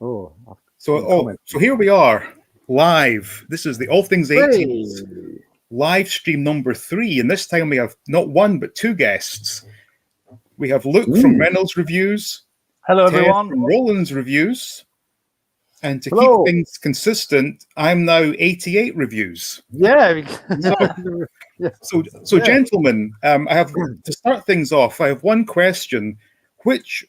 Oh, so here we are, live. This is the All Things 80s live stream number 3, and this time we have not one but 2 guests. We have Luke from Reynolds Reviews. Hello, Ted everyone. from Rowlands Reviews. And to keep things consistent, I'm now 88 Reviews. Yeah. So gentlemen, I have to start things off. I have one question: which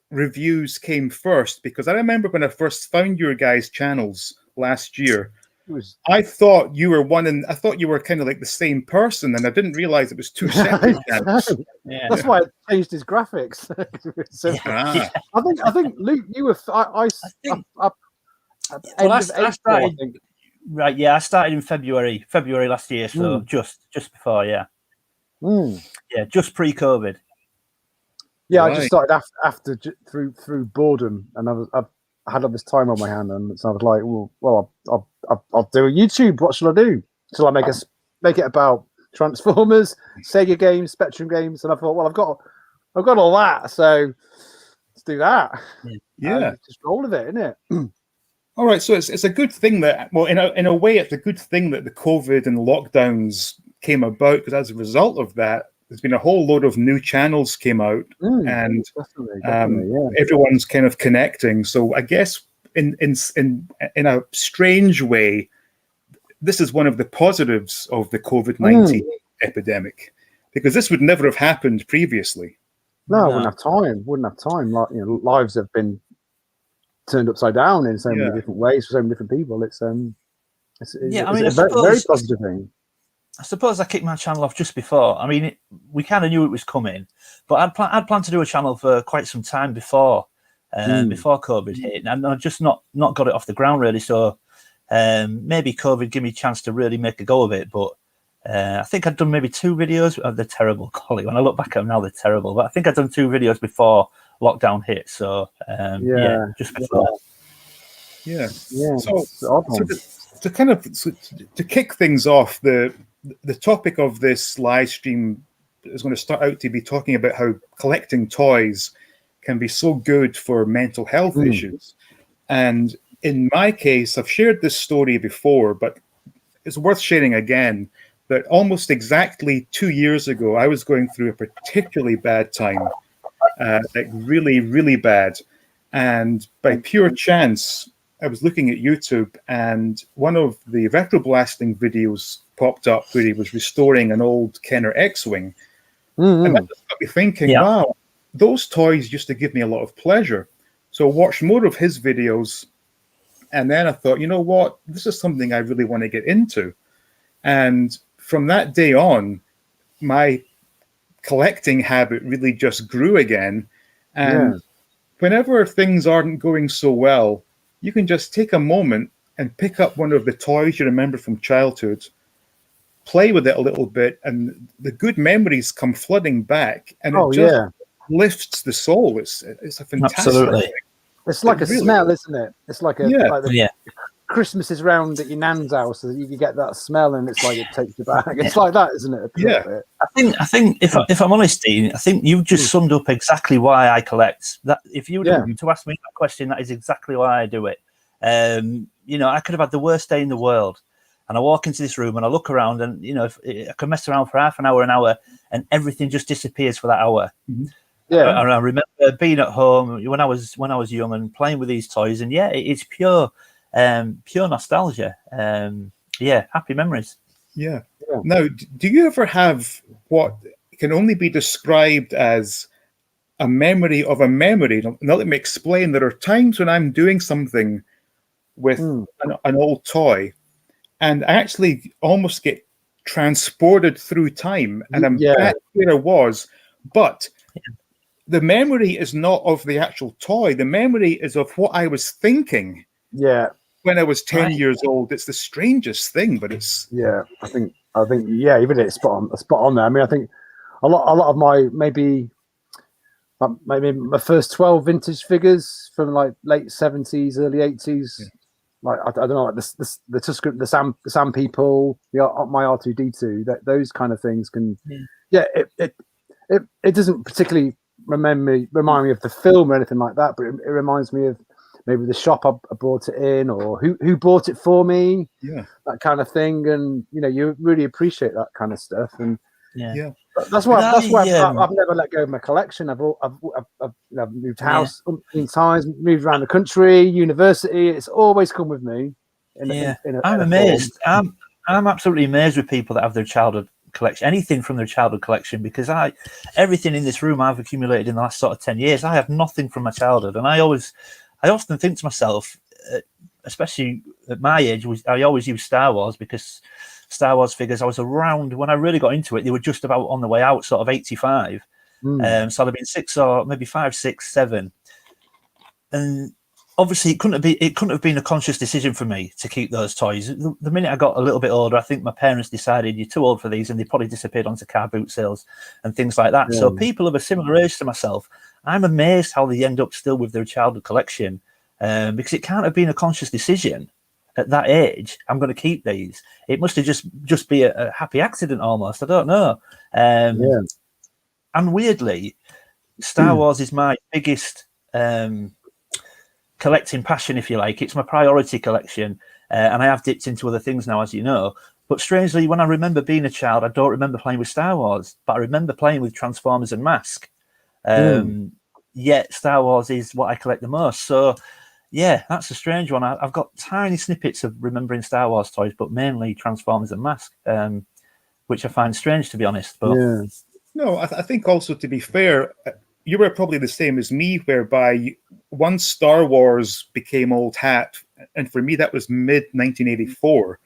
reviews came first? Because I remember when I first found your guys' channels last year, I thought you were I thought you were kind of like the same person, and I didn't realize it was 2 separate channels. Yeah. That's why I changed his graphics. I think Luke, you were. I started. Right, yeah, I started in February last year, so just before, yeah, just pre-COVID. Yeah, right. I just started after through boredom, and I had all this time on my hand, and so I was like, well, I'll do a YouTube. What shall I do? Shall I make it about Transformers, Sega games, Spectrum games? And I thought, well, I've got all that, so let's do that. Yeah, just roll with it, isn't it? All right, so it's a good thing that, well, in a way, it's a good thing that the COVID and lockdowns came about, because as a result of that, there's been a whole load of new channels came out, and definitely, everyone's kind of connecting. So I guess in a strange way, this is one of the positives of the COVID-19 epidemic, because this would never have happened previously. No, I wouldn't have time. Like, lives have been turned upside down in so many different ways for so many different people. It's a very positive thing. I suppose I kicked my channel off just before. I mean, we kind of knew it was coming, but I'd planned to do a channel for quite some time before COVID hit, and I just not got it off the ground really. So maybe COVID gave me a chance to really make a go of it. But I think I'd done maybe 2 videos. They're terrible quality. When I look back at them now, they're terrible. But I think I'd done 2 videos before lockdown hit. So just before. Yeah. So to kick things off, the topic of this live stream is going to start out to be talking about how collecting toys can be so good for mental health issues. And in my case, I've shared this story before, but it's worth sharing again, that almost exactly 2 years ago, I was going through a particularly bad time, like really, really bad. And by pure chance, I was looking at YouTube, and one of the retroblasting videos popped up where he was restoring an old Kenner X-Wing. And that just got me thinking, wow, those toys used to give me a lot of pleasure. So I watched more of his videos, and then I thought, you know what, this is something I really want to get into. And from that day on, my collecting habit really just grew again. And whenever things aren't going so well, you can just take a moment and pick up one of the toys you remember from childhood, play with it a little bit, and the good memories come flooding back, and it just lifts the soul. It's a fantastic thing. It's like a smell, isn't it? It's like Christmas is round at your nan's house, so you get that smell, and it's like it takes you back. It's like that, isn't it? Yeah. I think if I'm honest, Dean, I think you just summed up exactly why I collect. That if you were to ask me that question, that is exactly why I do it. I could have had the worst day in the world, and I walk into this room and I look around, and if I can mess around for half an hour, and everything just disappears for that hour. Yeah, and I remember being at home when I was young and playing with these toys, and it's pure nostalgia. Happy memories. Yeah. Now, do you ever have what can only be described as a memory of a memory? Now, let me explain. There are times when I'm doing something with an old toy, and I actually almost get transported through time, and I'm back where I was. But the memory is not of the actual toy. The memory is of what I was thinking. Yeah. When I was 10 years old. It's the strangest thing, but it's I think even it's spot on there. I mean, I think a lot of my maybe my first 12 vintage figures from like late 70s, early 80s. Like I don't know, like the Tuscan, the Sam people, my R2D2, those kind of things can it doesn't particularly remind me of the film or anything like that, but it reminds me of maybe the shop I bought it in, or who bought it for me, that kind of thing. And you really appreciate that kind of stuff. And that's why I've never let go of my collection. I've moved house umpteen times, moved around the country, university. It's always come with me. I'm amazed. I'm absolutely amazed with people that have their childhood collection, anything from their childhood collection, because everything in this room I've accumulated in the last sort of 10 years. I have nothing from my childhood, and I often think to myself, especially at my age, I always use Star Wars, because Star Wars figures, I was around when I really got into it. They were just about on the way out, sort of 85. So I'd have been 6 or maybe 5, 6, 7, and obviously it couldn't have been a conscious decision for me to keep those toys. The minute I got a little bit older, I think my parents decided you're too old for these, and they probably disappeared onto car boot sales and things like that. So people of a similar age to myself, I'm amazed how they end up still with their childhood collection, because it can't have been a conscious decision at that age. I'm going to keep these. It must have just be a happy accident almost. I don't know. And weirdly, Star Wars is my biggest collecting passion, if you like. It's my priority collection, and I have dipped into other things now, as you know. But strangely, when I remember being a child, I don't remember playing with Star Wars, but I remember playing with Transformers and Mask. Yet Star Wars is what I collect the most. So yeah, that's a strange one. I've got tiny snippets of remembering Star Wars toys, but mainly Transformers and Mask, which I find strange, to be honest. But no, I think also, to be fair, you were probably the same as me, whereby once Star Wars became old hat, and for me that was mid 1984.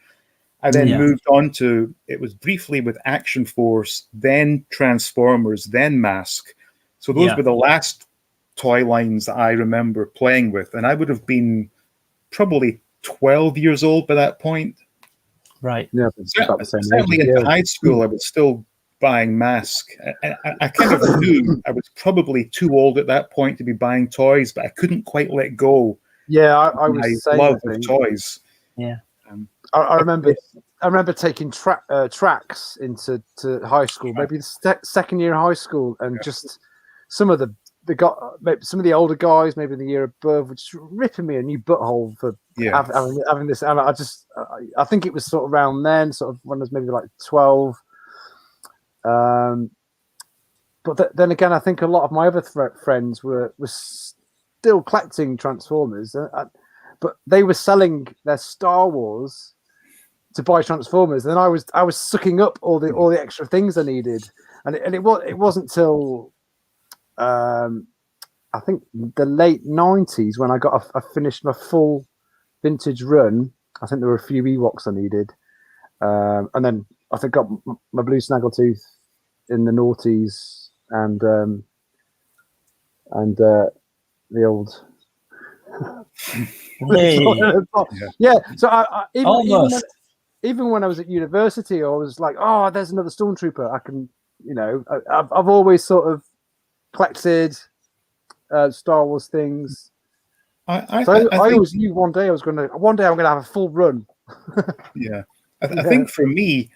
I then moved on to, it was briefly with Action Force, then Transformers, then Mask. So those were the last toy lines that I remember playing with, and I would have been probably 12 years old by that point. Right. Yeah, certainly into high school, I was still buying Mask. I kind of knew I was probably too old at that point to be buying toys, but I couldn't quite let go. Yeah, I was saying love of toys. Yeah, I remember taking tracks into high school, maybe the second year of high school, and just some of the older guys, maybe the year above, were just ripping me a new butthole for having this. And I think it was sort of around then, sort of when I was maybe like 12. But then again, I think a lot of my other friends were still collecting Transformers, but they were selling their Star Wars to buy Transformers, and I was sucking up all the extra things I needed, and it wasn't till I think the late 90s when I finished my full vintage run. I think there were a few Ewoks I needed, and then I think got my blue snaggletooth in the noughties, and the old So I even when I was at university, I was like, oh, there's another Stormtrooper. I can, I've always sort of collected Star Wars things. I always knew one day I'm gonna have a full run. I think for me,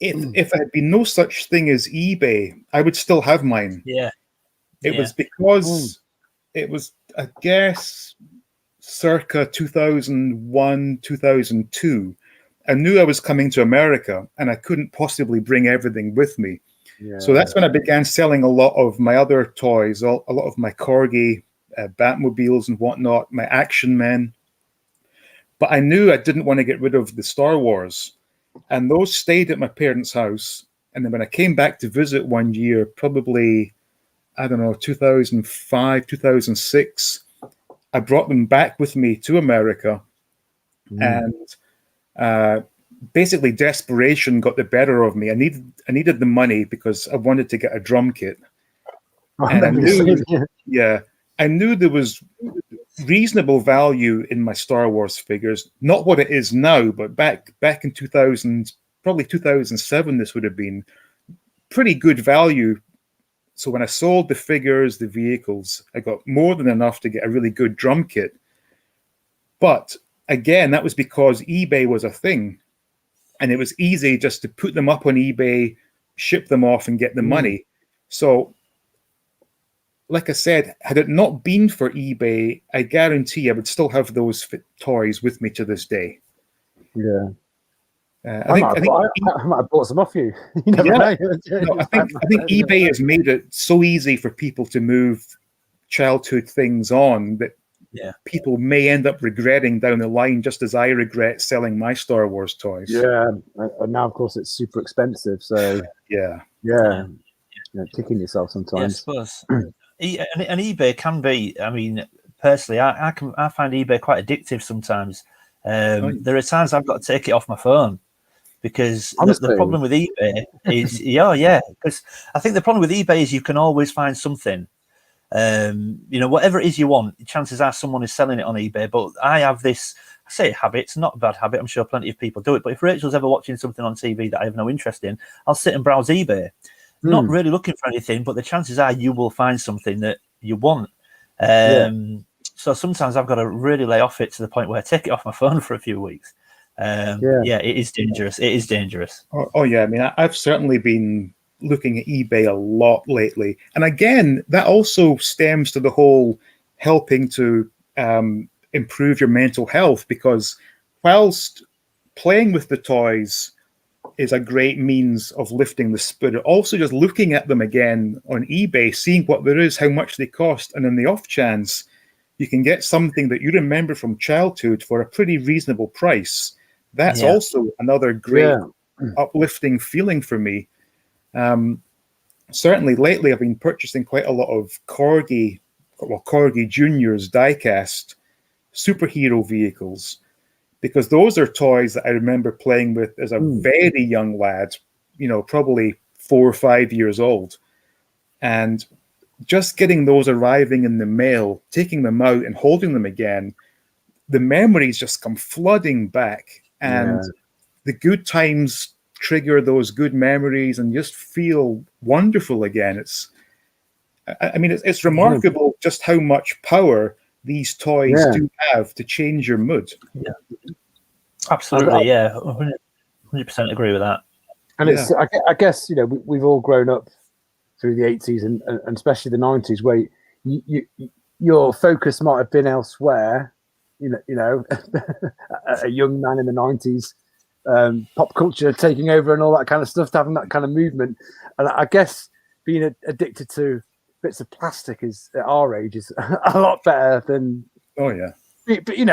if there had been no such thing as eBay, I would still have mine. It was because it was, I guess, circa 2001, 2002. I knew I was coming to America, and I couldn't possibly bring everything with me. So that's when I began selling a lot of my other toys, a lot of my Corgi, Batmobiles and whatnot, my Action Men. But I knew I didn't want to get rid of the Star Wars. And those stayed at my parents' house. And then when I came back to visit one year, probably, 2005, 2006, I brought them back with me to America. And basically desperation got the better of me. I needed the money because I wanted to get a drum kit. And I knew there was reasonable value in my Star Wars figures. Not what it is now, but back in 2000, probably 2007, this would have been pretty good value. So when I sold the figures, the vehicles, I got more than enough to get a really good drum kit. But again, that was because eBay was a thing. And it was easy just to put them up on eBay, ship them off, and get the money. So like I said, had it not been for eBay, I guarantee I would still have those toys with me to this day. Yeah. I think I might have bought some off you. You never know. No, I think eBay has made it so easy for people to move childhood things on that people may end up regretting down the line, just as I regret selling my Star Wars toys. Yeah, and now of course it's super expensive. So yeah, kicking yourself sometimes. Yeah, I suppose. And eBay can be. I mean, personally, I find eBay quite addictive sometimes. There are times I've got to take it off my phone. Because the problem with eBay is, because I think the problem with eBay is you can always find something. Whatever it is you want, chances are someone is selling it on eBay. But I have this, I say habit, it's not a bad habit. I'm sure plenty of people do it. But if Rachel's ever watching something on TV that I have no interest in, I'll sit and browse eBay. Not really looking for anything, but the chances are you will find something that you want. So sometimes I've got to really lay off it to the point where I take it off my phone for a few weeks. It is dangerous. It is dangerous. Oh yeah. I mean, I've certainly been looking at eBay a lot lately. And again, that also stems to the whole helping to improve your mental health, because whilst playing with the toys is a great means of lifting the spirit, also just looking at them again on eBay, seeing what there is, how much they cost, and in the off chance you can get something that you remember from childhood for a pretty reasonable price. That's also another great uplifting feeling for me. Certainly lately I've been purchasing quite a lot of Corgi Juniors diecast superhero vehicles, because those are toys that I remember playing with as a very young lad, probably 4 or 5 years old. And just getting those arriving in the mail, taking them out and holding them again, the memories just come flooding back. And the good times trigger those good memories and just feel wonderful again. It's remarkable just how much power these toys do have to change your mood. Yeah, absolutely. 100% agree with that. And it's, I guess, we've all grown up through the 80s and especially the 90s, where your focus might have been elsewhere. A young man in the 90s, pop culture taking over and all that kind of stuff, having that kind of movement. And I guess being addicted to bits of plastic is at our age is a lot better than being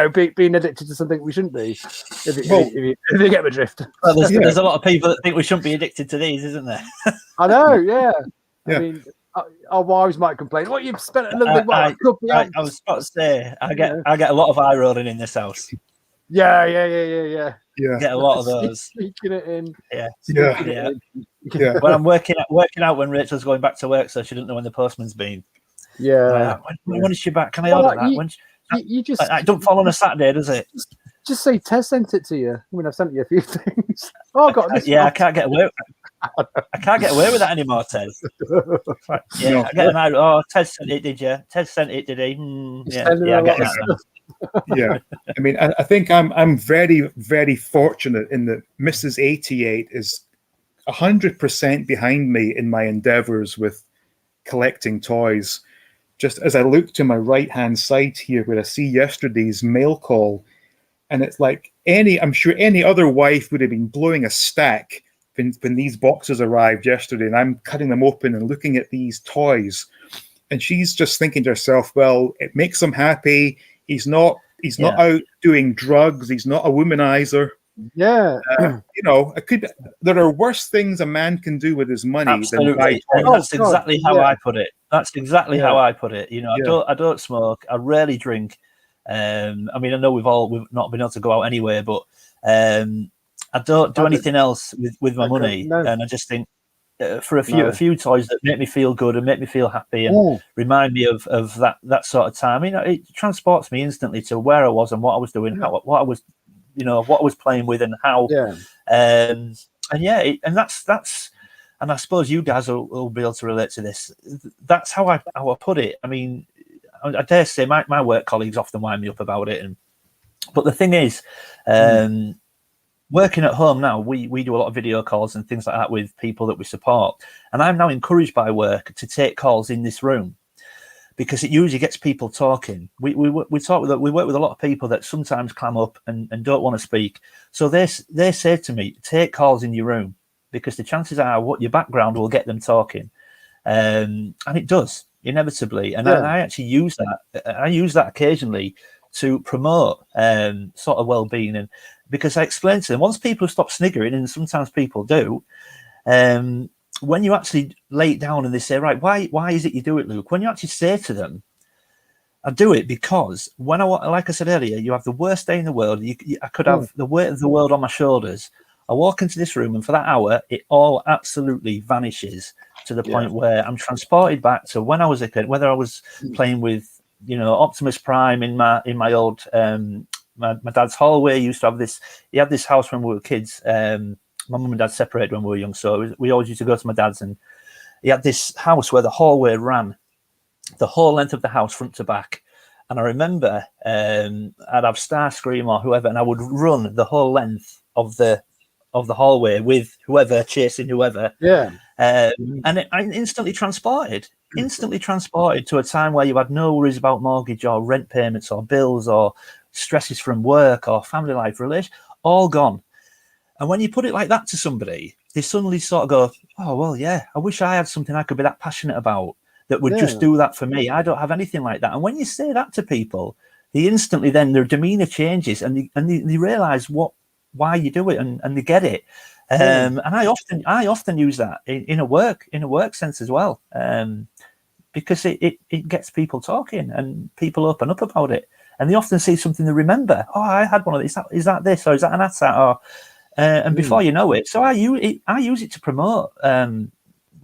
addicted to something we shouldn't be. If you get the drift. Well, there's a lot of people that think we shouldn't be addicted to these, isn't there? I know, yeah. I mean, our wives might complain. What, you've spent another thing? I was about to say, I get a lot of eye rolling in this house. Yeah. Get a lot of those. Sneaking it in. When I'm working out when Rachel's going back to work, so she doesn't know when the postman's been. Yeah. When is she back? Can I order that? You just it don't fall on a Saturday, does it? Just say Tez sent it to you. I mean, I've sent you a few things. Oh, I got this. I can't get away. I can't get away with that anymore, Tez. I get an eye. Oh, Tez sent it, did you? Tez sent it, did he? I get that. Yeah, I mean, I think I'm very, very fortunate in that Mrs. 88 is 100% behind me in my endeavors with collecting toys. Just as I look to my right-hand side here, where I see yesterday's mail call, and it's like I'm sure any other wife would have been blowing a stack when these boxes arrived yesterday, and I'm cutting them open and looking at these toys, and she's just thinking to herself, well, it makes him happy. He's not out doing drugs. He's not a womanizer. Yeah. There are worse things a man can do with his money. Absolutely. Than that's exactly how I put it. That's exactly how I put it. I don't smoke. I rarely drink. I know we've not been able to go out anyway, but I don't do anything else with my money. No. And I just think for a few toys that make me feel good and make me feel happy and remind me of that sort of time. It transports me instantly to where I was and what I was doing, what I was, what I was playing with and how. And that's. And I suppose you guys will be able to relate to this. That's how I put it. I mean, I dare say my work colleagues often wind me up about it. But the thing is, working at home now, we do a lot of video calls and things like that with people that we support. And I'm now encouraged by work to take calls in this room. because it usually gets people talking. We work with a lot of people that sometimes clam up and don't want to speak. So they say to me, take calls in your room, because the chances are what your background will get them talking. And it does, inevitably. And I actually use that. I use that occasionally to promote sort of well-being, and because I explain to them, once people stop sniggering, and sometimes people do, when you actually lay it down and they say, right, why is it you do it, Luke? When you actually say to them, I do it because when like I said earlier, you have the worst day in the world. I could have the weight of the world on my shoulders. I walk into this room, and for that hour, it all absolutely vanishes to the point where I'm transported back to when I was a kid, whether I was playing with, Optimus Prime in my old, my dad's hallway. Used to have this. He had this house when we were kids. My mum and dad separated when we were young, so we always used to go to my dad's, and he had this house where the hallway ran the whole length of the house, front to back. And I remember I'd have Starscream or whoever, and I would run the whole length of the hallway with whoever chasing whoever. And I'm instantly transported to a time where you had no worries about mortgage or rent payments or bills or stresses from work or family life, relation, all gone. And when you put it like that to somebody, they suddenly sort of go, oh, well, yeah, I wish I had something I could be that passionate about that would just do that for me. I don't have anything like that. And when you say that to people, they instantly, then their demeanor changes, and they realize why you do it, and they get it. And I often use that in a work sense as well, because it gets people talking and people open up about it, and they often see something they remember. Oh, I had one of these. Is that this, or is that an ATSAT? Or and before you know it, so I use it to promote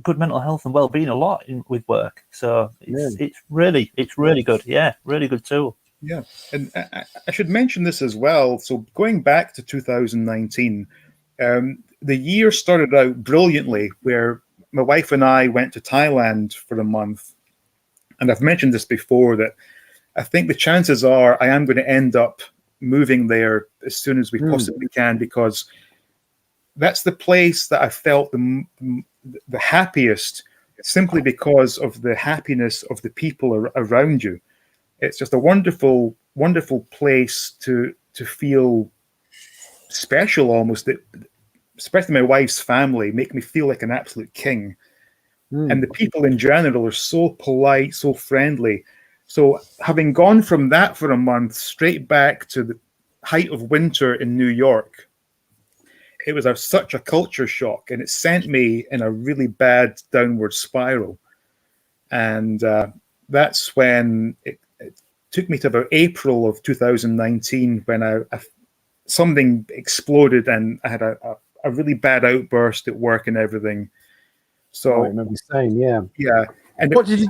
good mental health and well-being a lot with work. So it's really good. Yeah, really good tool. Yeah, and I should mention this as well. So going back to 2019, the year started out brilliantly, where my wife and I went to Thailand for a month. And I've mentioned this before, that I think the chances are I am going to end up moving there as soon as we possibly can, because that's the place that I felt the happiest, simply because of the happiness of the people around you. It's just a wonderful, wonderful place to feel special, almost. That, especially my wife's family, make me feel like an absolute king. And the people in general are so polite, so friendly. So having gone from that for a month straight back to the height of winter in New York, it was such a culture shock, and it sent me in a really bad downward spiral. And that's when it took me to about April of 2019, when something exploded, and I had a really bad outburst at work and everything. So I remember you saying, yeah. And what did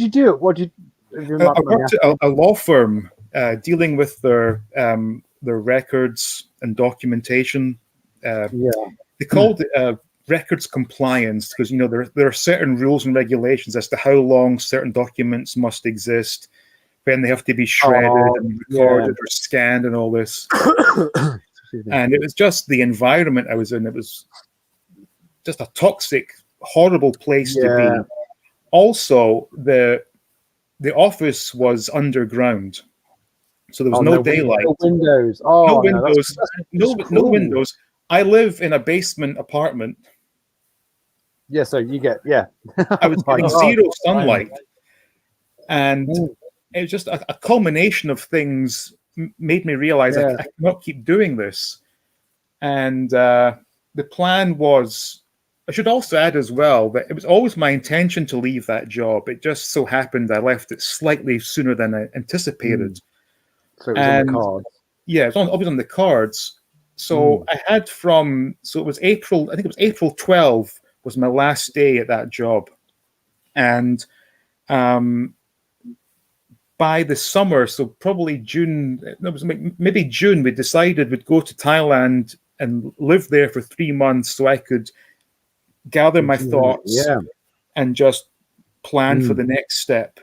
you do? I worked at a law firm dealing with their records and documentation. They called it records compliance, because there are certain rules and regulations as to how long certain documents must exist, when they have to be shredded and recorded or scanned, and all this. And it was just the environment I was in. It was just a toxic, horrible place to be. Also, the office was underground, so there was no daylight. No windows. No windows. No windows. I live in a basement apartment. Yeah, so you get I was getting zero sunlight, and it was just a culmination of things made me realize I cannot keep doing this. And the plan was, I should also add as well, that it was always my intention to leave that job. It just so happened I left it slightly sooner than I anticipated. So it was on the cards. Yeah, it was always on the cards. So I had it was April, I think it was April 12 was my last day at that job. And by the summer, so probably June, it was maybe June, we decided we'd go to Thailand and live there for 3 months, so I could gather my thoughts and just plan for the next step.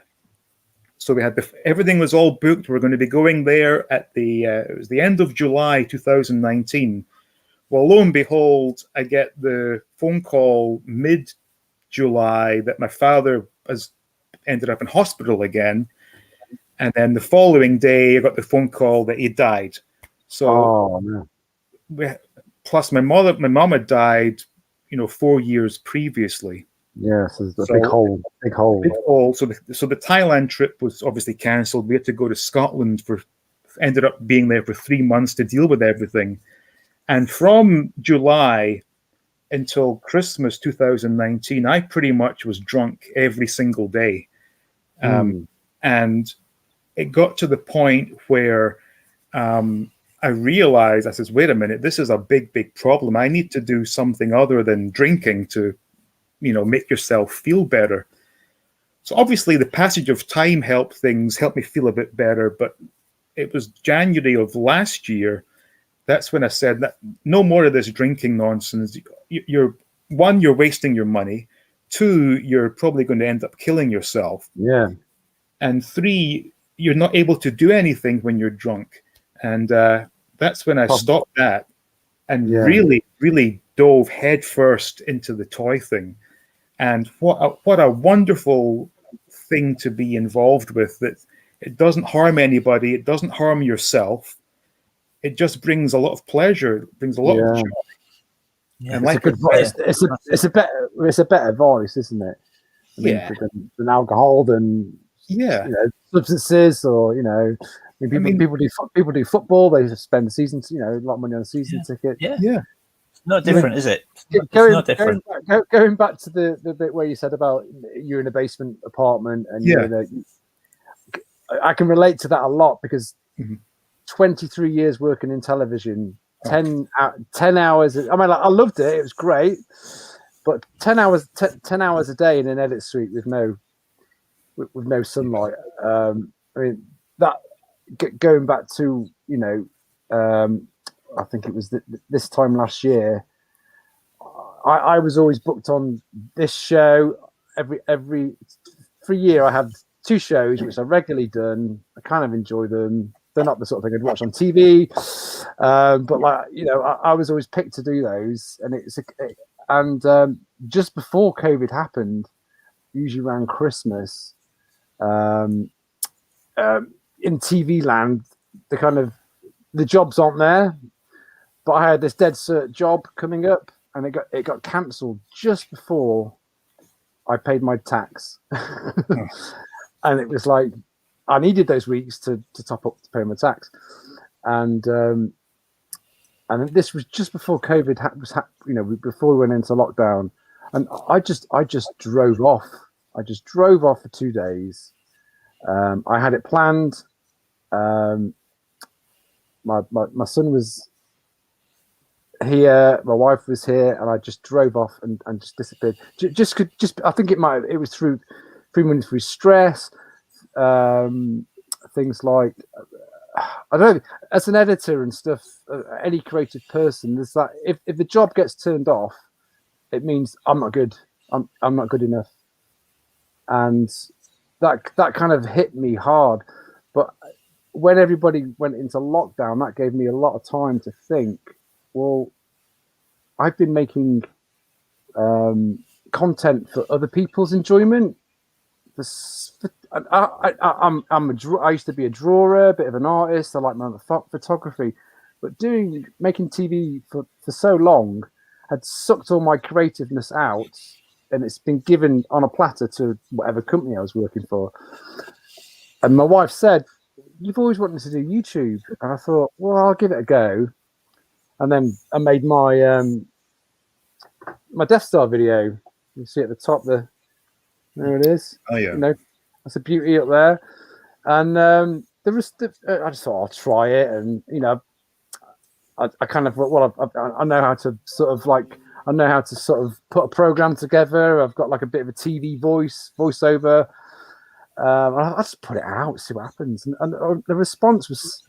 So we had everything was all booked. We're going to be going there at it was the end of July 2019. Well, lo and behold, I get the phone call mid-July that my father has ended up in hospital again. And then the following day, I got the phone call that he died. So, plus my mom had died, 4 years previously. Yes, there's a big hole. Big hole. So the Thailand trip was obviously cancelled. We had to go to Scotland ended up being there for 3 months to deal with everything. And from July until Christmas 2019, I pretty much was drunk every single day. And it got to the point where I realized, I says, wait a minute, this is a big, big problem. I need to do something other than drinking to, make yourself feel better. So obviously the passage of time helped me feel a bit better. But it was January of last year. That's when I said that no more of this drinking nonsense. You're wasting your money. 2, you're probably going to end up killing yourself. Yeah. And 3, you're not able to do anything when you're drunk. And that's when I stopped that and really, really dove headfirst into the toy thing. And what a wonderful thing to be involved with, that it doesn't harm anybody. It doesn't harm yourself. It just brings a lot of pleasure. It brings a lot of joy. Yeah, and it's a good voice. It's a better voice, isn't it? Than alcohol, than substances, or people do football. They spend the season, a lot of money on a season ticket. Yeah. No different, is it? Going back to the bit where you said about you're in a basement apartment, and I can relate to that a lot, because 23 years working in television, 10 hours. I mean, I loved it. It was great, but 10 hours a day in an edit suite with no sunlight. I mean, that going back to I think it was this time last year. I was always booked on this show. Every year I had 2 shows which I regularly done. I kind of enjoy them. They're not the sort of thing I'd watch on TV, but I was always picked to do those. And just before COVID happened, usually around Christmas, in TV land, the jobs aren't there. But I had this dead cert job coming up, and it got cancelled just before I paid my tax. And it was like I needed those weeks to top up to pay my tax, and this was just before COVID before we went into lockdown, and I just drove off. I just drove off for 2 days. I had it planned. My son was here, my wife was here, and I just drove off and just disappeared. I think it was through stress, things like I don't know. As an editor and stuff, any creative person, there's that. If the job gets turned off, it means I'm not good. I'm not good enough, and that kind of hit me hard. But when everybody went into lockdown, that gave me a lot of time to think. Well, I've been making content for other people's enjoyment. I used to be a drawer, a bit of an artist. I like my photography, but making TV for so long had sucked all my creativeness out, and it's been given on a platter to whatever company I was working for. And my wife said, "You've always wanted to do YouTube," and I thought, well, I'll give it a go. And then I made my my Death Star video. You see at the top there it is. Oh yeah. That's a beauty up there. And there was I just thought I'll try it, and I kind of I know how to sort of put a program together. I've got like a bit of a TV voiceover. I just put it out, see what happens, and the response was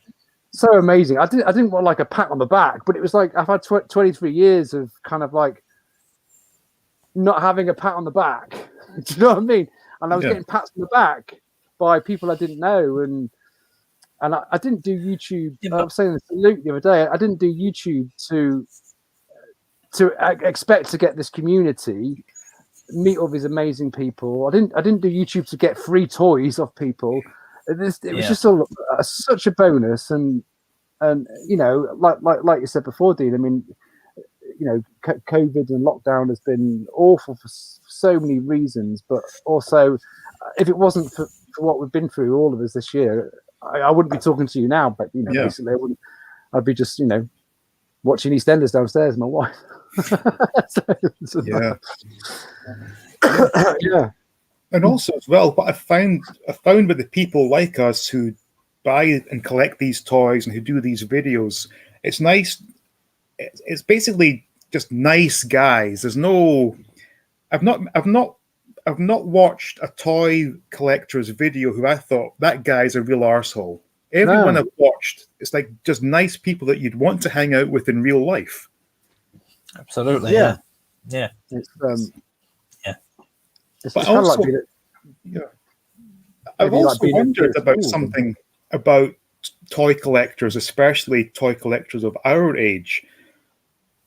so amazing. I didn't want like a pat on the back, but it was like I've had 23 years of kind of like not having a pat on the back. Do you know what I mean? And I was getting pats on the back by people I didn't know, and I didn't do YouTube. I was saying this to Luke the other day. I didn't do YouTube to expect to get this community. meet all these amazing people. I didn't do YouTube to get free toys off people. It was just all such a bonus, and you know, like you said before, Dean. I mean, you know, COVID and lockdown has been awful for so many reasons, but also if it wasn't for what we've been through, all of us this year, I wouldn't be talking to you now. But you know, basically, I'd be just, you know, watching EastEnders downstairs with my wife. Yeah. And also as well, what I found with the people like us who buy and collect these toys and who do these videos, it's nice. It's basically just nice guys. There's no, I've not watched a toy collector's video who I thought that guy's a real arsehole. Everyone I've watched, it's like just nice people that you'd want to hang out with in real life. Absolutely. Yeah. It's but kind also, of like I've also wondered about something about toy collectors, especially toy collectors of our age.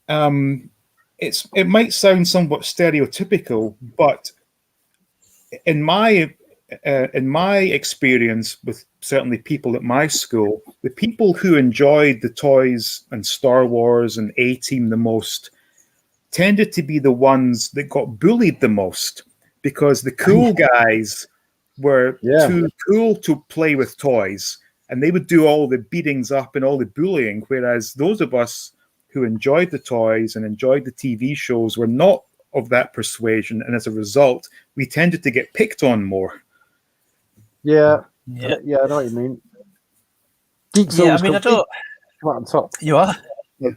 It might sound somewhat stereotypical, but in my experience with certainly people at my school, the people who enjoyed the toys and Star Wars and A-Team the most tended to be the ones that got bullied the most, because the cool guys were too cool to play with toys, and they would do all the beatings up and all the bullying, whereas those of us who enjoyed the toys and enjoyed the TV shows were not of that persuasion, and as a result, we tended to get picked on more. Yeah, I know what you mean. Geeks always come out on top. You are.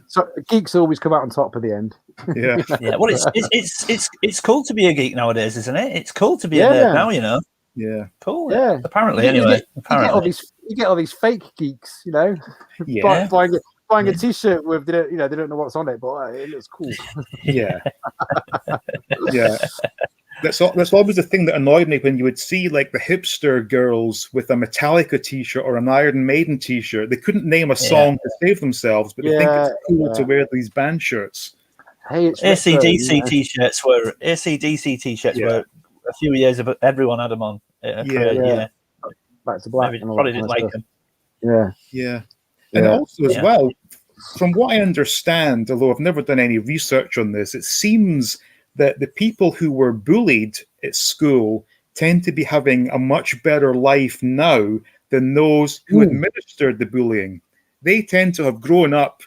So geeks always come out on top at the end. Yeah, yeah. Well, it's cool to be a geek nowadays, isn't it? It's cool to be a nerd now, you know. Yeah, cool. Yeah, apparently. Anyway, you get all these fake geeks, you know. Yeah. Buying a T-shirt with, they don't know what's on it, but it looks cool. Yeah. That's always the thing that annoyed me when you would see like the hipster girls with a Metallica T-shirt or an Iron Maiden T-shirt. They couldn't name a song to save themselves, but they think it's cool to wear these band shirts. Hey, it's AC/DC T-shirts were a few years ago. Everyone had them on. Back to black. Maybe probably didn't like them. Yeah. And also as well, from what I understand, although I've never done any research on this, it seems that the people who were bullied at school tend to be having a much better life now than those who administered the bullying. They tend to have grown up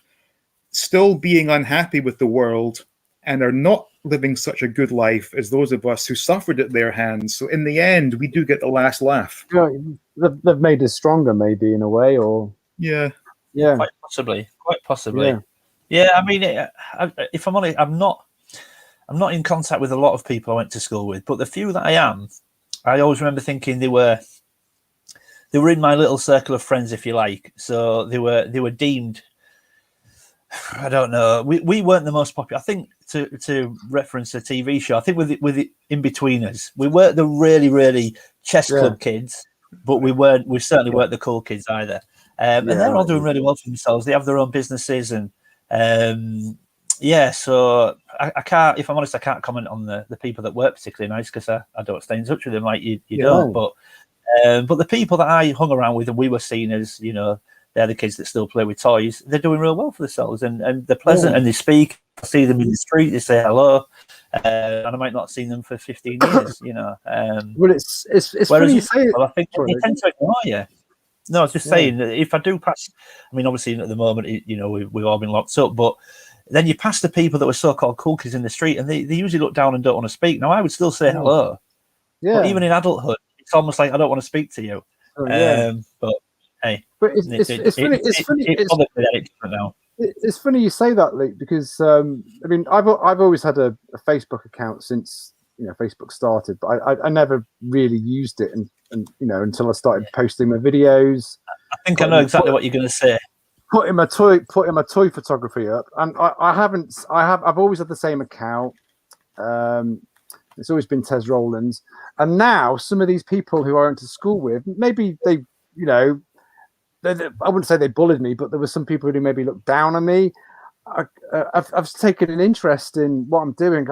still being unhappy with the world and are not living such a good life as those of us who suffered at their hands. So in the end, we do get the last laugh. They've made us stronger, maybe, in a way, or... Yeah. Quite possibly. Yeah, I mean, if I'm honest, I'm not in contact with a lot of people I went to school with, but the few that I am, I always remember thinking they were in my little circle of friends, if you like. So they were deemed, I don't know, we weren't the most popular. I think to reference a TV show, I think with the in-betweeners, we weren't the really, really chess club kids, but we certainly weren't the cool kids either. And they're all doing really well for themselves. They have their own businesses, and so I can't, if I'm honest, I can't comment on the people that weren't particularly nice, because I don't stay in touch with them like you don't. But the people that I hung around with and we were seen as, you know, they're the kids that still play with toys, they're doing real well for themselves, and they're pleasant and they speak. I see them in the street, they say hello, and I might not have seen them for 15 years, you know. Well, it's funny you say it. I think they tend to ignore you. No, I was just saying that if I do pass, I mean, obviously at the moment, you know, we've all been locked up, but then you pass the people that were so-called cool kids in the street, and they usually look down and don't want to speak. Now, I would still say hello. Yeah. But even in adulthood, it's almost like I don't want to speak to you. But hey, but it's funny. It's funny you say that, Luke, because I mean, I've always had a Facebook account since, you know, Facebook started, but I never really used it, and you know, until I started posting my videos. I think I know exactly what you're going to say. Putting my toy photography up, and I've always had the same account. It's always been Tez Rowlands, and now some of these people who I went to school with, maybe they, you know, I wouldn't say they bullied me, but there were some people who maybe looked down on me. I've taken an interest in what I'm doing.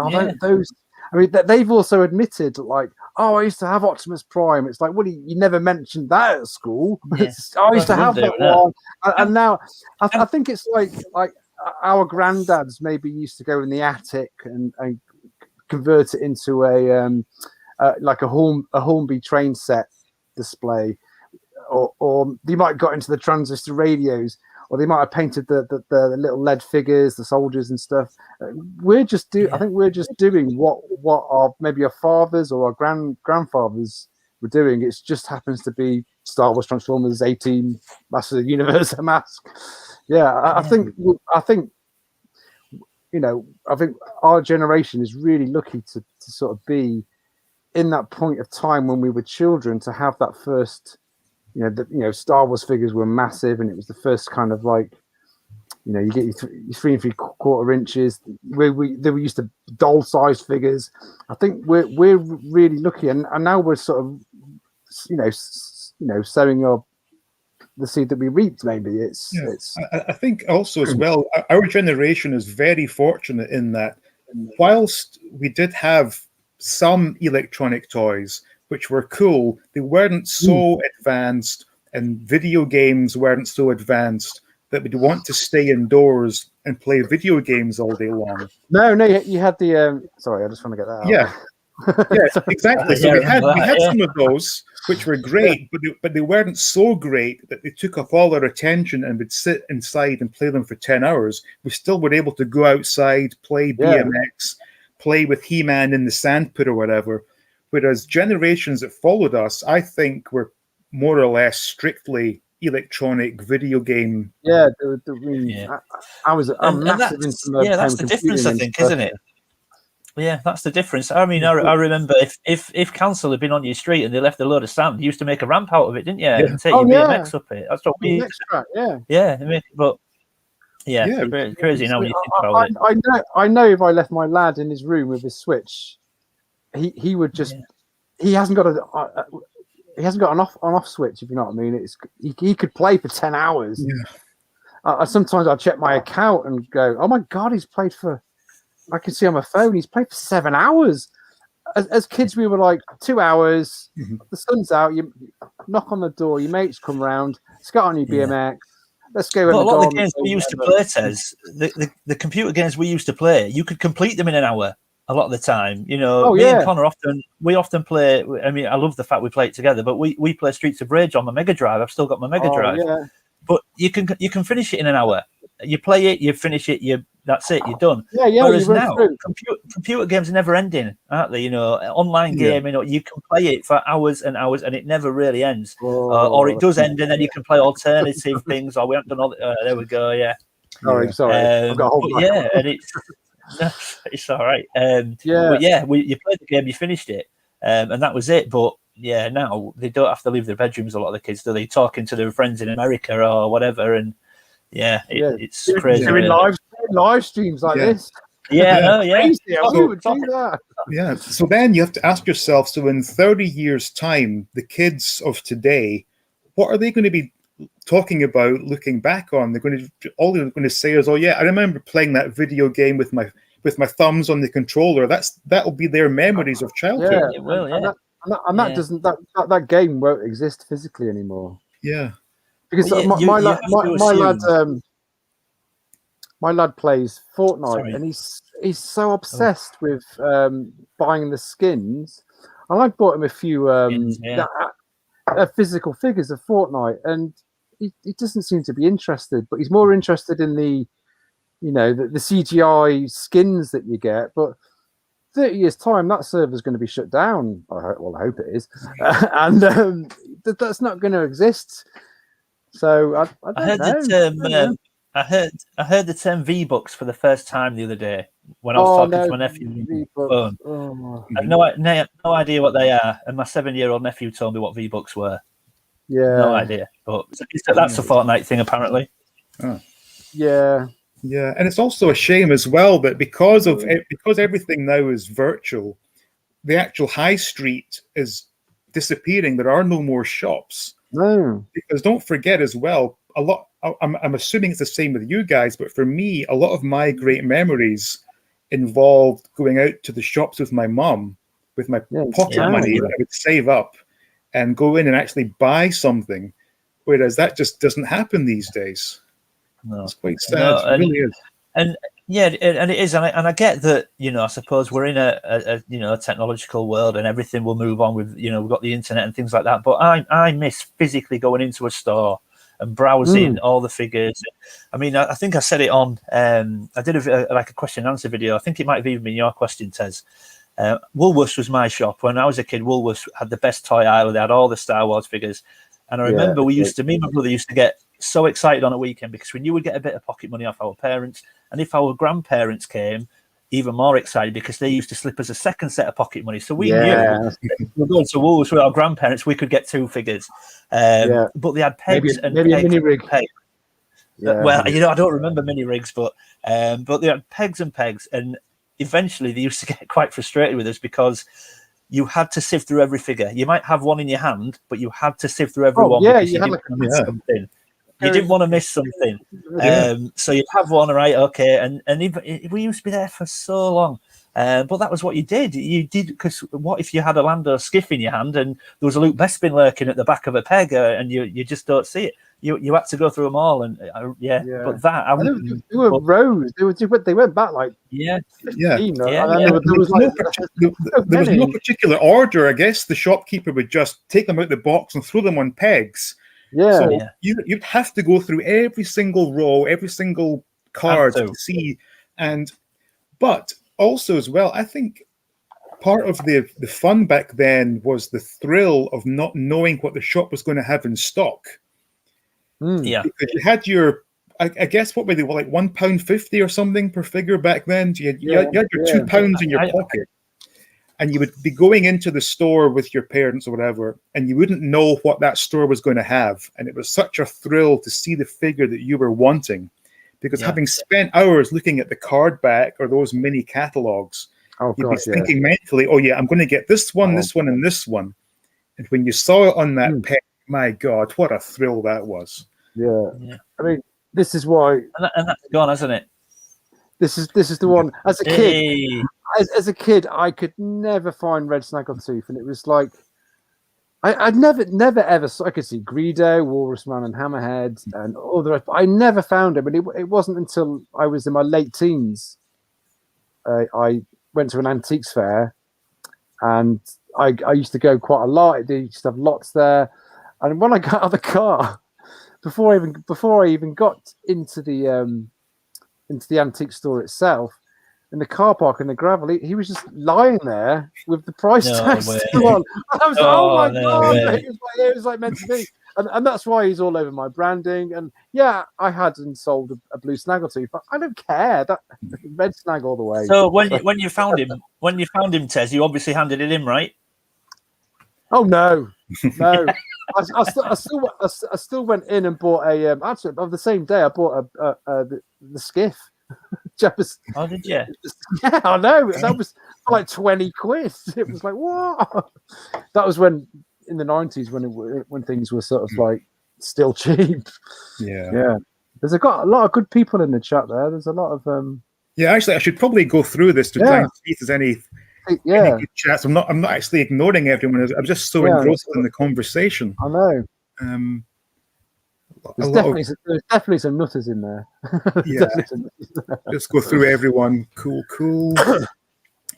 I mean, they've also admitted, like, oh, I used to have Optimus Prime. It's like, well, you never mentioned that at school. Yeah. I used to have that one, and now I think it's like our granddads maybe used to go in the attic and convert it into like a Hornby train set display, or they might have got into the transistor radios, or they might have painted the little lead figures, the soldiers and stuff. I think we're just doing what maybe our fathers or our grandfathers were doing. It just happens to be Star Wars, Transformers, 18, Masters of the Universe, a mask. I think I think our generation is really lucky to sort of be in that point of time when we were children, to have that first, Star Wars figures were massive, and it was the first kind of like, you get your 3 3/4 inches. They were used to doll-sized figures. I think we're really lucky, and now we're sort of, sowing the seed that we reaped. Maybe it's. I think also as well, our generation is very fortunate in that, whilst we did have some electronic toys which were cool, they weren't so advanced, and video games weren't so advanced that we'd want to stay indoors and play video games all day long. No, you had the. Sorry, I just want to get that out. Yeah, exactly. So we had some of those which were great, but they weren't so great that they took up all our attention and would sit inside and play them for 10 hours. We still were able to go outside, play BMX, play with He-Man in the sandpit or whatever. Whereas generations that followed us, I think, were more or less strictly electronic video game. I'm massive into that's the difference, I think, isn't it? Yeah, that's the difference. I mean, I remember if council had been on your street and they left a load of sand, you used to make a ramp out of it, didn't you? And take your BMX up it. That's what we. Yeah. I mean, but it's crazy now when you think about it. I know if I left my lad in his room with his Switch, he would just. He hasn't got an off switch, if you know what I mean. He could play for 10 hours. Sometimes I check my account and go, oh my god, he's played for. I can see on my phone he's played for 7 hours. As kids, we were like 2 hours. The sun's out. You knock on the door. Your mates come round. Let's get on your BMX. Let's go. Well, a lot of the games we used to play, Tez, the computer games we used to play, you could complete them in an hour. A lot of the time, me and Connor often play. I mean, I love the fact we play it together, but we play Streets of Rage on my Mega Drive. I've still got my Mega Drive. Yeah. But you can finish it in an hour. You play it, you finish it, that's it, you're done. Whereas now, computer games are never ending, aren't they? Online gaming, you can play it for hours and hours, and it never really ends. Or it does end, and then you can play alternative things. Or we haven't done all. There we go. Yeah. Sorry. I've got a whole. And it's. No, it's all right. But you played the game, you finished it, and that was it. But now they don't have to leave their bedrooms. A lot of the kids do. They talking to their friends in America or whatever, and it's crazy. Doing live streams like this. Crazy. Who would do that? Yeah. So then you have to ask yourself: so in 30 years' time, the kids of today, what are they going to be talking about, looking back on? They're going to say is, oh yeah, I remember playing that video game with my thumbs on the controller. That'll be their memories of childhood. It will, that game won't exist physically anymore. Because my lad plays Fortnite, and he's so obsessed with buying the skins. And I bought him a few physical figures of Fortnite, and he doesn't seem to be interested, but he's more interested in the CGI skins that you get. But 30 years time, that server's going to be shut down. I hope it is. And that's not going to exist. So I heard the term V-Bucks for the first time the other day when I was talking to my nephew on the phone. I had no idea what they are, and my 7-year-old nephew told me what V-Bucks were. No idea. But that's a Fortnite thing, apparently. Yeah, and it's also a shame as well that because everything now is virtual, the actual high street is disappearing. There are no more shops. No, because don't forget as well, a lot. I'm assuming it's the same with you guys, but for me, a lot of my great memories involved going out to the shops with my mum with my pocket money that I would save up and go in and actually buy something, whereas that just doesn't happen these days. No. It's quite sad. No, it really is. And yeah, and it is, and I get that. I suppose we're in a technological world, and everything will move on with we've got the internet and things like that. But I miss physically going into a store and browsing all the figures. I mean, I think I said it on. I did a question and answer video. I think it might have even been your question, Tez. Woolworths was my shop when I was a kid. Woolworths had the best toy aisle. They had all the Star Wars figures, and I remember me and my brother used to get so excited on a weekend because we knew we'd get a bit of pocket money off our parents, and if our grandparents came, even more excited because they used to slip us a second set of pocket money. So we knew if we were going to Woolworths with our grandparents, we could get 2 figures. But they had pegs and maybe pegs. A mini rig. Well, I don't remember mini rigs, but they had pegs and pegs, and eventually they used to get quite frustrated with us because you had to sift through every figure. You might have one in your hand, but you had to sift through every one because you didn't want to miss something. You didn't want to miss something. So you'd have one, right? Okay. And even, we used to be there for so long. But that was what you did. You did, because what if you had a Lando skiff in your hand and there was a Luke Bespin lurking at the back of a peg and you just don't see it? You had to go through them all, and but that they were rows. They went back like 15, there was no particular order. I guess the shopkeeper would just take them out the box and throw them on pegs. So you'd have to go through every single row, every single card to see, but also as well, I think part of the fun back then was the thrill of not knowing what the shop was going to have in stock. Because you had your, I guess, what were they, like £1.50 or something per figure back then? You had your £2 in your pocket, and you would be going into the store with your parents or whatever, and you wouldn't know what that store was going to have, and it was such a thrill to see the figure that you were wanting, because having spent hours looking at the card back or those mini catalogs, you'd be thinking mentally, "Oh yeah, I'm going to get this one, this one, and this one." And when you saw it on that peg, my God, what a thrill that was! Yeah. I mean, this is why, and that's gone, hasn't it? This is the one. As a kid, as a kid, I could never find Red Snaggletooth, and it was like I'd never ever. I could see Greedo, Walrusman, and Hammerhead, and all the rest. But I never found him, and it wasn't until I was in my late teens. I went to an antiques fair, and I used to go quite a lot. They used to have lots there, and when I got out of the car, before I even got into the antique store itself, in the car park in the gravel, he was just lying there with the price tag still on. I was like, oh my God, it was like meant to be. And that's why he's all over my branding. And I hadn't sold a blue Snaggletooth, but I don't care. That red snag all the way. So when you found him, Tez, you obviously handed it in, right? Oh no. I still went in and bought a actually on the same day I bought the skiff. Oh, did you? Yeah, I know. That was like 20 quid. It was like, what? That was when in the 90s when things were sort of like still cheap. Yeah. There's got a lot of good people in the chat there. There's a lot of actually I should probably go through this to try and see if there's any good chats. I'm not actually ignoring everyone. I'm just so engrossed in the conversation. I know. There's definitely some nutters in there. Just go through everyone. Cool.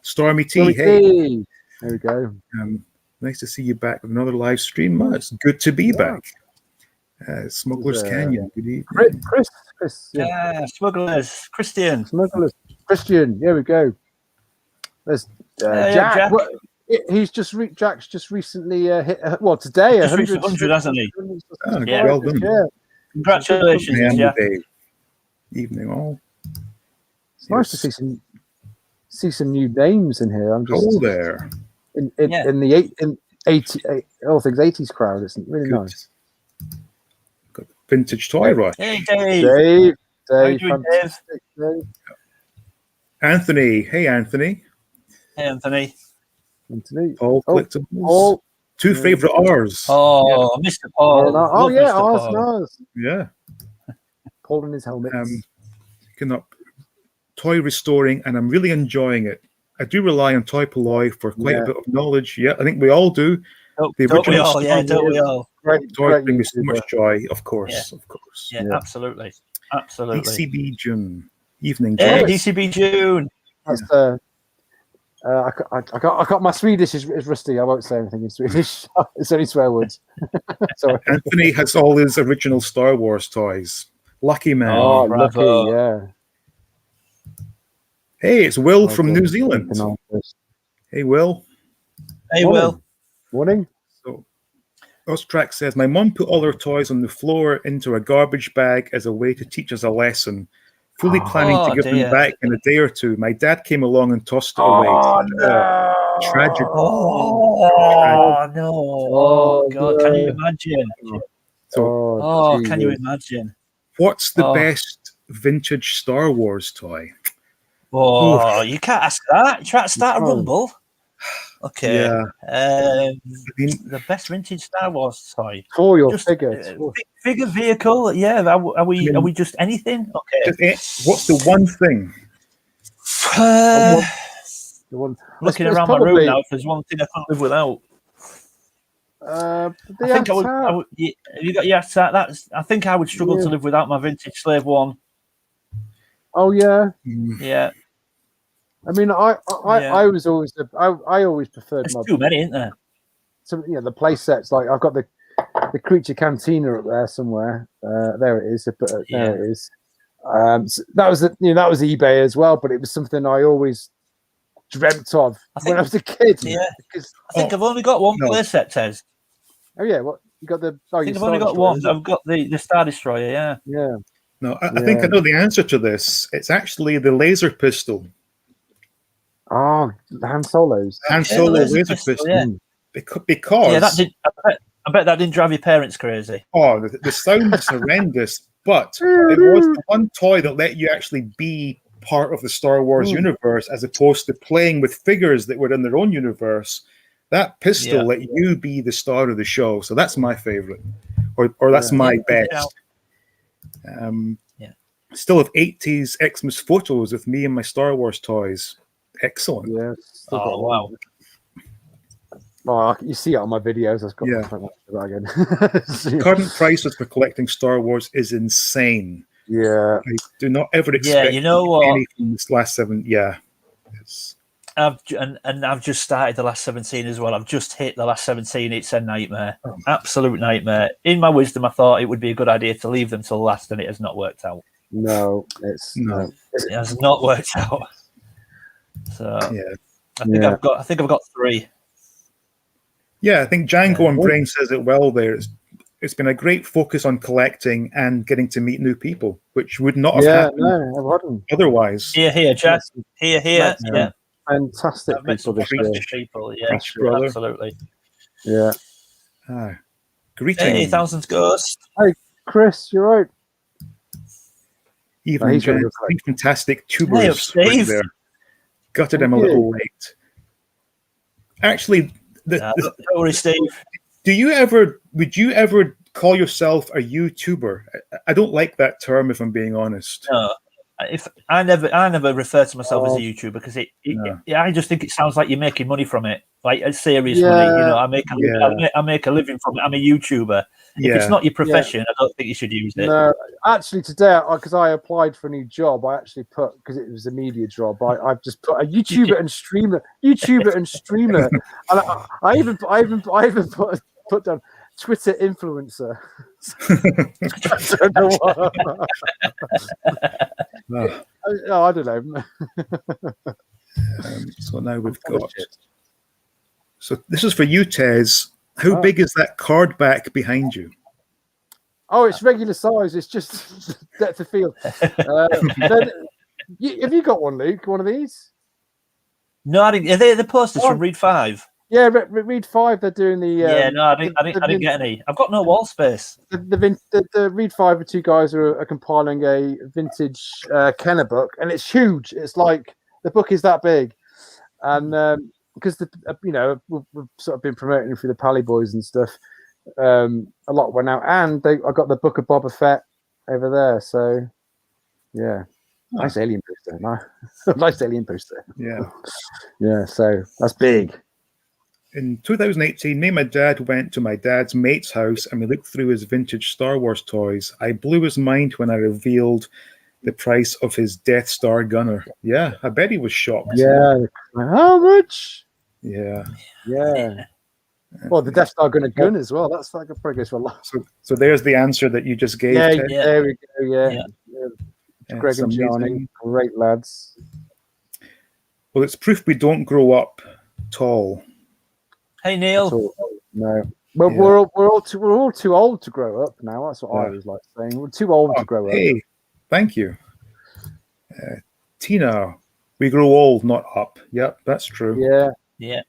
Stormy T. Hey, there we go. Nice to see you back with another live stream. It's good to be back. Smugglers Canyon. Good evening. Chris. Smugglers. Christian. Here we go. There's Jack. Jack's just recently hit today 100, hasn't he? Well done. Yeah. Congratulations, Jack. Evening all. It's nice to see some new names in here. I'm just there in the 80 all things 80s crowd. It's really nice. Got vintage toy rush. Hey Dave. How you doing, Dave? Anthony. Hey Anthony. Paul Collectibles. Two favourite R's. Oh, Mr. Paul. R's. Yeah. Paul in his helmet. Cannot toy restoring, and I'm really enjoying it. I do rely on Toy Polloi for quite a bit of knowledge. Yeah, I think we all do. Don't we all? Yeah, don't we all? Toys bring me so much joy, of course, Yeah. of course. Yeah, absolutely. DCB June. Evening, Hey, June. DCB June. That's I got my Swedish is rusty. I won't say anything in Swedish. It's only swear words. Sorry. Anthony has all his original Star Wars toys. Lucky man. Oh, bravo. lucky, yeah. Hey, it's Will from New Zealand. Hey, Will. Hey, Will. Morning. So, Ostrack says, my mum put all her toys on the floor into a garbage bag as a way to teach us a lesson. Fully planning to give them back in a day or two. My dad came along and tossed it away. No. Tragic. Oh, no. Oh, God. Can you imagine? So, can you imagine? What's the best vintage Star Wars toy? Oh, you can't ask that. Try to start a rumble. Okay. Yeah. The best vintage Star Wars toy. For your figure. Figure vehicle. Yeah. Are we just anything? Okay. What's the one thing? Looking around my room now, if there's one thing I can't live without. I think I would. You got your hat. I think I would struggle to live without my vintage Slave One. Oh yeah. Yeah. I mean, I was always I always preferred. There's too many, isn't there? So the play sets. Like I've got the Creature Cantina up there somewhere. There it is. There it is. So that was that was eBay as well, but it was something I always dreamt of when I was a kid. Yeah. I think I've only got one play set, Tez. Oh yeah, what you got the? I think I've only got one. I've got the Star Destroyer. Yeah. Yeah. No, I think I know the answer to this. It's actually the laser pistol. Oh, Han Solo's. Han Solo laser pistol. Yeah. Because I bet that didn't drive your parents crazy. Oh, the sound is horrendous, but it was the one toy that let you actually be part of the Star Wars universe as opposed to playing with figures that were in their own universe. That pistol let you be the star of the show. So that's my favorite, or that's my best. Still have 80s Xmas photos with me and my Star Wars toys. Excellent. Yes. Oh, wow. Oh, you see it on my videos. I've got that again. Current prices for collecting Star Wars is insane. Yeah. I do not ever expect anything from this last 7. Yeah. I've just started the last 17 as well. I've just hit the last 17. It's a nightmare. Absolute nightmare. In my wisdom, I thought it would be a good idea to leave them till last, and it has not worked out. No, it has not worked out. So I think I've got 3. Yeah, I think Django and Brain says it well there. It's been a great focus on collecting and getting to meet new people, which would not have happened otherwise. Here, Jack. Here. Yeah. Fantastic people. Yeah, absolutely. Yeah. Greetings. Hey, Thousands Ghost. Hey, Chris, you're right. Even fantastic tubers right there. Gutted him a little late. Actually, don't worry, Steve. Would you ever call yourself a YouTuber? I don't like that term, if I'm being honest. No, I never refer to myself as a YouTuber because I just think it sounds like you're making money from it, like a serious money. I make a living from it. I'm a YouTuber. If it's not your profession, I don't think you should use it. No, actually, today, because I applied for a new job, I actually put, because it was a media job, I've just put a YouTuber and streamer. And I even put down Twitter influencer. I don't know I don't know. So now we've got. So this is for you, Tez. How big is that card back behind you? Oh, it's regular size. It's just depth of field. Have you got one, Luke? One of these? No, I didn't. Are they the posters from Read 5? Yeah, Read 5. They're doing the. I didn't get any. I've got no wall space. The Read 5 are 2 guys who are compiling a vintage Kenner book, and it's huge. It's like the book is that big, and because we've sort of been promoting through the Pally Boys and stuff. A lot went out, and I got the book of Boba Fett over there. So, yeah. Nice alien booster. Nice alien booster. Yeah. Yeah, so that's big. In 2018, me and my dad went to my dad's mate's house and we looked through his vintage Star Wars toys. I blew his mind when I revealed the price of his Death Star gunner. Yeah, I bet he was shocked. Yeah. How much? Yeah. Yeah. Well, the Death Star gun as well. That's like a pretty good for a lot. So there's the answer that you just gave. Yeah, Ted. there we go. Yeah. Greg It's and Johnny, amazing. great lads. Well, it's proof we don't grow up tall. Hey, Neil. No. Well, Yeah. we're all too old to grow up now. That's what I was like saying. We're too old to grow up. Hey, thank you. Tina, we grow old, not up. Yep, that's true. Yeah.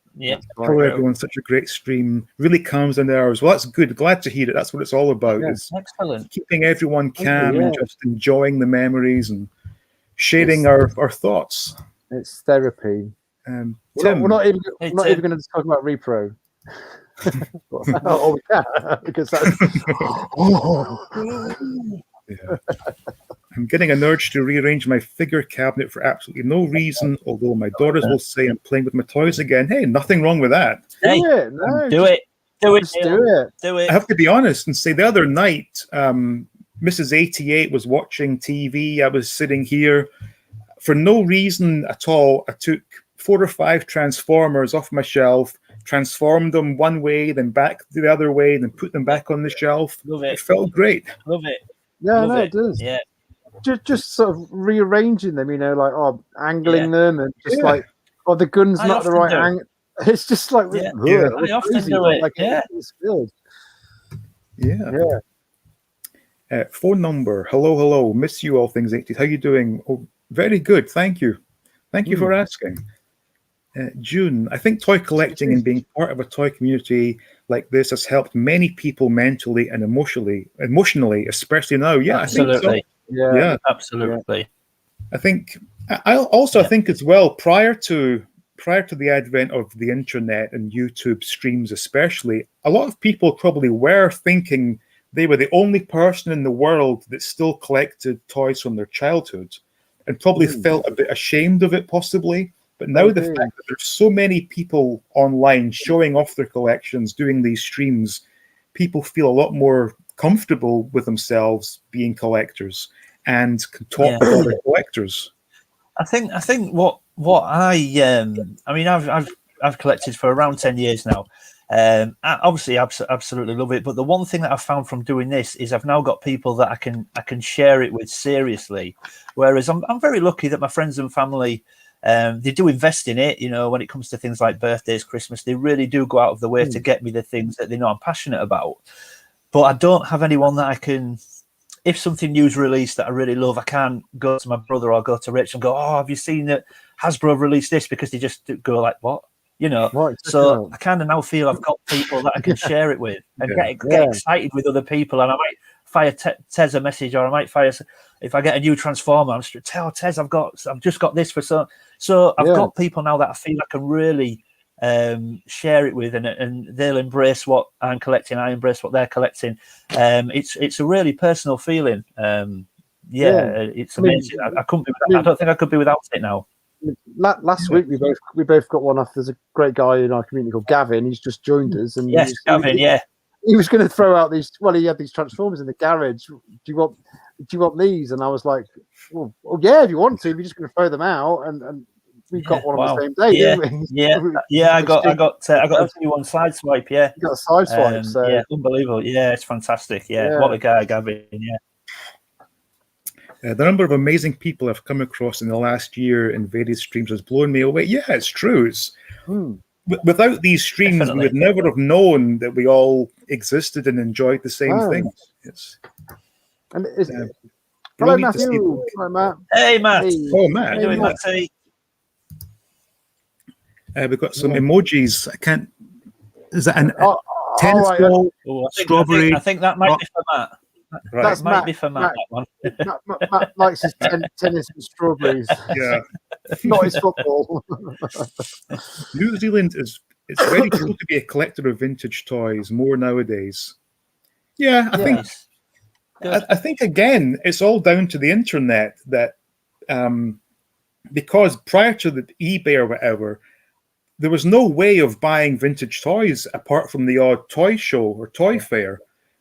Hello, everyone. Such a great stream. Really calms the nerves. Well, that's good. Glad to hear it. That's what it's all about. Yeah. Is Excellent. keeping everyone calm yeah. and just enjoying the memories and sharing our thoughts. It's therapy. Tim, We're not even Hey, going to talk about repro. Oh, we can, because that's. Yeah. I'm getting an urge to rearrange my figure cabinet for absolutely no reason, although my daughters will say I'm playing with my toys again. Hey, nothing wrong with that. Hey, do it. No, do it. Do it. Just do it. Do it. I have to be honest and say the other night, Mrs. 88 was watching TV. I was sitting here. For no reason at all, I took 4 or 5 Transformers off my shelf, transformed them one way, then back the other way, then put them back on the shelf. Love it. It felt great. Love it. Yeah, Love no, it does. Yeah. Just sort of rearranging them, angling them, and just the gun's I not the often right do. angle. It's just like, Yeah. ugh, I often crazy, do but, it. like, Yeah. it's good. Yeah. Yeah. Phone number. Hello. Miss you all things 80s. How you doing? Oh, very good. Thank you. Thank you for asking. June. I think toy collecting and being part of a toy community like this has helped many people mentally and emotionally, especially now. Yeah, Absolutely. I think so. Yeah. Absolutely. I think I think as well, prior to the advent of the internet and YouTube streams especially, a lot of people probably were thinking they were the only person in the world that still collected toys from their childhood and probably felt a bit ashamed of it possibly. But now the fact that there's so many people online showing off their collections, doing these streams, people feel a lot more comfortable with themselves being collectors and can talk with other collectors. I think what I've collected for around 10 years now. Obviously, absolutely love it. But the one thing that I've found from doing this is I've now got people that I can share it with seriously. Whereas I'm very lucky that my friends and family, they do invest in it. When it comes to things like birthdays, Christmas, they really do go out of the way to get me the things that they know I'm passionate about. But I don't have anyone that I can. If something new's released that I really love, I can't go to my brother or go to Rich and go, "Oh, have you seen that Hasbro released this?" Because they just go like, "What?" So I kind of now feel I've got people that I can share it with and get excited with other people. And I might fire Tez a message, or I might fire, if I get a new Transformer, I'm just tell Tez I've just got this for so I've got people now that I feel I can really share it with, and they'll embrace what I'm collecting. I embrace what they're collecting. It's a really personal feeling. It's amazing. I couldn't be without, I don't think I could be without it now. Last week we both got one off. There's a great guy in our community called Gavin. He's just joined us, and Gavin. He was going to throw out these. Well, he had these Transformers in the garage. Do you want these? And I was like, well, yeah, if you want to. We're just going to throw them out, and we got one on the same day, didn't we? I got a 2-1 side swipe. Yeah, you got a side swipe. So unbelievable. Yeah, it's fantastic. Yeah, what a guy, Gavin. Yeah. The number of amazing people I've come across in the last year in various streams has blown me away. Yeah, it's true. Without these streams, we would never have known that we all existed and enjoyed the same things. Hello, Matthew. Hi, Matt. Hey, Matt. Oh, Matt. How you doing, Matty? We've got some emojis. I can't. Is that an tennis ball? Strawberry? I think that might be for Matt. Right. That's might be for Matt. That one. Matt likes his tennis and strawberries. Yeah, not his football. New Zealand it's very cool to be a collector of vintage toys more nowadays. Yeah, I think again, it's all down to the internet that because prior to the eBay or whatever, there was no way of buying vintage toys apart from the odd toy show or toy fair.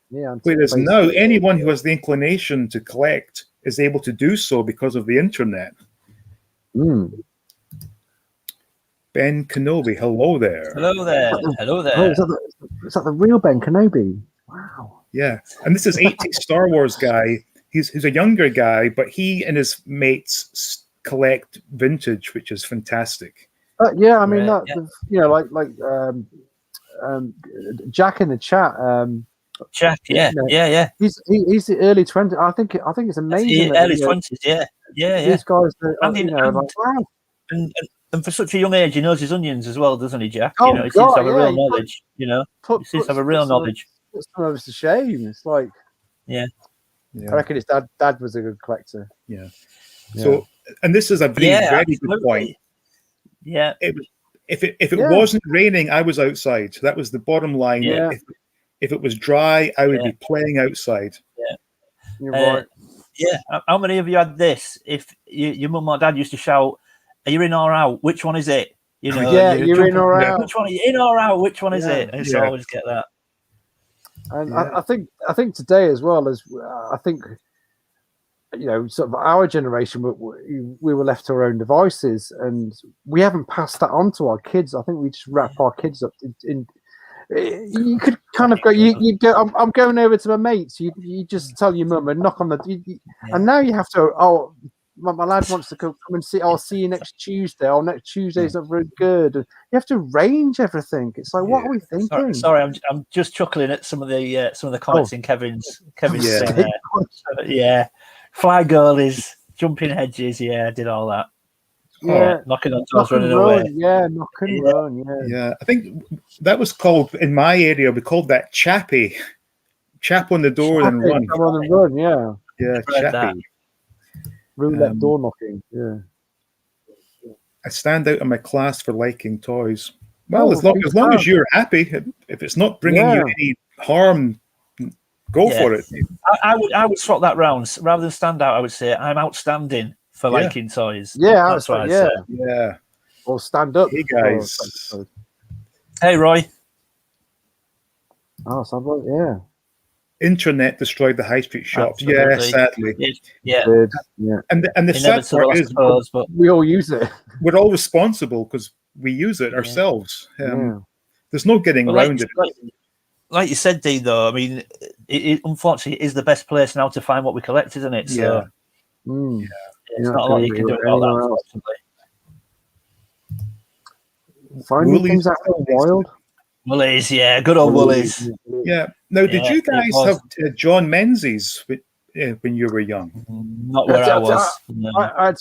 Yeah. Whereas now, anyone who has the inclination to collect is able to do so because of the internet. Ben Kenobi, hello there. Hello there. Hello there. Oh, is that the real Ben Kenobi? Wow. Yeah, and this is 80s Star Wars guy. He's a younger guy, but he and his mates collect vintage, which is fantastic. Yeah, I mean Right, that. You know, like Jack in the chat. Jack, yeah, you know, yeah. He's the early 20s. I think it's amazing. That's early 20s, yeah. These guys, And, you know, like, wow. And for such a young age, he knows his onions as well, doesn't he, Jack? Oh, you know, he seems to have a real he knowledge. He seems to have a real knowledge. Puts some of us to shame. It's like, yeah. I reckon his dad was a good collector. Yeah. So, and this is a very good point. Yeah. If it wasn't raining, I was outside. So that was the bottom line. Yeah. If it was dry, I would be playing outside. Yeah. You're right. Yeah. How many of you had this? If your mum or dad used to shout, "Are you in or out? Which one is it?" You know, you're in or out. Which one are you in or out? Which one is it? And so I always get that. And I think today as well as I think, you know, sort of our generation, we were left to our own devices, and we haven't passed that on to our kids. I think we just wrap our kids up in you could kind of go. You go. I'm going over to my mates. You just tell your mum and knock on the. And now you have to. Oh, my lad wants to come and see. I'll see you next Tuesday. Oh, next Tuesday's not very good. And you have to arrange everything. It's like, what are we thinking? Sorry, I'm just chuckling at some of the comments in Kevin's thing there. Yeah, fly girlies, jumping hedges. Yeah, did all that. Yeah, knocking on doors, running away. Yeah, knock and run. Yeah, I think that was called in my area. We called that chappy. Chap on the door and run. Chap on the run. Yeah. Yeah, chappy. Roulette door knocking. Yeah. I stand out in my class for liking toys. Well, as long as you're happy, if it's not bringing you any harm, go for it. I would swap that round. Rather than stand out, I would say I'm outstanding for liking toys. Yeah, that's what I'd say. Yeah. Or stand up. Hey guys. Hey Roy. Oh, so yeah. Internet destroyed the high street shops. Absolutely. Yeah, sadly. Yeah. And the sad part is, we all use it. We're all responsible because we use it ourselves. There's no getting around it. Like you said, Dean, though, I mean, it unfortunately is the best place now to find what we collect, isn't it? So, it's not a lot you can do about that, unfortunately. Finding things out in the wild. Woolies, good old Woolies. Yeah. Now, did you guys have John Menzies when you were young? Not where I was. No. I had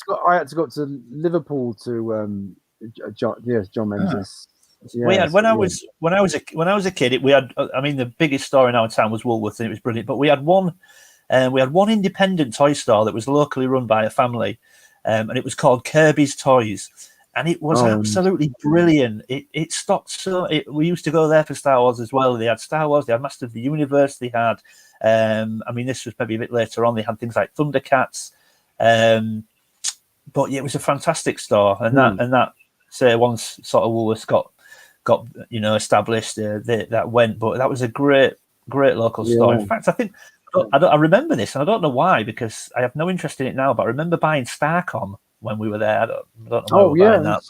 to go up to Liverpool to John Menzies. We had when I was a kid. We had, I mean, the biggest store in our town was Woolworths, and it was brilliant. But we had one independent toy store that was locally run by a family, and it was called Kirby's Toys. And it was absolutely brilliant. It stocked we used to go there for Star Wars as well. They had Star Wars, they had Master of the Universe, they had I mean, this was maybe a bit later on, they had things like Thundercats. But yeah, it was a fantastic store. And that say once sort of Woolworths got established, that went, but that was a great local store. In fact, I think I remember this, and I don't know why, because I have no interest in it now, but I remember buying Starcom when we were there. I don't know why we were buying that.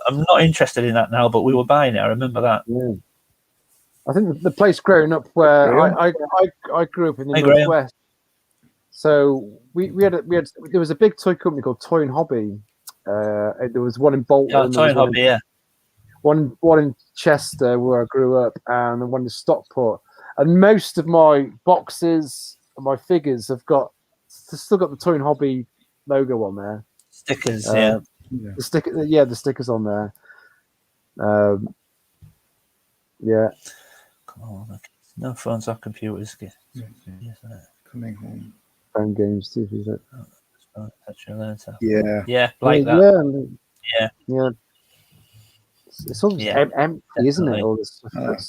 I'm not interested in that now, but we were buying it. I remember that. Yeah. I think the place growing up where I grew up in the Northwest. So we had there was a big toy company called Toy and Hobby. There was one in Bolton. Toy and Hobby, One in Chester where I grew up, and one in Stockport. And most of my boxes and my figures still got the Toy and Hobby logo on there. Stickers, the stickers on there. Come on, no phones or computers. Coming home. Phone games too. Is it? Yeah, like that. Yeah. It's all empty, isn't it? All this stuff.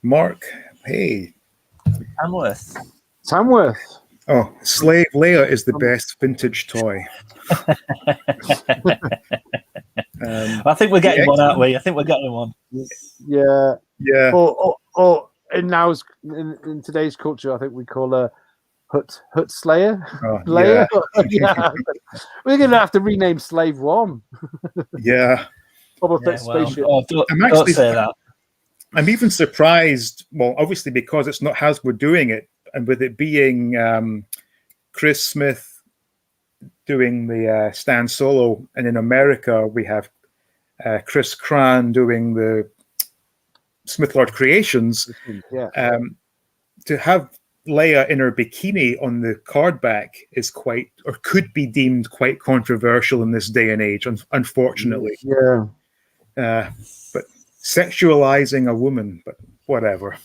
Mark, hey. Tamworth. Oh, Slave Leia is the best vintage toy. I think we're getting one, aren't we? I think we're getting one. Yeah. Yeah. Or in today's culture, I think we call her Hut Slayer. Oh, Leia. Yeah. We're gonna have to rename Slave One. Yeah. Boba Fett spaceship. Don't say that. I'm even surprised. Well, obviously because it's not Hasbro doing it, and with it being Chris Smith doing the Stan Solo, and in America we have Chris Cran doing the Smith Lord Creations. Yeah. To have Leia in her bikini on the card back is quite, or could be deemed quite controversial in this day and age, unfortunately. Yeah. But sexualizing a woman, but whatever.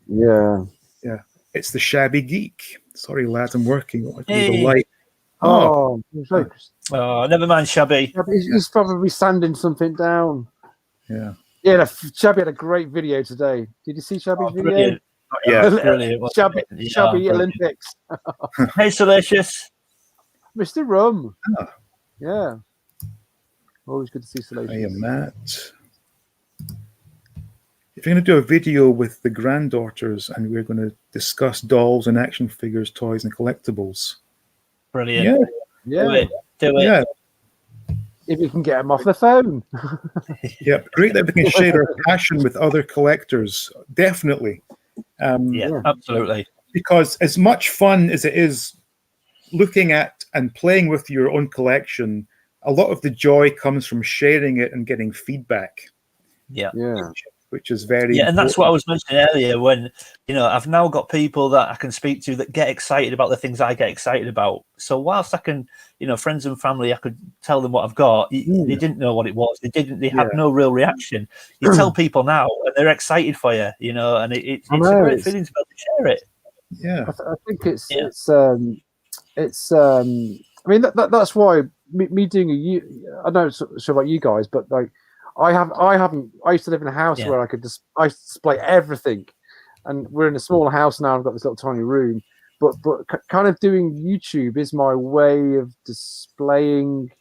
Yeah. Yeah. It's the shabby geek. Sorry, lads, I'm working on Hey. the light. Oh, Never mind, Shabby. He's probably sanding something down. Yeah. Yeah, Shabby had a great video today. Did you see Shabby's video? Brilliant. Yeah. Brilliant. Shabby Olympics. Hey, Salacious. Mr. Rum. Oh. Yeah. Always good to see Salacious. I am Matt. If you're going to do a video with the granddaughters and we're going to discuss dolls and action figures, toys and collectibles. Brilliant. Yeah. Do it. Yeah. If you can get them off the phone. Yeah. Great that we can share our passion with other collectors. Definitely. Absolutely. Because as much fun as it is looking at and playing with your own collection, a lot of the joy comes from sharing it and getting feedback. Yeah. Which is very and that's important. what I was mentioning earlier when, I've now got people that I can speak to that get excited about the things I get excited about. So whilst I can, friends and family, I could tell them what I've got. They didn't know what it was. They had no real reaction. You tell people now and they're excited for you, and it's a great feeling to be able to share it. Yeah. I think I mean, that's why me doing I know it's sure about you guys, but like, I used to live in a house where I display everything, and we're in a smaller house now. I've got this little tiny room, but kind of doing YouTube is my way of displaying,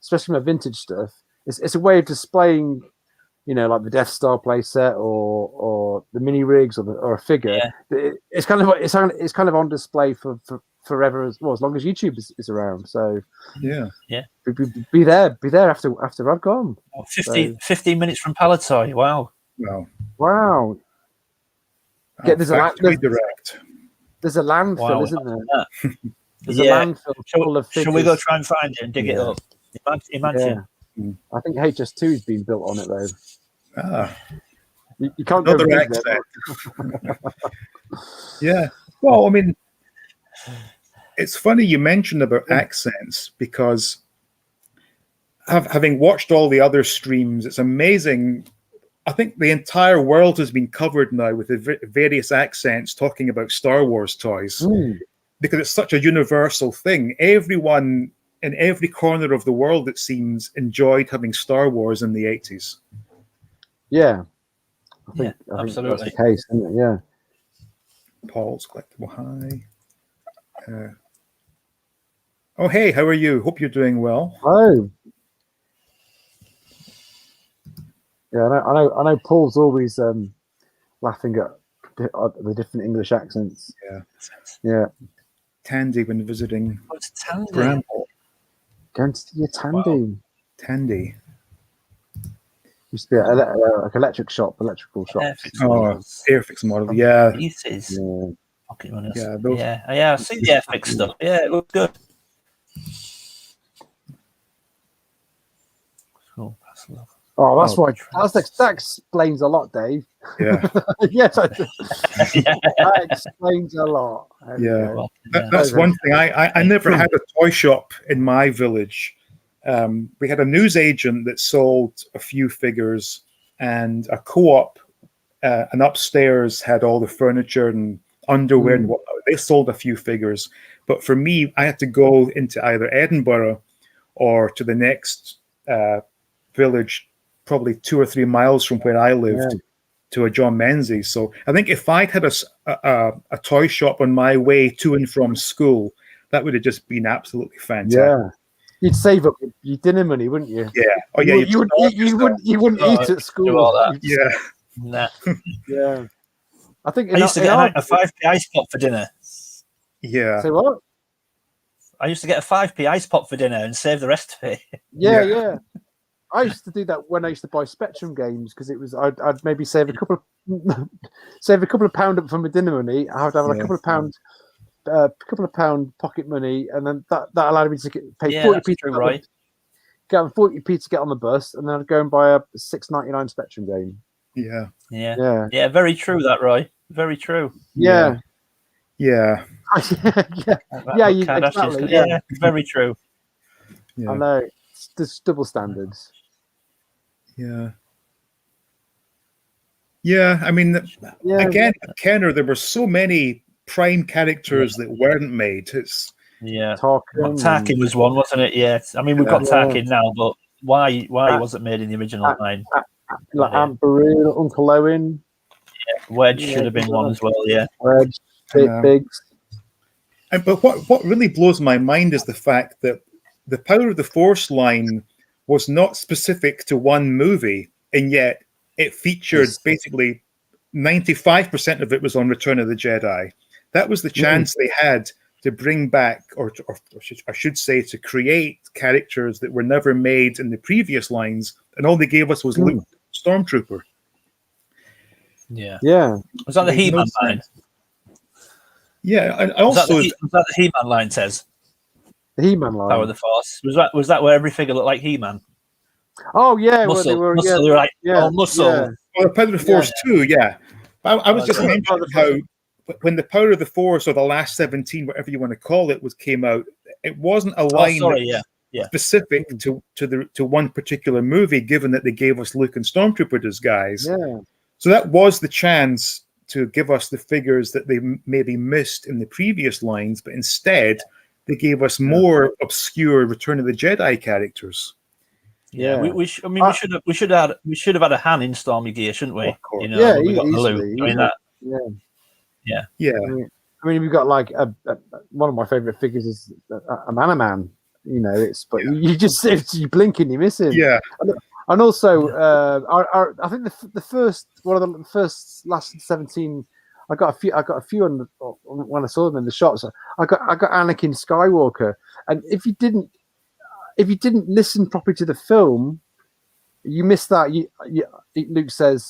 especially my vintage stuff. It's a way of displaying, like the Death Star playset or the mini rigs or a figure. Yeah. It's kind of on display for forever as long as YouTube is around. So be there after I've gone. 15 minutes from Palatoy. Wow. There's a landfill, wow. isn't there? There's a landfill full of figures. Shall we go try and find it and dig it up? Imagine. Yeah. I think HS2 has been built on it though. You can't Another go accent. Yeah. Well, I mean, it's funny you mentioned about accents, because having watched all the other streams, it's amazing. I think the entire world has been covered now with the various accents talking about Star Wars toys, because it's such a universal thing. Everyone in every corner of the world, it seems, enjoyed having Star Wars in the 80s. Yeah. I think absolutely. That's the case, isn't it? Yeah. Paul's Collectible High. Oh, hey, how are you? Hope you're doing well. Oh. Yeah, I know. Paul's always laughing at the different English accents. Yeah. Tandy when visiting. What's Tandy? Bramble. Going to see a Tandy. Wow. Tandy. Used to be electrical shop. Airfix model. Yeah. Pieces. Yeah. Pocket runners. Yeah. I've seen the Airfix stuff. Yeah, it looks good. Oh, that's why. That explains a lot, Dave. Yeah. Yes, I do. That explains a lot. Yeah. That's one thing. I never had a toy shop in my village. We had a newsagent that sold a few figures, and a co-op, and upstairs had all the furniture and underwear and whatnot. They sold a few figures. But for me, I had to go into either Edinburgh or to the next village, probably 2 or 3 miles from where I lived, to a John Menzies. So I think if I'd had a toy shop on my way to and from school, that would have just been absolutely fantastic. Yeah, you'd save up your dinner money, wouldn't you? Yeah. Oh yeah. You wouldn't eat at school. Yeah. Nah. Yeah. I think I used to get a 5p ice pop for dinner. Yeah. Say what? I used to get a 5p ice pop for dinner and save the rest of it. Yeah. I used to do that when I used to buy Spectrum games because it was I'd maybe save a couple of pound up from my dinner money. I'd have a couple of pound pocket money, and then that allowed me to pay 40p true, right? Get 40p to get on the bus, and then I'd go and buy a $6.99 Spectrum game. Yeah. Very true, that Roy. Very true. Yeah. Yeah. Exactly. Yeah, very true. I know. It's just double standards. Yeah. Yeah, I mean, again, Kenner, there were so many prime characters that weren't made. It's Tarkin was one, wasn't it? Yes. I mean, we've got Tarkin now, but why he wasn't made in the original line? Like Aunt Beryl, Uncle Owen. Yeah, Wedge should have been one as well. Yeah, Wedge, Biggs. But what really blows my mind is the fact that the Power of the Force line was not specific to one movie, and yet it featured basically 95% of it was on Return of the Jedi. That was the chance they had to bring back, or I should say, to create characters that were never made in the previous lines, and all they gave us was Luke Stormtrooper. Yeah. Was that the He-Man line? Yeah, and also was that the He-Man line, Tez? The He-Man line. Power of the Force. Was that where every figure looked like He-Man? Oh yeah, muscle. They were like muscle. Yeah. Well, the Power of the Force too. Yeah, I was just mentioning how when the Power of the Force or the Last 17, whatever you want to call it, came out, it wasn't a line specific to one particular movie. Given that they gave us Luke and Stormtrooper as guys, so that was the chance to give us the figures that they maybe missed in the previous lines, but instead they gave us more obscure Return of the Jedi characters. Yeah, we should have had a Han in Stormy Gear, shouldn't we? Of course. We got the Luke doing that. Yeah. I mean, we've got like one of my favorite figures is a Man-a-Man. You know, you just you blink and you miss him. Yeah. And also, I think the first one of the first last 17. I got a few on when I saw them in the shops. I got Anakin Skywalker, and if you didn't listen properly to the film, you missed that. Luke says,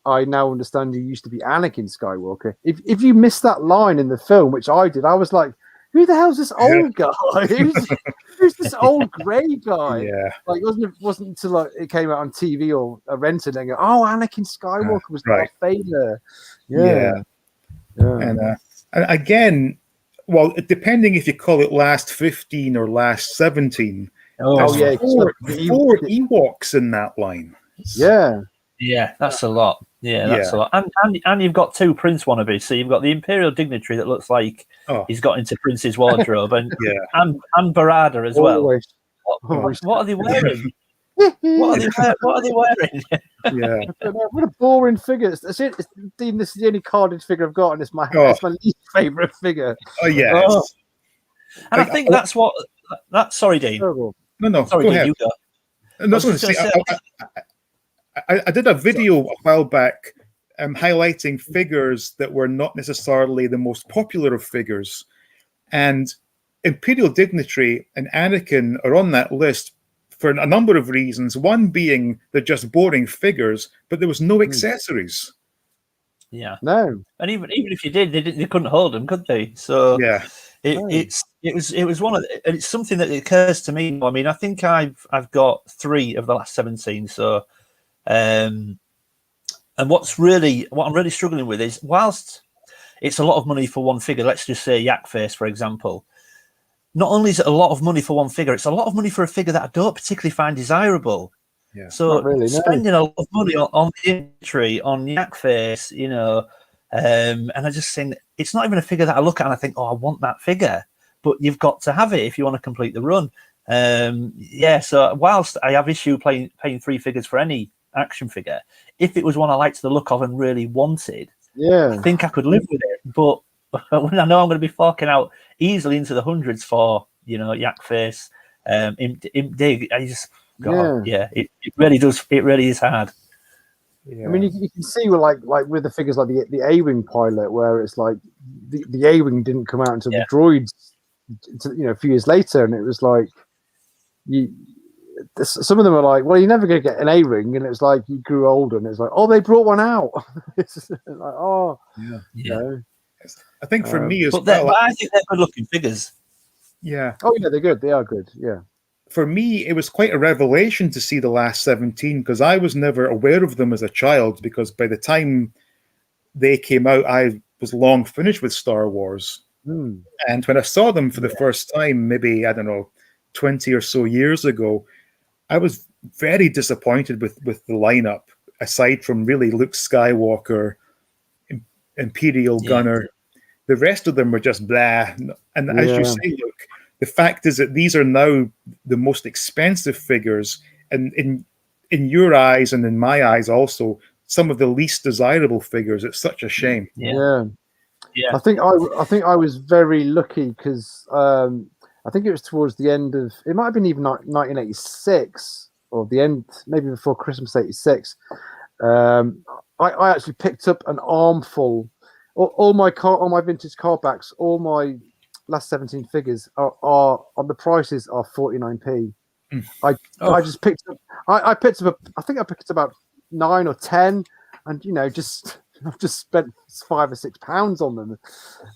"I now understand you used to be Anakin Skywalker." If you missed that line in the film, which I did, I was like, "Who the hell's this old guy? Who's this old grey guy?" Yeah, like it wasn't until like it came out on TV or I rented and go, "Oh, Anakin Skywalker was Darth Vader." Yeah. And again, well, depending if you call it last 15 or last 17. Four Ewoks in that line. That's a lot. That's a lot. And you've got two Prince wannabes. So you've got the Imperial dignitary that looks like he's got into Prince's wardrobe, and Barada as well. What are they wearing? What are they wearing? What a boring figure! Dean, this is the only carded figure I've got, and it's my least favorite figure. And I think that's what. Sorry, Dean. Terrible. No. Sorry, go Dean. ahead. You go. I did a video a while back highlighting figures that were not necessarily the most popular of figures, and Imperial Dignitary and Anakin are on that list for a number of reasons. One being they're just boring figures, but there was no accessories. Yeah. No. And even if you did, they couldn't hold them, could they? So it was one of and it's something that occurs to me. I mean, I think I've got 3 of the last 17. So, and what I'm really struggling with is, whilst it's a lot of money for one figure, let's just say Yak Face, for example. Not only is it a lot of money for one figure, it's a lot of money for a figure that I don't particularly find desirable. Yeah. So spending a lot of money on the imagery, on Yak Face, and I just think it's not even a figure that I look at and I think, oh, I want that figure. But you've got to have it if you want to complete the run. So whilst I have issue paying 3 figures for any action figure, if it was one I liked the look of and really wanted, Yeah. I think I could live with it. But when I know I'm going to be forking out easily into the hundreds for, Yak Face, Imp Dig, I just, God, it really does. It really is hard. Yeah. I mean, you can see with like with the figures like the A-wing pilot, where it's like the A-wing didn't come out until the droids, a few years later, and it was like some of them are like, well, you're never going to get an A-wing, and it was like you grew older, and it's like, oh, they brought one out. It's like, oh, yeah. I think for me as but well, but I think they're good-looking figures. Yeah. Oh yeah, they're good. They are good. Yeah. For me, it was quite a revelation to see the last 17 because I was never aware of them as a child. Because by the time they came out, I was long finished with Star Wars. And when I saw them for the first time, maybe, I don't know, 20 or so years ago, I was very disappointed with the lineup, aside from really Luke Skywalker, Imperial Gunner. The rest of them were just blah. And as you say, Luke, the fact is that these are now the most expensive figures, and in your eyes and in my eyes also, some of the least desirable figures. It's such a shame. Yeah. I think I was very lucky because I think it was towards the end of, it might have been even 1986 or the end, maybe before Christmas '86. I actually picked up an armful. All my vintage car backs, all my last 17 figures are on the prices are 49p. I just picked up. I picked up. I think I picked up about 9 or 10, and I've just spent £5 or £6 on them,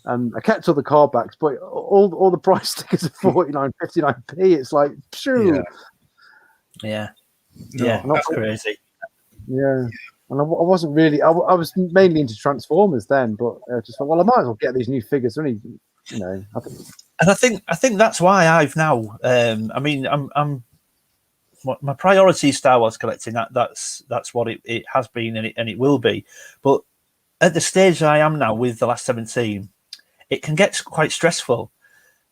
and I kept all the car backs, but all the price stickers are 49, 59p. It's like, phew. Yeah, not crazy. Yeah. And I wasn't really. I was mainly into Transformers then, but just thought, well, I might as well get these new figures. Only, I think that's why I've now. I mean, I'm my priority is Star Wars collecting. That's what it has been and it will be. But at the stage I am now with the last 17, it can get quite stressful.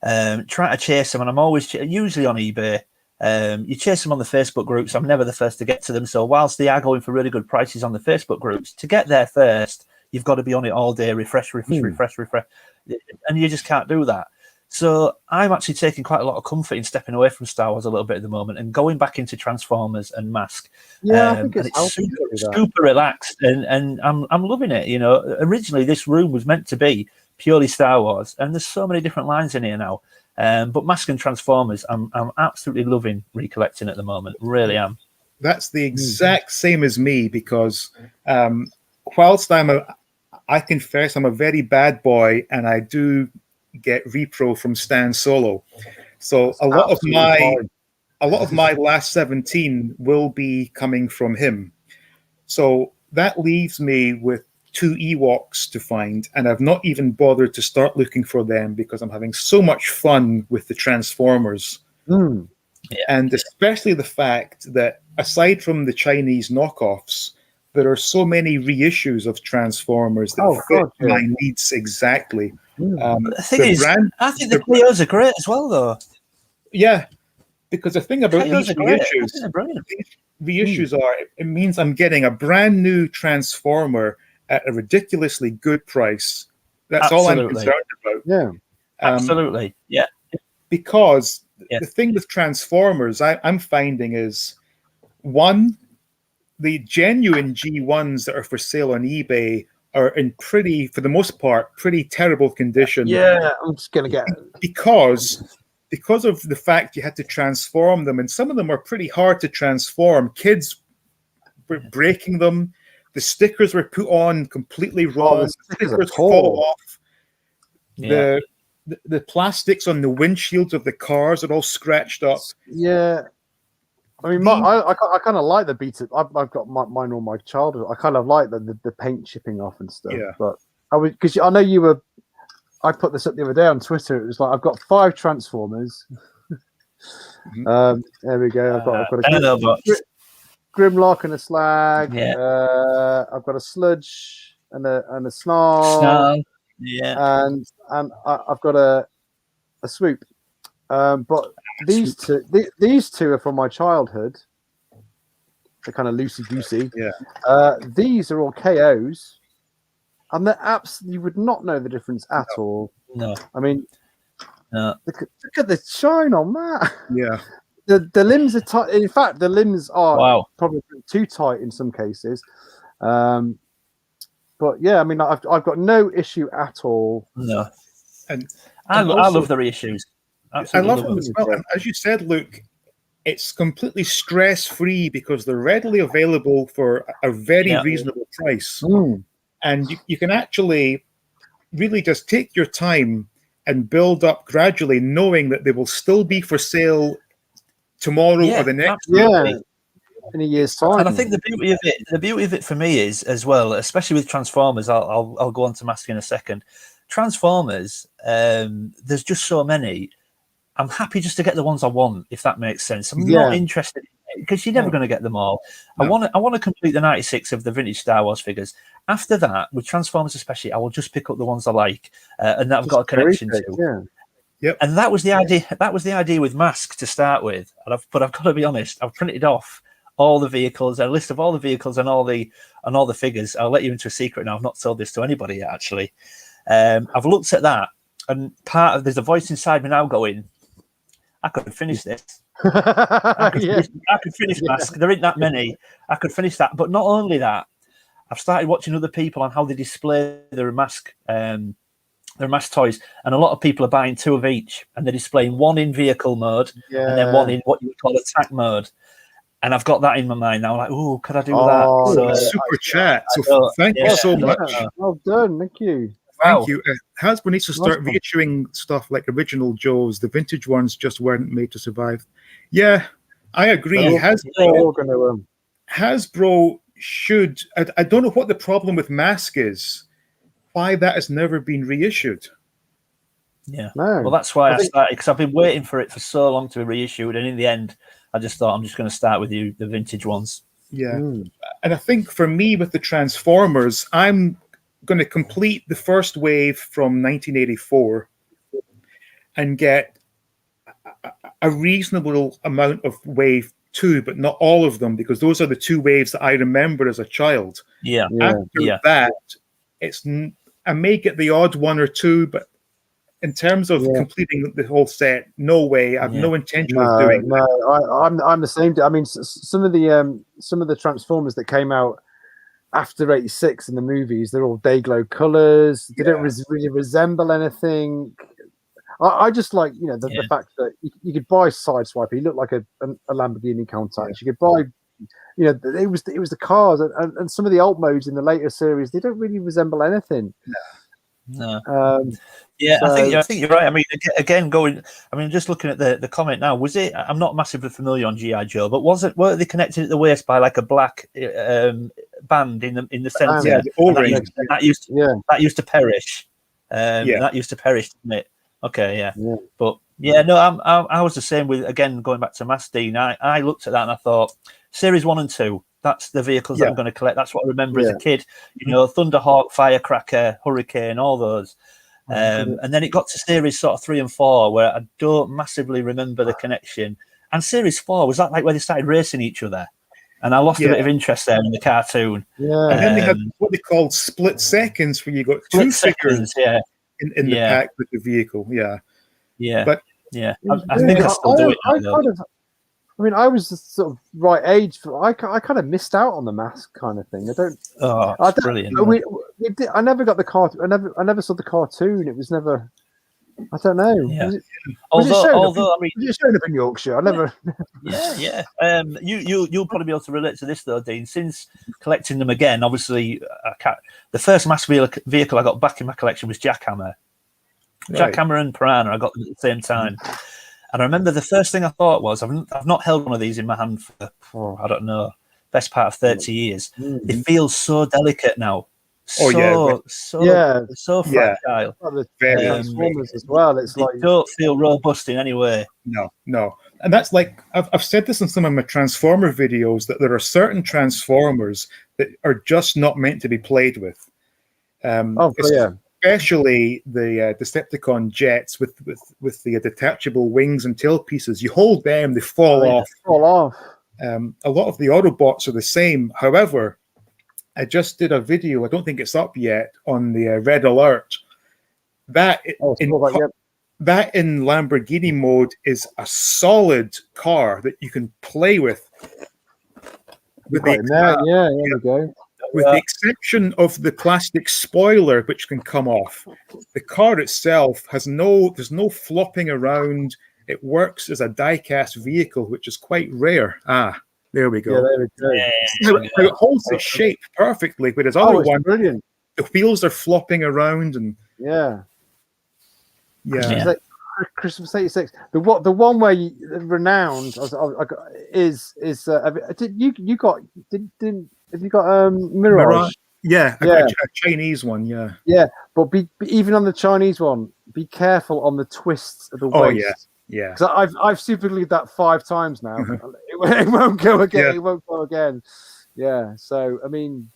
Trying to chase them, and I'm always usually on eBay. You chase them on the Facebook groups. I'm never the first to get to them. So whilst they are going for really good prices on the Facebook groups, to get there first, you've got to be on it all day, refresh, and you just can't do that. So I'm actually taking quite a lot of comfort in stepping away from Star Wars a little bit at the moment and going back into Transformers and Mask. Yeah, I think it's super relaxed, and I'm loving it. Originally this room was meant to be purely Star Wars, and there's so many different lines in here now. But Mask and Transformers, I'm absolutely loving recollecting at the moment. Really am. That's the exact same as me because whilst I confess I'm a very bad boy, and I do get repro from Stan Solo. So a lot of my last 17 will be coming from him. So that leaves me with 2 Ewoks to find, and I've not even bothered to start looking for them because I'm having so much fun with the Transformers. And especially the fact that aside from the Chinese knockoffs, there are so many reissues of Transformers that fit my needs exactly. The thing is, I think the KOs are great as well, though. Yeah, because the thing about KOs these reissues are, it means I'm getting a brand new Transformer at a ridiculously good price. That's all I'm concerned about. Yeah, absolutely. Yeah, because the thing with Transformers I'm finding is, one, the genuine G1s that are for sale on eBay are in for the most part, pretty terrible condition. Yeah, I'm just going to get because of the fact you had to transform them, and some of them are pretty hard to transform. Kids were breaking them. The stickers were put on completely wrong. The stickers fall off. The plastics on the windshields of the cars are all scratched up. Yeah. I mean, I kind of like the beat-up. I've got mine all my childhood. I kind of like the paint chipping off and stuff. Yeah. But because I know you were. I put this up the other day on Twitter. It was like I've got 5 Transformers. There we go. I've got a Grimlock and a Slag. Yeah. I've got a Sludge and a Snarl. Yeah. And I've got a Swoop. But these two are from my childhood, They're kind of loosey-goosey. Yeah. These are all KOs, and they're absolutely, you would not know the difference at all. No. I mean, no. look at the shine on that. Yeah. The limbs are tight. In fact, the limbs are probably too tight in some cases. But yeah, I mean, I've got no issue at all. No. And I love the reissues. Absolutely I love them as well. And as you said, Luke, it's completely stress-free because they're readily available for a very reasonable price. And you can actually really just take your time and build up gradually, knowing that they will still be for sale tomorrow or the next week. In a year's time. And I think the beauty of it for me is as well, especially with Transformers. I'll go on to Mask in a second. Transformers, there's just so many. I'm happy just to get the ones I want, if that makes sense. I'm not interested because you're never going to get them all. No. I want to complete the 96 of the vintage Star Wars figures. After that, with Transformers especially, I will just pick up the ones I like and that I've got a connection to. Yeah. Yep. And that was the idea. That was the idea with Mask to start with. But I've got to be honest. I've printed off all the vehicles, a list of all the vehicles and all the figures. I'll let you into a secret now. I've not sold this to anybody yet, actually. I've looked at that, and there's a voice inside me now going, I could finish this. I could finish Mask. There ain't that many. I could finish that. But not only that, I've started watching other people on how they display their Mask toys, and a lot of people are buying 2 of each, and they're displaying one in vehicle mode and then one in what you would call attack mode. And I've got that in my mind now. Like, oh, could I do that? So, super chat. So thank you so much. Well done. Thank you. Thank you. Hasbro needs to start reissuing stuff like original Joes. The vintage ones just weren't made to survive. Yeah, I agree. Hasbro should. I don't know what the problem with Mask is. Why that has never been reissued. Yeah. No. Well, that's why I started, because I've been waiting for it for so long to be reissued, and in the end, I just thought I'm just going to start with the vintage ones. Yeah. And I think for me with the Transformers, I'm going to complete the first wave from 1984 and get a reasonable amount of wave 2, but not all of them, because those are the 2 waves that I remember as a child. Yeah. After that, I may get the odd 1 or 2, but in terms of completing the whole set, no way. I have no intention of doing that. No, I'm the same. I mean, some of the Transformers that came out after '86 in the movies, they're all day glow colors. They don't really resemble anything. I just like the fact that you could buy Sideswiper. He looked like a Lamborghini Countach. You could buy. It was the cars and some of the alt modes in the later series. They don't really resemble anything. No. I think you're right. I mean, again, just looking at the comment now, was it? I'm not massively familiar on GI Joe, but were they connected at the waist by like a black band in the center? Yeah, that used to perish. That used to perish, didn't it? Okay, yeah. But I was the same with, again, going back to Mastine. I looked at that and I thought, Series 1 and 2. That's the vehicles that I'm going to collect. That's what I remember as a kid. Thunderhawk, Firecracker, Hurricane, all those. And then it got to Series sort of 3 and 4, where I don't massively remember the connection. And Series 4, was that like where they started racing each other? And I lost a bit of interest there in the cartoon. Yeah. And then they had what they called split seconds, where you got 2 figures in the pack with the vehicle. Yeah. But I think I still do it. I mean, I was the sort of right age. I kind of missed out on the Mask kind of thing. It's brilliant. I never got the cartoon. I never saw the cartoon. It was never. I don't know. Yeah. Was it showing up in Yorkshire? I never. You'll probably be able to relate to this though, Dean. Since collecting them again, obviously, the first Mask vehicle I got back in my collection was Jackhammer. Right. Jackhammer and Piranha. I got them at the same time. And I remember the first thing I thought was, I've not held one of these in my hand for, I don't know, best part of 30 years. It feels so delicate now. So fragile. Transformers as well. It's like, don't feel robust in any way. No. And that's like, I've said this in some of my Transformer videos, that there are certain Transformers that are just not meant to be played with. Especially the Decepticon jets with the detachable wings and tail pieces. You hold them, they fall off. A lot of the Autobots are the same. However, I just did a video, I don't think it's up yet, on the Red Alert. That in Lamborghini mode is a solid car that you can play with. There we go. With the exception of the plastic spoiler, which can come off, the car itself there's no flopping around. It works as a die-cast vehicle, which is quite rare. There we go. Yeah, there we go. How it holds its shape perfectly, whereas other ones, brilliant. The wheels are flopping around, and yeah. Like Christmas '86. The one where renowned is have you got Mirage? Yeah, I got a Chinese one. Yeah, but even on the Chinese one, be careful on the twists of the waist. Yeah. Because I've super glued that 5 times now. It won't go again. Yeah. It won't go again. Yeah. So I mean,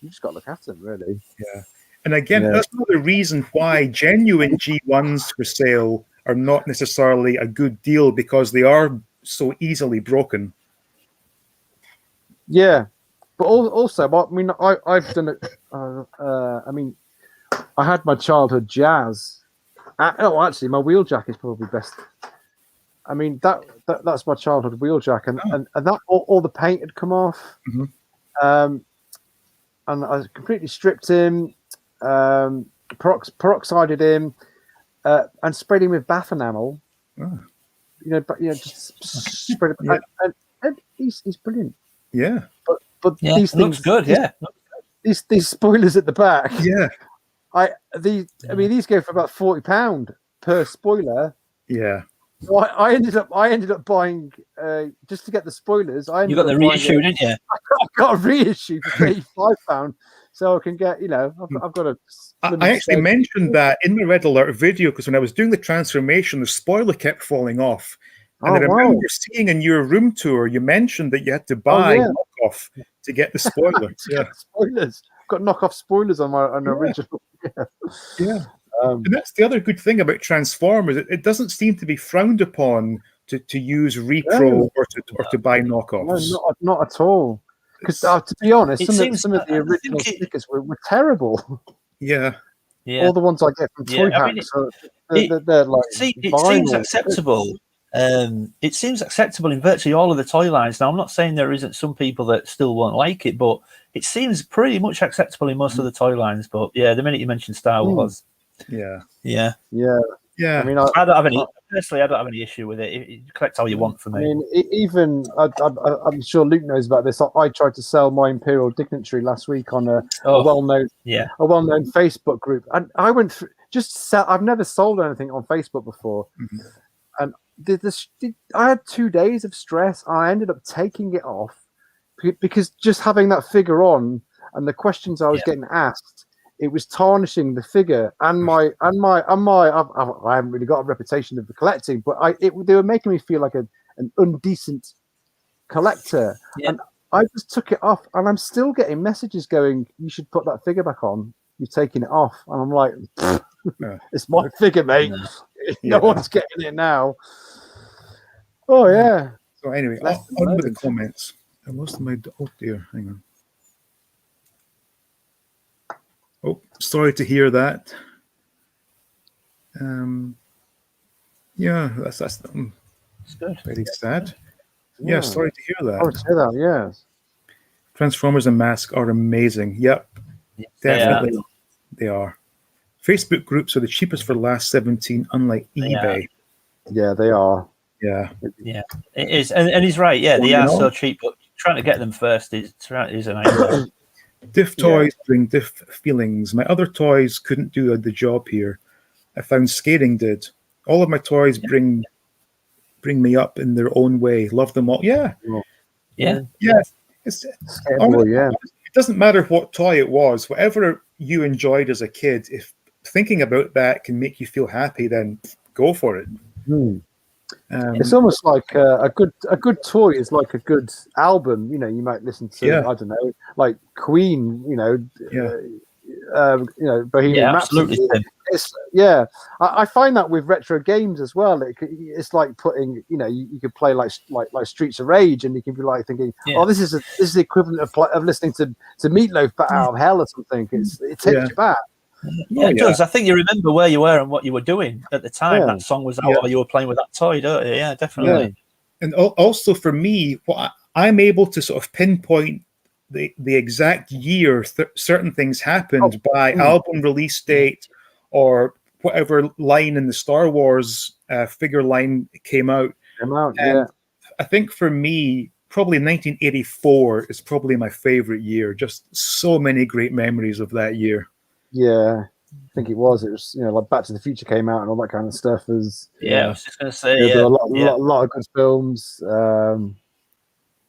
you just got to look at them, really. Yeah. And again, that's another reason why genuine G1s for sale are not necessarily a good deal, because they are so easily broken. Yeah, but also, I mean, I've done it. I mean, I had my childhood Jazz. Actually, my Wheeljack is probably best. I mean, that's my childhood Wheeljack, and that all the paint had come off, and I completely stripped him. Peroxided him and sprayed him with bath enamel. Just spread it. And he's brilliant. Yeah, but these things looks good. Yeah, these spoilers at the back. Yeah, I mean, these go for about £40 per spoiler. Yeah. So I ended up buying just to get the spoilers. You got the reissue, didn't you? I got a reissue for £35. So I can get, I've got a. I actually mentioned that in the Red Alert video, because when I was doing the transformation, the spoiler kept falling off. And I remember seeing in your room tour, you mentioned that you had to buy knockoff to get the spoiler. Spoilers. Got knockoff spoilers on my original. Yeah. And that's the other good thing about Transformers. It doesn't seem to be frowned upon to use repro or to buy knockoffs. No, not at all. Because to be honest, some of the original stickers were terrible. Yeah. All the ones I get from Toy Hacks, they're like. It seems acceptable. It seems acceptable in virtually all of the toy lines. Now, I'm not saying there isn't some people that still won't like it, but it seems pretty much acceptable in most of the toy lines. But yeah, the minute you mentioned Star Wars, yeah. I mean, I don't have any. Personally, I don't have any issue with it. Collect all you want for me. I mean, even I'm sure Luke knows about this. I tried to sell my Imperial Dignitary last week on a well-known Facebook group, and I went through I've never sold anything on Facebook before, and I had 2 days of stress. I ended up taking it off because just having that figure on and the questions I was getting asked, it was tarnishing the figure and my. I haven't really got a reputation of the collecting, but they were making me feel like an undecent collector, and I just took it off. And I'm still getting messages going, "You should put that figure back on. You've taken it off." And I'm like, "It's my figure, mate. No one's getting it now." Oh yeah. So anyway, on with the comments. I lost my. Oh dear, hang on. Oh, sorry to hear that. That's good. Very sad. Yeah, sorry to hear that. I would say that, yes. Transformers and Mask are amazing. Yep, definitely they are. Facebook groups are the cheapest for the last 17, unlike eBay. Yeah, they are. Yeah, it is, and he's right. Yeah, they are so cheap, but trying to get them first is a nightmare. Diff toys bring diff feelings. My other toys couldn't do the job here. I found skating did. All of my toys bring me up in their own way. Love them all. Yeah. It doesn't matter what toy it was. Whatever you enjoyed as a kid, if thinking about that can make you feel happy, then go for it. It's almost like a good toy is like a good album. You might listen to I don't know, like Queen. Bohemian absolutely. Rhapsody. I find that with retro games as well. It's like putting, you could play like Streets of Rage, and you can be like thinking, this is the equivalent of listening to Meatloaf Bat Out of Hell or something. It takes you back. Yeah, it does. I think you remember where you were and what you were doing at the time that song was out, or you were playing with that toy, don't you? Yeah, definitely. Yeah. And also for me, I'm able to sort of pinpoint the exact year certain things happened by album release date or whatever line in the Star Wars figure line came out. And I think for me, probably 1984 is probably my favorite year. Just so many great memories of that year. Yeah, I think it was. It was, like Back to the Future came out and all that kind of stuff. I was just going to say, a lot of good films. And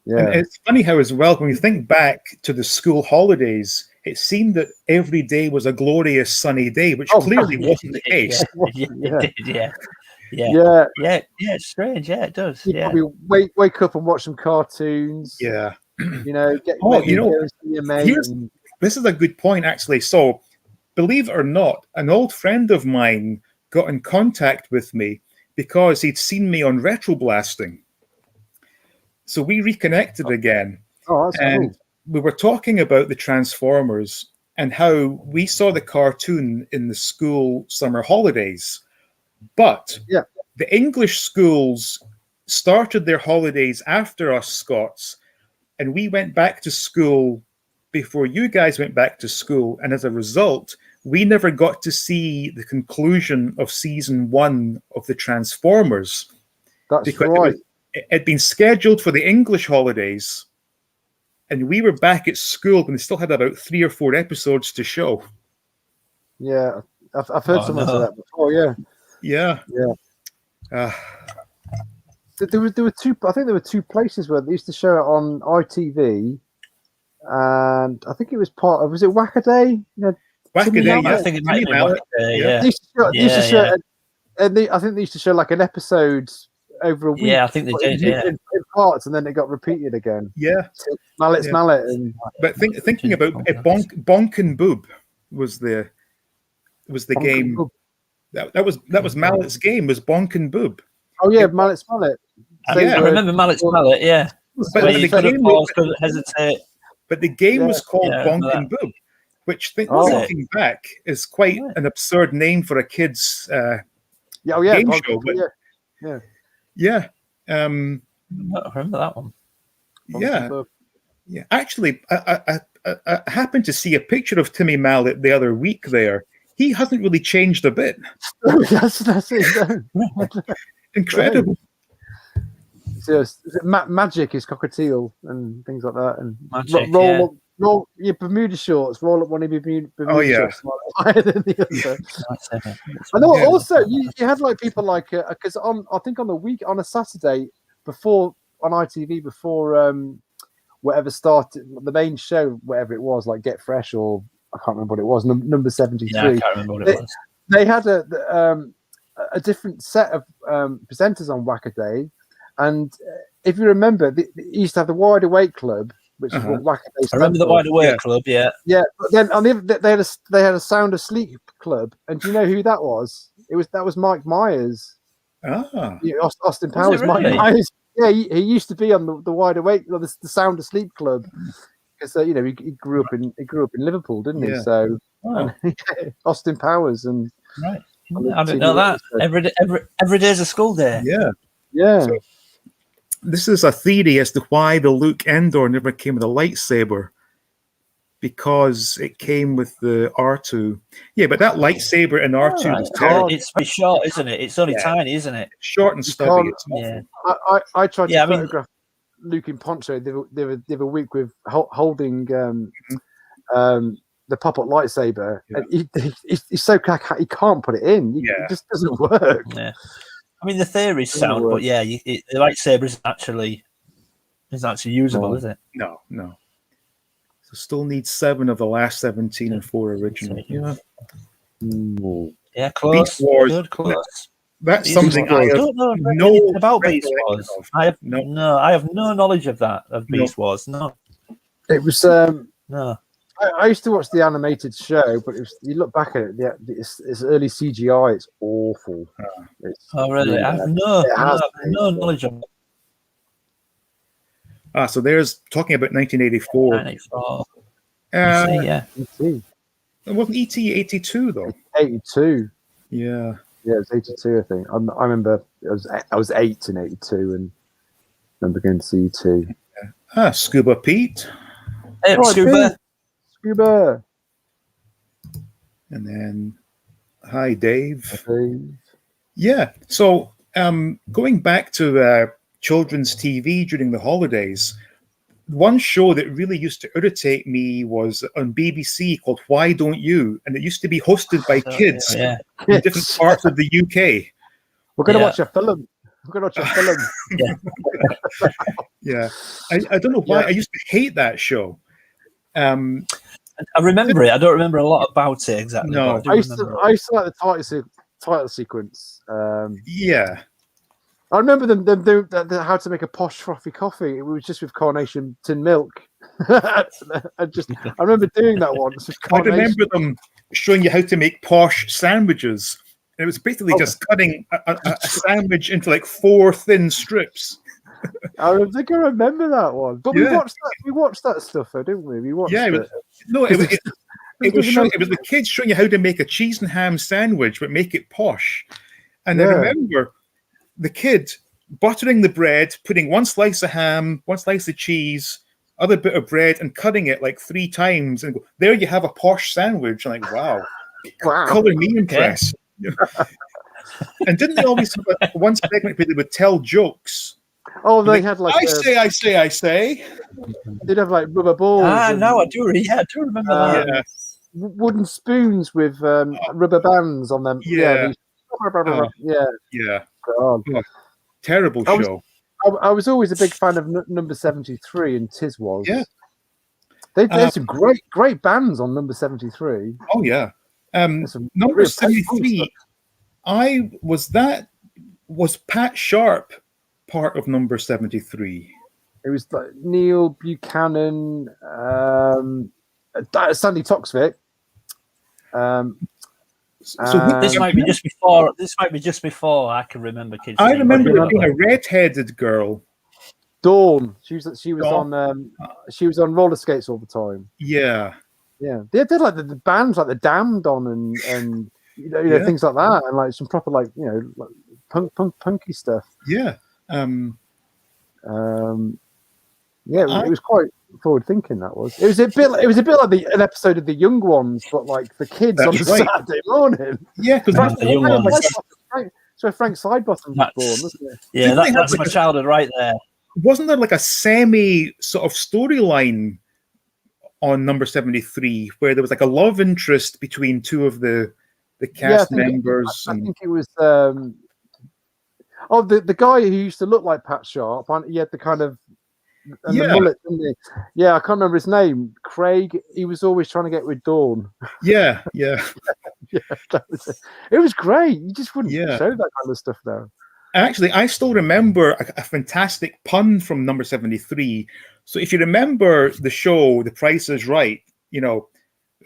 it's funny how, as well, when you think back to the school holidays, it seemed that every day was a glorious sunny day, which clearly wasn't the case. It's strange. Yeah, it does. You probably wake up and watch some cartoons. Yeah. This is a good point, actually. So, believe it or not, an old friend of mine got in contact with me because he'd seen me on Retro Blasting. So we reconnected again. Oh, that's cool. We were talking about the Transformers and how we saw the cartoon in the school summer holidays. But the English schools started their holidays after us Scots, and we went back to school before you guys went back to school. And as a result, we never got to see the conclusion of season 1 of the Transformers. That's right. It had been scheduled for the English holidays, and we were back at school when they still had about 3 or 4 episodes to show. Yeah, I've heard someone say that before. Yeah. There were two. I think there were 2 places where they used to show it on ITV, and I think it was part of. Was it Whackaday? Whackaday. I think it might be Whackaday. I think they used to show like an episode over a week. Yeah, I think they did. In parts, and then it got repeated again. Yeah, Mallet's Mallet. But thinking about it, Bonk and Boob was the game. That was Mallet's game. Was Bonk and Boob. Oh yeah, Mallet's Mallet. I remember Mallet's Mallet. Yeah, but you couldn't pause, couldn't hesitate. But the game was called Bonk and Boob, which thinking back is quite an absurd name for a kid's game show. But, yeah. I remember that one. Yeah. Actually, I happened to see a picture of Timmy Mallet the other week there. He hasn't really changed a bit. That's it. Incredible. So, Magic is cockatiel and things like that. And Magic, roll your Bermuda shorts, roll up one of your Bermuda shorts higher than the other. And also, you had like people like, because I think on a Saturday before on ITV, before whatever started, the main show, whatever it was, like Get Fresh or I can't remember what it was, number 73. Yeah, I can't remember what it was. They had a different set of presenters on Whackaday. And if you remember, they used to have the Wide Awake Club, which is what Whackaday. I remember the Wide Awake Club, yeah. But then on they had a Sound Asleep Club, and do you know who that was? That was Mike Myers. Austin Powers, really? Mike Myers. Yeah, he used to be on the Wide Awake, the Sound Asleep Club, because he grew up in Liverpool, didn't he? So Austin Powers and right. I didn't know that. Every day's a school day. Yeah. So, this is a theory as to why the Luke Endor never came with a lightsaber, because it came with the R2. Yeah, but that lightsaber in R2 is terrible. It's very short, isn't it? It's only tiny, isn't it? Short and stubby. I tried to photograph Luke in Poncho the other week with holding the pop-up lightsaber. And he's so cack, he can't put it in. It just doesn't work. Yeah. I mean, the theory's sound, but the lightsaber isn't actually usable, is it? No. So still needs 7 of the last 17 and 4 original. Yeah, close. Beast Wars. Good, close. That's something I don't know anything about Beast Wars. I have no knowledge of that, of Beast Wars. No. It was no. I used to watch the animated show, but you look back at it, it's early CGI. It's awful. Oh, really? I have no knowledge of it. So there's talking about 1984. 94. Yeah. E.T. It wasn't E.T. 82 though. 82. Yeah. Yeah, it was 82. I think. I remember. I was 8 in 82, and remember going to see E.T. Scuba Pete. Hey, Scuba. Scuba. And then, hi, Dave. Dave. Yeah. So, going back to children's TV during the holidays, one show that really used to irritate me was on BBC called Why Don't You? And it used to be hosted by kids in different parts of the UK. We're going to watch a film. We're going to watch a film. Yeah. I don't know why. I used to hate that show. I remember it. I don't remember a lot about it exactly. No, I used to like the title sequence. Yeah. I remember them do how to make a posh frothy coffee. It was just with Carnation tin milk. I remember doing that once. I remember them showing you how to make posh sandwiches. And it was basically just cutting a sandwich into like 4 thin strips. I think I remember that one. But we watched that stuff though, didn't we? We watched it. No, it was the kids showing you how to make a cheese and ham sandwich, but make it posh. And I remember the kid buttering the bread, putting 1 slice of ham, 1 slice of cheese, other bit of bread, and cutting it like 3 times. And go, there you have a posh sandwich. I'm like, wow. Color me impressed. And didn't they always have one segment where they would tell jokes? Oh, they had like I say. They'd have like rubber balls. No, I do remember that. Yeah. Wooden spoons with rubber bands on them. Yeah. Yeah. God. Oh, terrible show. I was always a big fan of number 73 and Tiz was. Yeah. They had some great bands on number 73. Oh yeah. Number 73. Was Pat Sharp part of number 73? It was like Neil Buchanan, Sandy Toksvik. This might be just before. This might be just before I can remember kids. I remember it being a red-headed girl. Dawn. She was on roller skates all the time. Yeah. Yeah. They did like the bands like the Damned on and things like that, and like some proper like punky stuff. Yeah. It was quite forward thinking. That was. It was a bit like an episode of The Young Ones, but like for kids on a Saturday morning. Yeah, because that's The Young Ones. So Frank Sidebottom was born, wasn't it? Yeah, that's my childhood right there. Wasn't there like a semi sort of storyline on number 73 where there was like a love interest between 2 of the cast members? I think it was. The guy who used to look like Pat Sharp. He had the kind of the mullet, didn't he? Yeah, I can't remember his name. Craig. He was always trying to get with Dawn. Yeah. That was it. It was great. You just wouldn't show that kind of stuff now. Actually, I still remember a fantastic pun from number 73. So if you remember the show, The Price is Right, Ted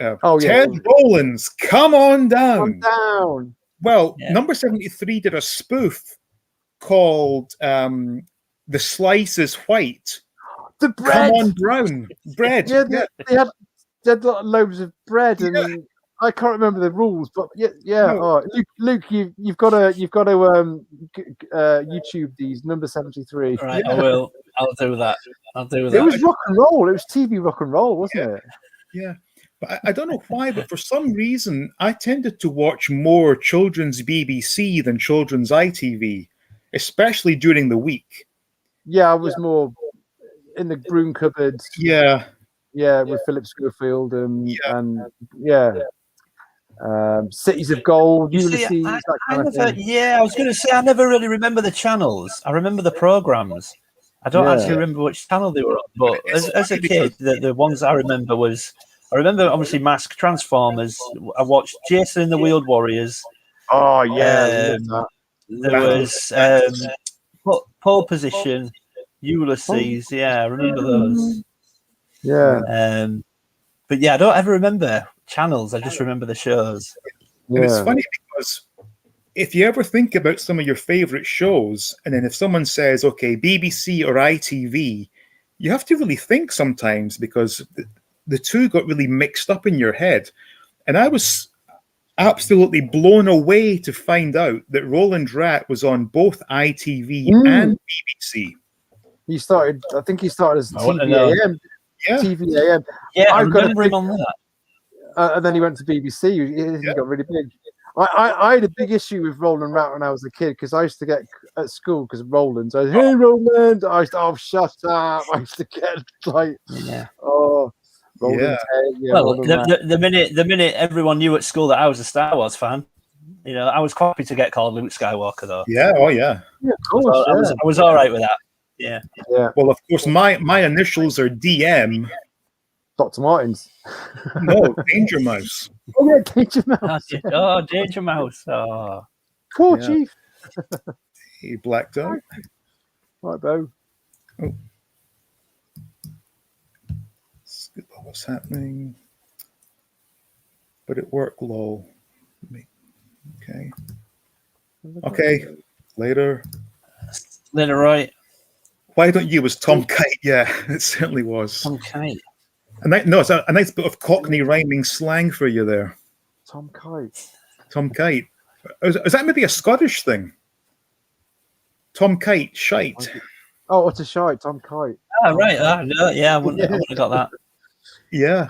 Rowlands, come on down. Well, number 73 did a spoof called The Slice is White. The bread. Come on, brown. Bread. They had loaves of bread and I can't remember the rules, but No. Oh, Luke, you've got to YouTube these number 73. Right, I will. I'll do that. It was rock and roll. It was TV rock and roll, wasn't it? Yeah. But I don't know why, but for some reason, I tended to watch more children's BBC than children's ITV, especially during the week. Yeah, I was more in the broom cupboard. Yeah, with Philip Schofield and Cities of Gold, Ulysses. I was going to say I never really remember the channels. I remember the programs. I don't actually remember which channel they were on. But as a kid, the ones I remember obviously Mask Transformers. I watched Jason and the Wheeled Warriors. Oh yeah, there was Pole Position, Ulysses. Yeah, I remember those. Yeah. But yeah, I don't ever remember channels. I just remember the shows. And it's funny because if you ever think about some of your favorite shows, and then if someone says, okay, BBC or ITV, you have to really think sometimes because the two got really mixed up in your head. And I was absolutely blown away to find out that Roland Rat was on both ITV and BBC. I think he started as TVAM. Yeah. TVAM. Yeah, I remember him on that. And then he went to BBC. He got really big. I had a big issue with Roland Rat when I was a kid because I used to get at school because of Roland. I was, hey, Roland. I used to, oh, shut up. I used to get like, oh, Roland. Well, the minute everyone knew at school that I was a Star Wars fan, I was happy to get called Luke Skywalker, though. Yeah, oh, yeah. Yeah, of course. I was all right with that. Yeah. Well, of course, my initials are DM. Dr. Martins. No, Danger Mouse. Oh, yeah, Danger Mouse. Oh, Danger Mouse. Oh. Poor Chief. He blacked out. Right, Bo. Oh. What's happening? But it worked, lol. Okay. Okay. Later. Later, right. Why don't you was Tom Kite? Yeah, it certainly was. Tom Kite. It's a nice bit of Cockney rhyming slang for you there. Tom Kite. Tom Kite. Is that maybe a Scottish thing? Tom Kite, shite. Oh, what a shite, Tom Kite. Oh, right. No, yeah, I wouldn't have got that. Yeah.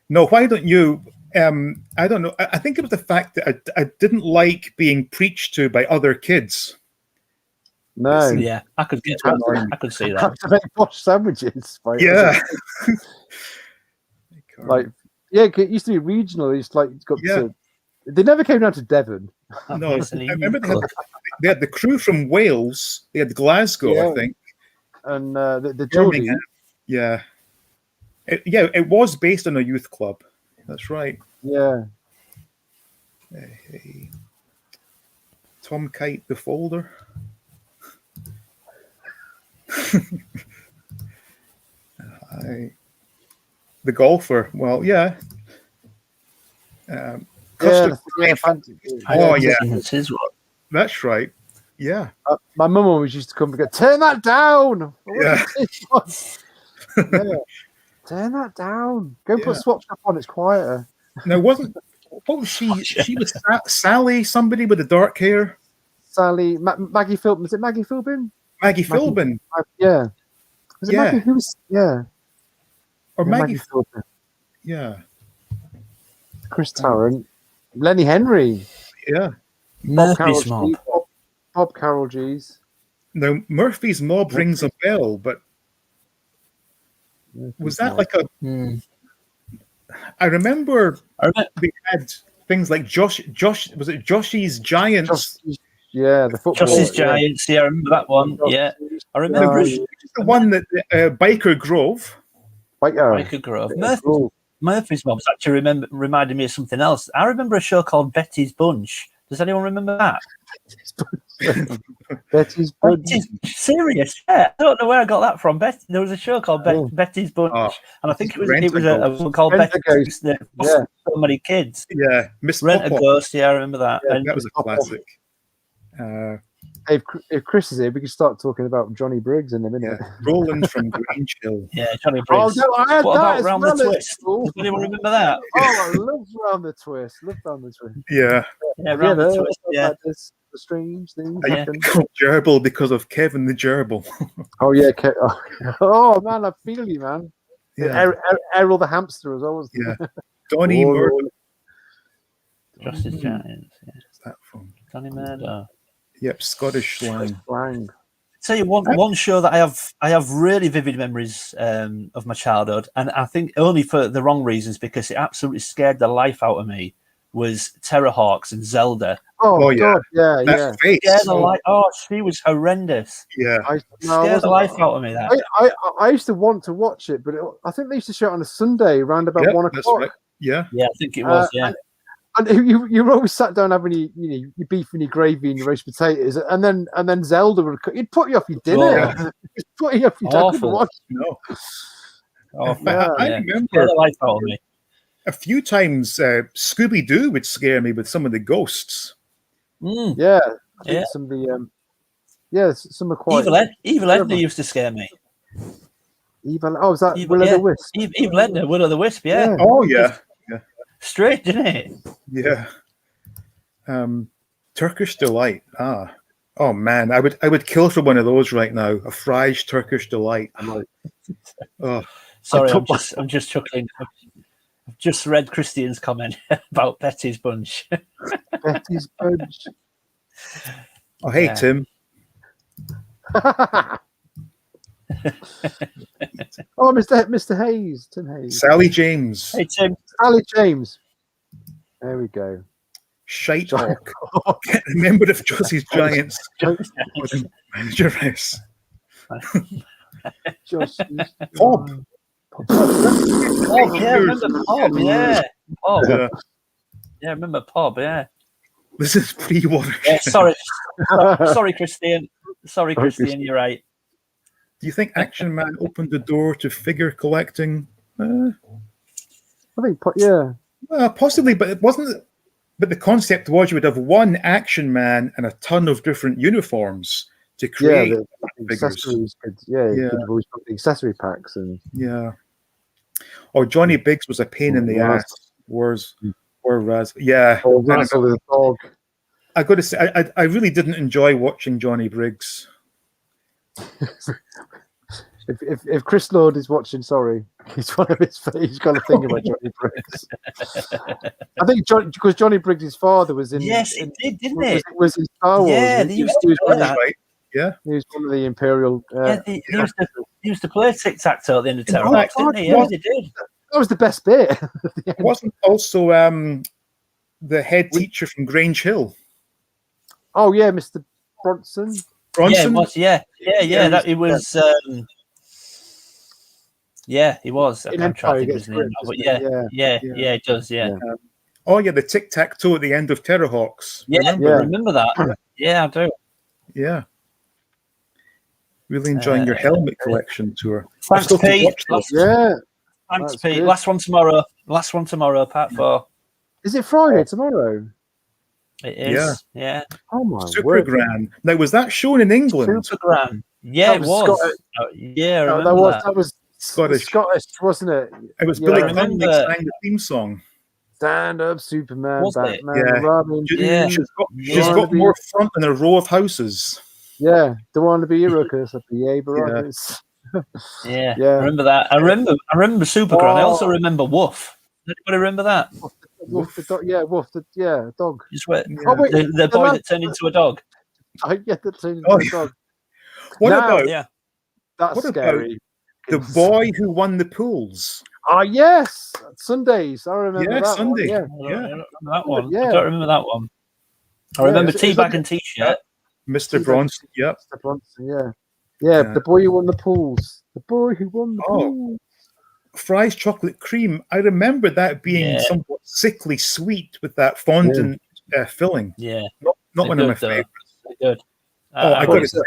No, why don't you? I don't know. I think it was the fact that I didn't like being preached to by other kids. No. Yeah, I could get to it. I could see that. Have to make posh sandwiches. Yeah. It used to be regional. It's like got to. They never came down to Devon. No, I remember they had the crew from Wales. They had Glasgow, I think, and the Geordie. Yeah. It was based on a youth club. That's right. Yeah. Hey. Tom Kite, the folder. The golfer. Well, yeah. That's right. Yeah. My mum always used to come and go, turn that down. Yeah. Turn that down. Go put Swap Shop on. It's quieter. Now, what was she? She was Sally, somebody with the dark hair. Sally, Maggie Philbin. Was it Maggie Philbin? Maggie Philbin. Yeah. Was it Maggie? Who was? Yeah. Or Maggie Philbin. Yeah. Chris Tarrant. Lenny Henry. Yeah. Murphy's Mob. Bob Carroll G's. Now, Murphy's Mob rings a bell, but was that like a... I remember they had things like Josh, was it Joshy's Giants? The football. Joshy's Giants, I remember that one. Yeah. I remember the one that Biker Grove. Biker Grove. Murphy's Mob actually reminded me of something else. I remember a show called Betty's Bunch. Does anyone remember that? Betty's Bunch. Serious? Yeah. I don't know where I got that from. There was a show called Betty's Bunch, and I think it was a one called Betty's that so many kids. Yeah, Miss Rent a Ghost. Yeah, I remember that. Yeah, that was a classic. If Chris is here, we can start talking about Johnny Briggs in a minute. Yeah. Roland from Grange Hill. Yeah, Johnny Briggs. Oh, no, I had what that about Round the Twist? Does anyone remember that? Oh, I love Round the Twist. Yeah. Yeah, Round the Twist. Yeah. The strange things. I called Gerbil because of Kevin the Gerbil. Oh yeah, oh man, I feel you, man. Yeah. Errol the hamster as well. Yeah. Donnie Murder. Justice Giants. Yeah. What's that from? Donnie Murder. Yep, Scottish slang. Tell you one show that I have really vivid memories of my childhood, and I think only for the wrong reasons because it absolutely scared the life out of me. Was Terrorhawks and Zelda. Oh yeah, God, yeah. She was horrendous. Yeah, scared the life out of me. That I used to want to watch it, but I think they used to show it on a Sunday around about 1 o'clock. Right. Yeah, I think it was. And you were always sat down having your beef and your gravy and your roast potatoes, and then Zelda would cook. It'd put you off your dinner. It'd put you off your dinner. Awful. No. I remember the life out of me. a few times Scooby Doo would scare me with some of the ghosts. Yeah, I think some of the some are quite Evil Edna used to scare me. Evil. Oh, is that Will-o'-the-Wisp? Evil Edna, Will-o'-the-Wisp. Yeah. Oh yeah. Strange, isn't it? Yeah. Turkish Delight. Oh man, I would kill for one of those right now. A Fry's Turkish Delight. Oh, sorry, I'm just chuckling. I've just read Christian's comment about Betty's Bunch. Betty's Bunch. Oh, hey Tim. Oh, Mr. Hayes, Tim Hayes. Sally James. Hey Tim. Sally James. There we go. Shite Hawk. A member of Josie's Giants. Manageress. Bob. Bob, yeah, remember Bob, yeah. Bob. Yeah, remember Bob, yeah. This is pre-water. Yeah, sorry, Christian. Sorry, Christian, you're right. Do you think Action Man opened the door to figure collecting? I think, yeah. Possibly, but it wasn't. But the concept was you would have one Action Man and a ton of different uniforms to create the accessories. You could always put the accessory packs and Or Johnny Biggs was a pain in the ass. Whereas yeah. Or Razzle the dog. I got to say, I really didn't enjoy watching Johnny Briggs. If Chris Lord is watching, sorry, he's got a thing about Johnny Briggs. I think because Johnny Briggs' father was in. Yes, it did, didn't it? Was in Star Wars. Yeah, he was one of the Imperial. He used to play tic-tac-toe at the end of Terror Hawks, didn't he? Yeah, he did. That was the best bit. It wasn't also the head teacher from Grange Hill. Oh yeah, Mr. Bronson. Yeah, it was. Yeah. It was. Yeah, he was. In Empire, but it does. Yeah. The tic-tac-toe at the end of Terror Hawks. Yeah, remember that? Yeah, I do. Yeah. Really enjoying your helmet collection tour. Thanks, Pete. Thanks, Pete. Good. Last one tomorrow. Part 4. Is it Friday tomorrow? It is. Yeah. Oh my Super word. Gran. Now, was that shown in England? Super Gran. Yeah, it was. That was Scottish, wasn't it? It was Billy Connolly sang the theme song. Stand up, Superman, was Batman, Robin. She's got more front than a row of houses. Yeah, the one to be Iroquois at the Abrams. Yeah. I remember that. I remember Super Gran. I also remember Woof. Anybody remember that? Woof the dog. Yeah, Woof the dog. The boy that turned into a dog. That turned into a dog. That's scary. The boy who won the pools. Yes, Sundays. I remember that Sunday. One. I don't remember that one. I don't remember that one. I remember Teabag and T-shirt. Mr. Bronson. Yep. Mr. Bronson. Yeah. The boy who won the pools. The boy who won the pools. Fry's chocolate cream. I remember that being somewhat sickly sweet with that fondant filling. Yeah. Not one of my favorites. Good. I got to say,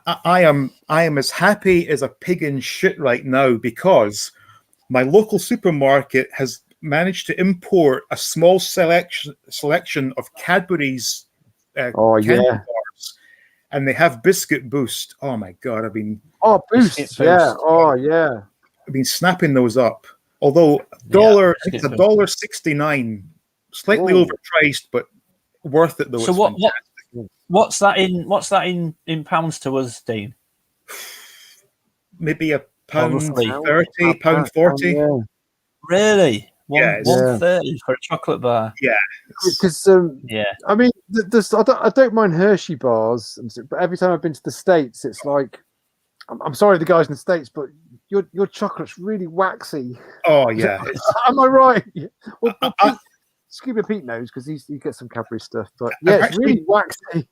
I am as happy as a pig in shit right now because my local supermarket has managed to import a small selection of Cadbury's candy bars, and they have Biscuit Boost. Oh my god, Boost, yeah. Oh yeah. I've been snapping those up. Although it's $1.69, slightly overpriced, but worth it though. So what's that in pounds to us, Dean? Maybe £1.30, £1.40. Yeah. Really? $1.30 for a chocolate bar. Yeah, because I mean, I don't mind Hershey bars, but every time I've been to the States, it's like, I'm sorry, the guys in the States, but your chocolate's really waxy. Oh yeah, am I right? Well, Scuba Pete knows because he gets some Cadbury stuff, but it's really waxy.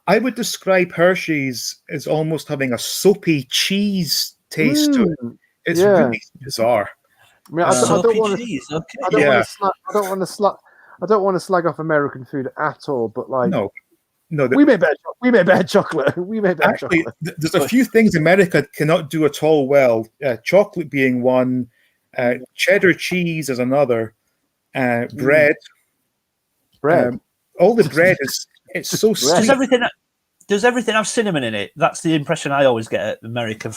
I would describe Hershey's as almost having a soapy cheese taste to it. It's really bizarre. I mean, I don't want to slag off American food at all, but like, no, we made bad chocolate. There's a few things America cannot do at all well. Chocolate being one, Cheddar cheese is another. Bread. All the bread it's so sweet. Does everything have cinnamon in it? That's the impression I always get at American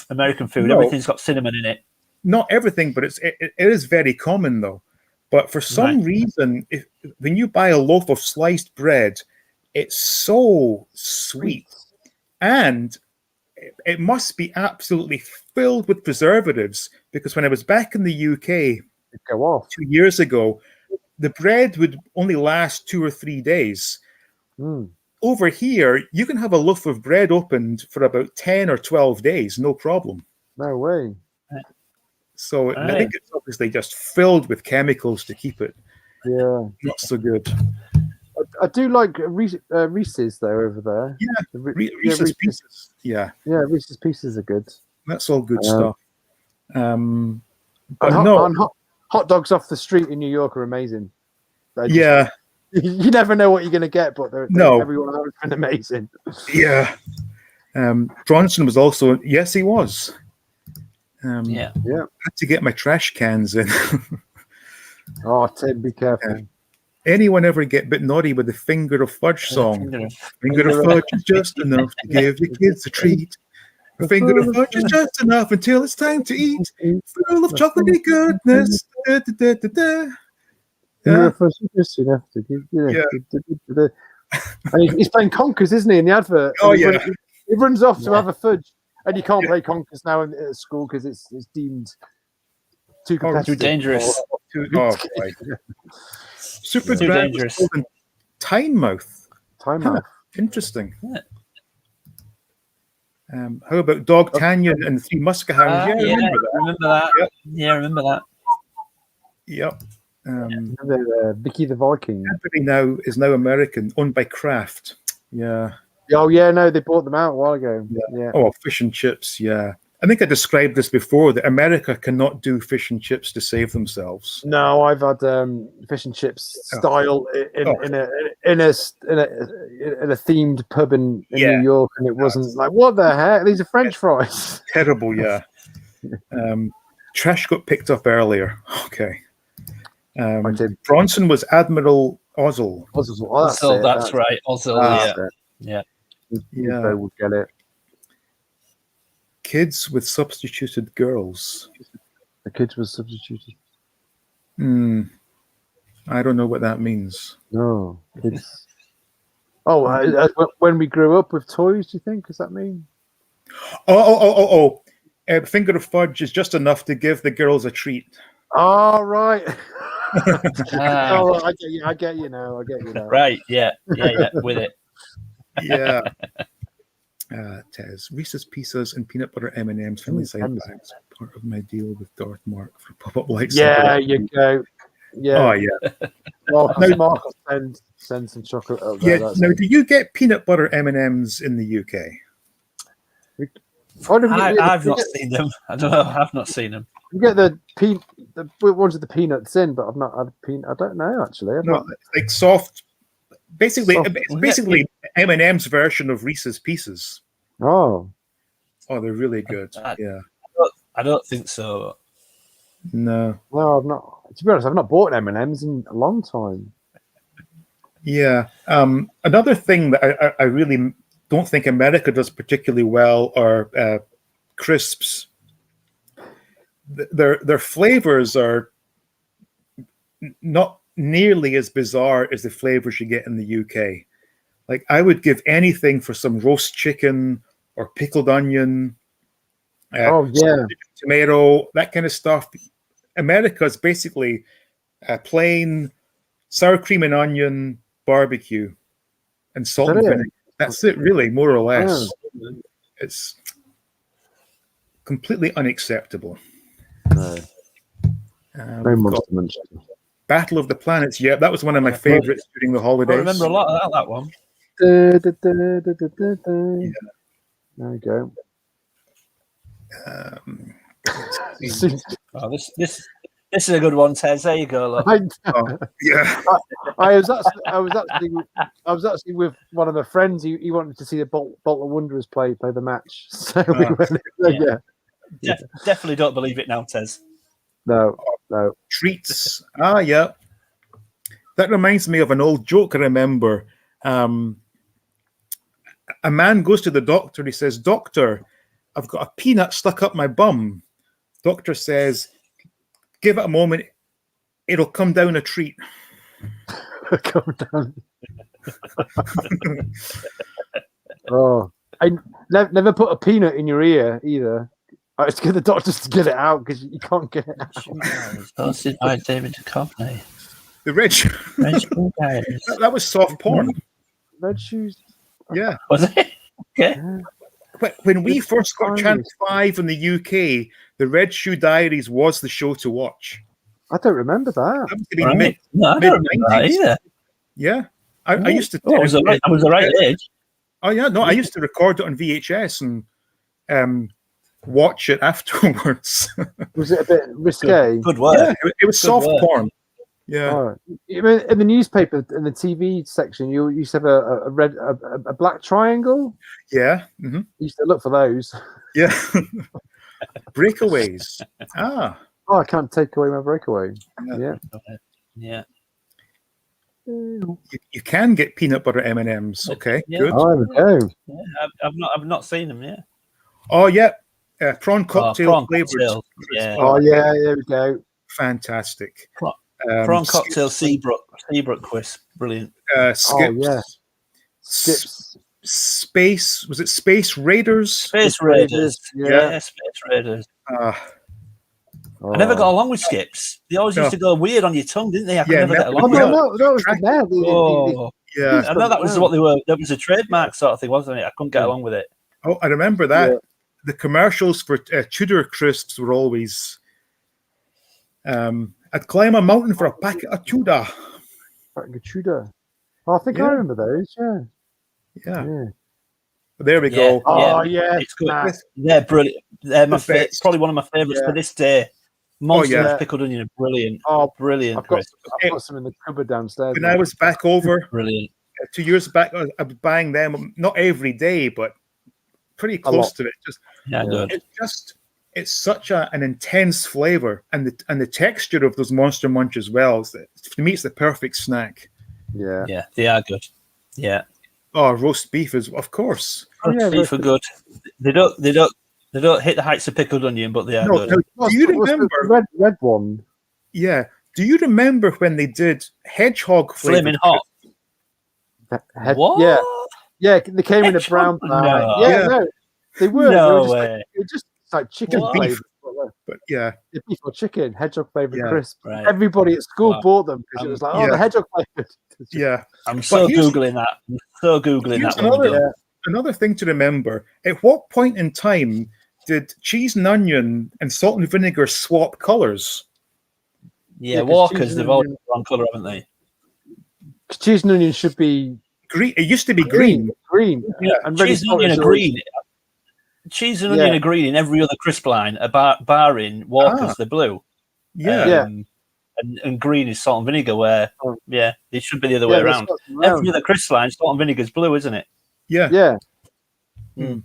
food. No. Everything's got cinnamon in it. Not everything, but it is very common though. But for some reason, when you buy a loaf of sliced bread, it's so sweet, and it must be absolutely filled with preservatives. Because when I was back in the UK 2 years ago, the bread would only last 2 or 3 days. Over here, you can have a loaf of bread opened for about 10 or 12 days, no problem. No way. So I think it's obviously just filled with chemicals to keep it. Yeah. Not so good. I do like Reese's though over there. Yeah, Reese's Pieces. Yeah. Yeah, Reese's Pieces are good. That's all good stuff. And hot dogs off the street in New York are amazing. Yeah. You never know what you're going to get, but every one of them has been amazing. Yeah. Bronson was also, yes, he was. Yeah. I had to get my trash cans in. Oh, Tim, be careful. Anyone ever get a bit naughty with the Finger of Fudge song? Finger of Fudge is just enough to give the kids a treat. A finger of fudge is just enough until it's time to eat. Full of chocolatey goodness. Just enough to give. And he's playing Conkers, isn't he, in the advert? Oh, yeah. He runs off to have a fudge. And you can't play Conkers now at school because it's deemed too competitive. Too dangerous. Super dangerous. Tynemouth. Interesting. Yeah. How about Dog Tanyan and Three Muskehounds? Remember that. Yep. Yeah, I remember that. Yep. Vicky the Viking. Cadbury now is American, owned by Kraft. Yeah. Oh yeah, no, they bought them out a while ago. Yeah. Oh, fish and chips. Yeah. I think I described this before, that America cannot do fish and chips to save themselves. No, I've had fish and chips style in a themed pub in New York, and it wasn't like, what the heck? These are French fries. Terrible, yeah. Trash got picked up earlier. Okay. Bronson was Admiral Ozzel. That's right. Ozzel, yeah. They would get it. Kids with substituted girls. The kids were substituted. I don't know what that means. No, kids. When we grew up with toys, do you think? Does that mean? Finger of Fudge is just enough to give the girls a treat. Oh, right. I get you now. Right, yeah, with it. Yeah. Tez, Reese's Pieces and peanut butter M&Ms family side bags. Part of my deal with Darth Mark for pop-up lights. Yeah, you go. Yeah. Oh, yeah. Mark will send some chocolate over there. Now, do you get peanut butter M&Ms in the UK? I've not seen them. I don't know. I've not seen them. You get the ones with the peanuts in, but I've not had peanut. I don't know actually. Like soft. Basically, M&M's version of Reese's Pieces. Oh, they're really good. I don't think so. No, I've not. To be honest, I've not bought M&M's in a long time. Yeah. Another thing that I really don't think America does particularly well are crisps. Their flavors are not nearly as bizarre as the flavors you get in the UK. Like, I would give anything for some roast chicken or pickled onion, tomato, that kind of stuff. America is basically plain sour cream and onion, barbecue, and salt and vinegar. That's it, really, more or less. It's completely unacceptable. Battle of the Planets. Yeah, that was one of my favorites during the holidays. I remember a lot of that one. There we go. This is a good one, Tez. There you go. Look. I was actually with one of my friends. He wanted to see the Bolton Wanderers play the match. So we went. Definitely don't believe it now, Tez. No. Treats. Yeah. That reminds me of an old joke I remember. A man goes to the doctor. He says, "Doctor, I've got a peanut stuck up my bum." Doctor says, "Give it a moment. It'll come down a treat." Come down. Oh, I never put a peanut in your ear either. I just get the doctors to get it out because you can't get it out. Hosted by David Duchovny. The red that was soft porn. Red shoes. Yeah. Was it? Okay. When we first got Channel 5 in the UK, the Red Shoe Diaries was the show to watch. I don't remember that. That must have been Right. No, I don't remember that either. Yeah. I used to. I was the right age. Oh yeah, no, I used to record it on VHS and watch it afterwards. Was it a bit risque? Good work. Yeah, it was soft porn. Yeah. Oh. In the newspaper, in the TV section, you used to have a black triangle. Yeah. Mm-hmm. You used to look for those. Yeah. Breakaways. Oh, I can't take away my breakaway. Yeah. You can get peanut butter M&Ms. Okay, good. Oh, there we go. Yeah, I've not seen them yet. Oh yeah, prawn cocktail flavored. Yeah. Oh yeah, there we go. Fantastic. Prawn cocktail Seabrook crisp, brilliant. Skips. Oh yeah. Skips. Space. Was it Space Raiders? Space Raiders. Yeah, Space Raiders. I never got along with Skips. They always used to go weird on your tongue, didn't they? I could never get along with them. No, it was the bad. Yeah. I know that was what they were. That was a trademark sort of thing, wasn't it? I couldn't get along with it. Oh, I remember that. Yeah. The commercials for Tudor crisps were always, I'd climb a mountain for a packet of Tudor. Packet of Tudor. Oh, I think I remember those. Yeah. There we go. Oh yeah, it's good. They're brilliant. They're probably one of my favourites to this day. Monster pickled onion are brilliant. Oh, brilliant! I've got some in the cupboard downstairs. When I was back over, brilliant. 2 years back, I was buying them not every day, but pretty close to it. Good. It's such an intense flavour, and the texture of those Monster Munch as well. To me, it's the perfect snack. Yeah, they are good. Yeah. Oh, roast beef is, of course. Roast beef are good. They don't hit the heights of pickled onion, but they are good. No, do you remember the red one? Yeah. Do you remember when they did hedgehog flaming hot? What? Yeah. They came in a brown bag. No, they were. No way. It was just like chicken beef. But beef or chicken, hedgehog flavored crisp. Right. Everybody at school bought them because it was like, the hedgehog flavored. Yeah, I'm so googling that. Another thing to remember: at what point in time did cheese and onion and salt and vinegar swap colors? Yeah, Walkers, they've always wrong color, haven't they? Cheese and onion should be green. It used to be green. Yeah, and cheese and onion are green. Cheese and onion are green in every other crisp line, barring Walkers, the blue. And green is salt and vinegar, where it should be the other way around. Every other crisp line, salt and vinegar is blue, isn't it? Yeah. Yeah. I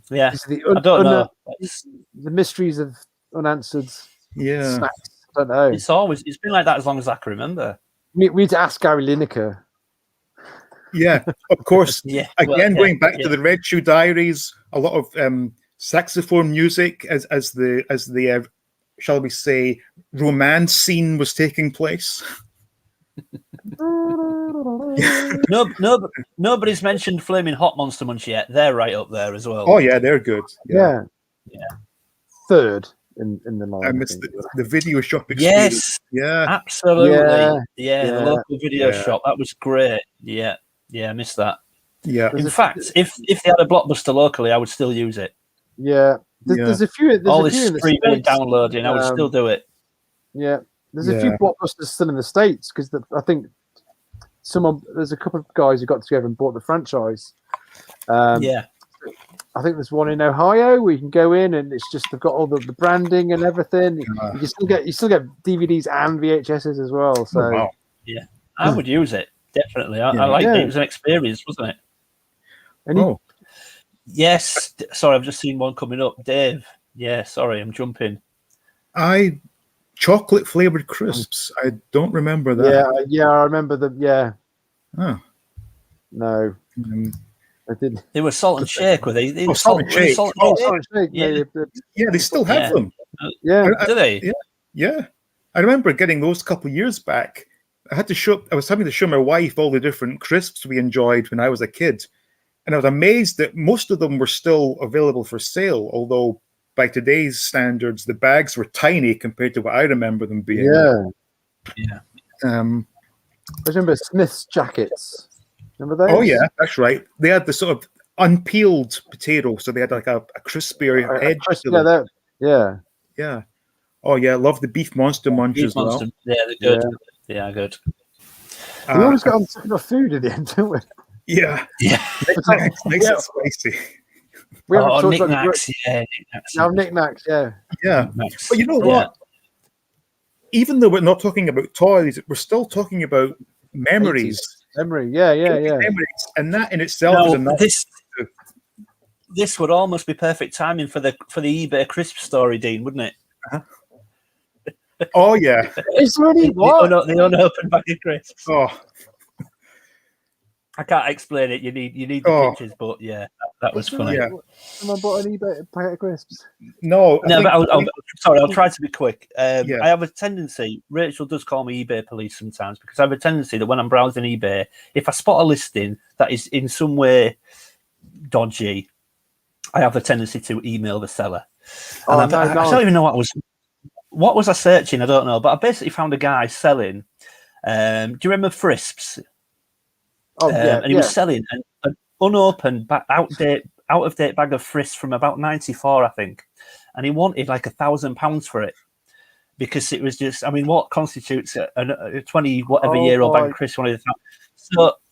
don't know. The mysteries of unanswered snacks. I don't know. It's been like that as long as I can remember. We need to ask Gary Lineker. Yeah, of course. Going back to the Red Shoe Diaries, a lot of saxophone music as the shall we say, romance scene was taking place. Nobody's mentioned Flaming Hot Monster Munch yet. They're right up there as well. Oh yeah, they're good. Yeah. Third in the line. I missed the video shop experience. Yes, absolutely. The local video shop. That was great. Yeah, I missed that. Yeah. In fact, if they had a Blockbuster locally, I would still use it. Yeah. There's a few. All this streaming and downloading, I would still do it. Yeah, there's a few Blockbusters still in the States because I think there's a couple of guys who got together and bought the franchise. I think there's one in Ohio where you can go in and it's just they've got all the branding and everything. You still get DVDs and VHSs as well. So I would use it definitely. I liked it. It was an experience, wasn't it? Yes. Sorry, I've just seen one coming up. Dave. Yeah, sorry, I'm jumping. I chocolate flavored crisps. I don't remember that. Yeah, I remember them. Yeah. Oh. No, I didn't. They were Salt and Shake, were they? Salt and Shake. Salt and Salt and Shake. Yeah. Yeah, they still have them. Yeah. Do they? Yeah. I remember getting those a couple of years back. I was having to show my wife all the different crisps we enjoyed when I was a kid. And I was amazed that most of them were still available for sale, although by today's standards, the bags were tiny compared to what I remember them being. Yeah. I remember Smith's jackets. Remember those? Oh, yeah, that's right. They had the sort of unpeeled potato, so they had like a crispier edge to them. Yeah. Oh, yeah, I love the Beef Monster Munch as well. Yeah, they're good. Yeah, good. We always got on talking about food at the end, don't we? Yeah. Nice and spicy. We haven't knickknacks. Knickknacks, yeah. But you know what? Even though we're not talking about toys, we're still talking about memories. Memories, memories, and that in itself is enough. This would almost be perfect timing for the eBay crisp story, Dean, wouldn't it? Oh yeah, it's really what the unopened bag of crisps. Oh, I can't explain it. You need the pictures, but yeah, that was funny. Yeah. Someone bought an eBay packet of crisps. No, but I'll try to be quick. I have a tendency. Rachel does call me eBay police sometimes because I have a tendency that when I'm browsing eBay, if I spot a listing that is in some way dodgy, I have a tendency to email the seller. I don't even know what was I searching. I don't know, but I basically found a guy selling. Do you remember Frisps? And he was selling an unopened, out of date bag of Frisps from about '94, I think, and he wanted like £1,000 for it because it was just. I mean, what constitutes a 20-whatever-year-old bag of Crisps?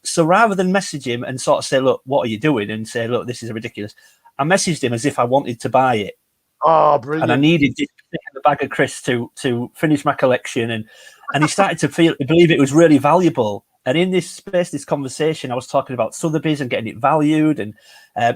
So rather than message him and sort of say, "Look, what are you doing?" and say, "Look, this is ridiculous," I messaged him as if I wanted to buy it. Oh, brilliant! And I needed this particular bag of crisps to finish my collection, and he started to believe it was really valuable. And in this conversation, I was talking about Sotheby's and getting it valued, and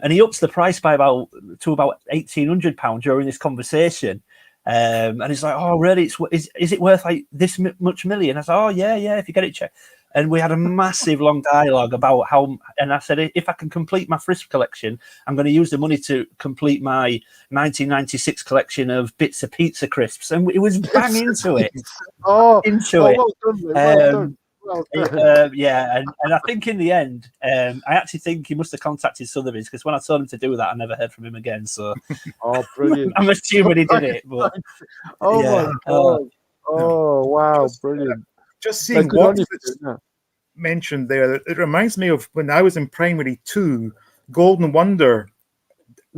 he ups the price by about £1,800 during this conversation. And he's like, "Oh, really? Is it worth like this much million?" I said, "Oh, yeah, if you get it checked." And we had a massive long dialogue about how, and I said, if I can complete my Frisp collection, I'm going to use the money to complete my 1996 collection of bits of pizza crisps. And it was bang into it. Well done. Well done. And I think in the end, I actually think he must have contacted Sotheby's because when I told him to do that, I never heard from him again. So, brilliant! I'm assuming he did it. But, my God! Oh, wow! Brilliant! Just seeing what mentioned there, it reminds me of when I was in primary 2, Golden Wonder,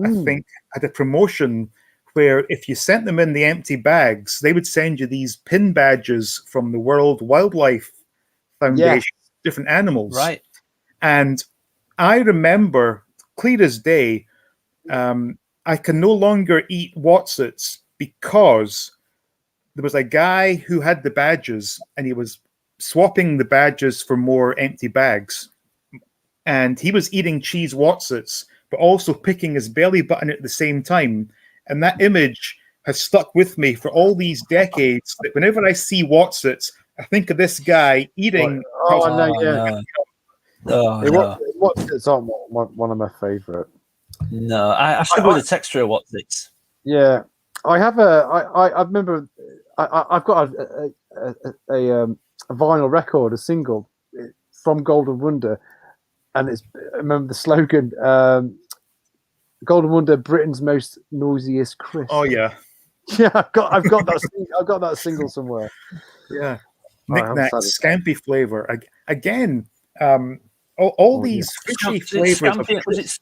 I think, had a promotion where if you sent them in the empty bags, they would send you these pin badges from the World Wildlife Foundation, different animals. Right. And I remember, clear as day, I can no longer eat Wotsits because there was a guy who had the badges and he was swapping the badges for more empty bags. And he was eating cheese Wotsits, but also picking his belly button at the same time. And that image has stuck with me for all these decades that whenever I see Wotsits, I think of this guy eating. Wotsits aren't one of my favourite. No, I struggle with the texture of Wotsits. Yeah. I have I remember I've got a vinyl record, a single from Golden Wonder, and I remember the slogan, Golden Wonder, Britain's most noisiest crisp. Oh yeah. Yeah, I've got that single somewhere. Yeah. Knickknacks, scampi flavor. Again, all these fishy flavors.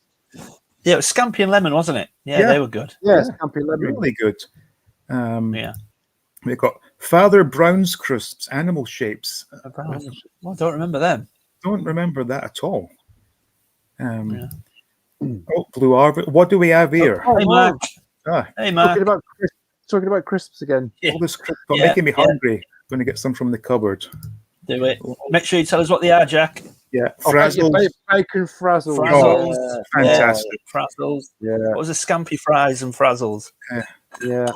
It was scampi and lemon, wasn't it? Yeah, they were good. Yeah, scampi and lemon. Really good. We've got Father Brown's crisps, animal shapes. I don't remember them. Don't remember that at all. Blue Arbor. What do we have here? Hey, Mark. Hey, Mark. Talking about crisps again. All this crisp making me hungry. Going to get some from the cupboard. Do it. Make sure you tell us what they are, Jack. Yeah, frazzles. Bacon frazzles. Oh, fantastic. Frazzles. Yeah. What was the scampi fries and frazzles? Yeah.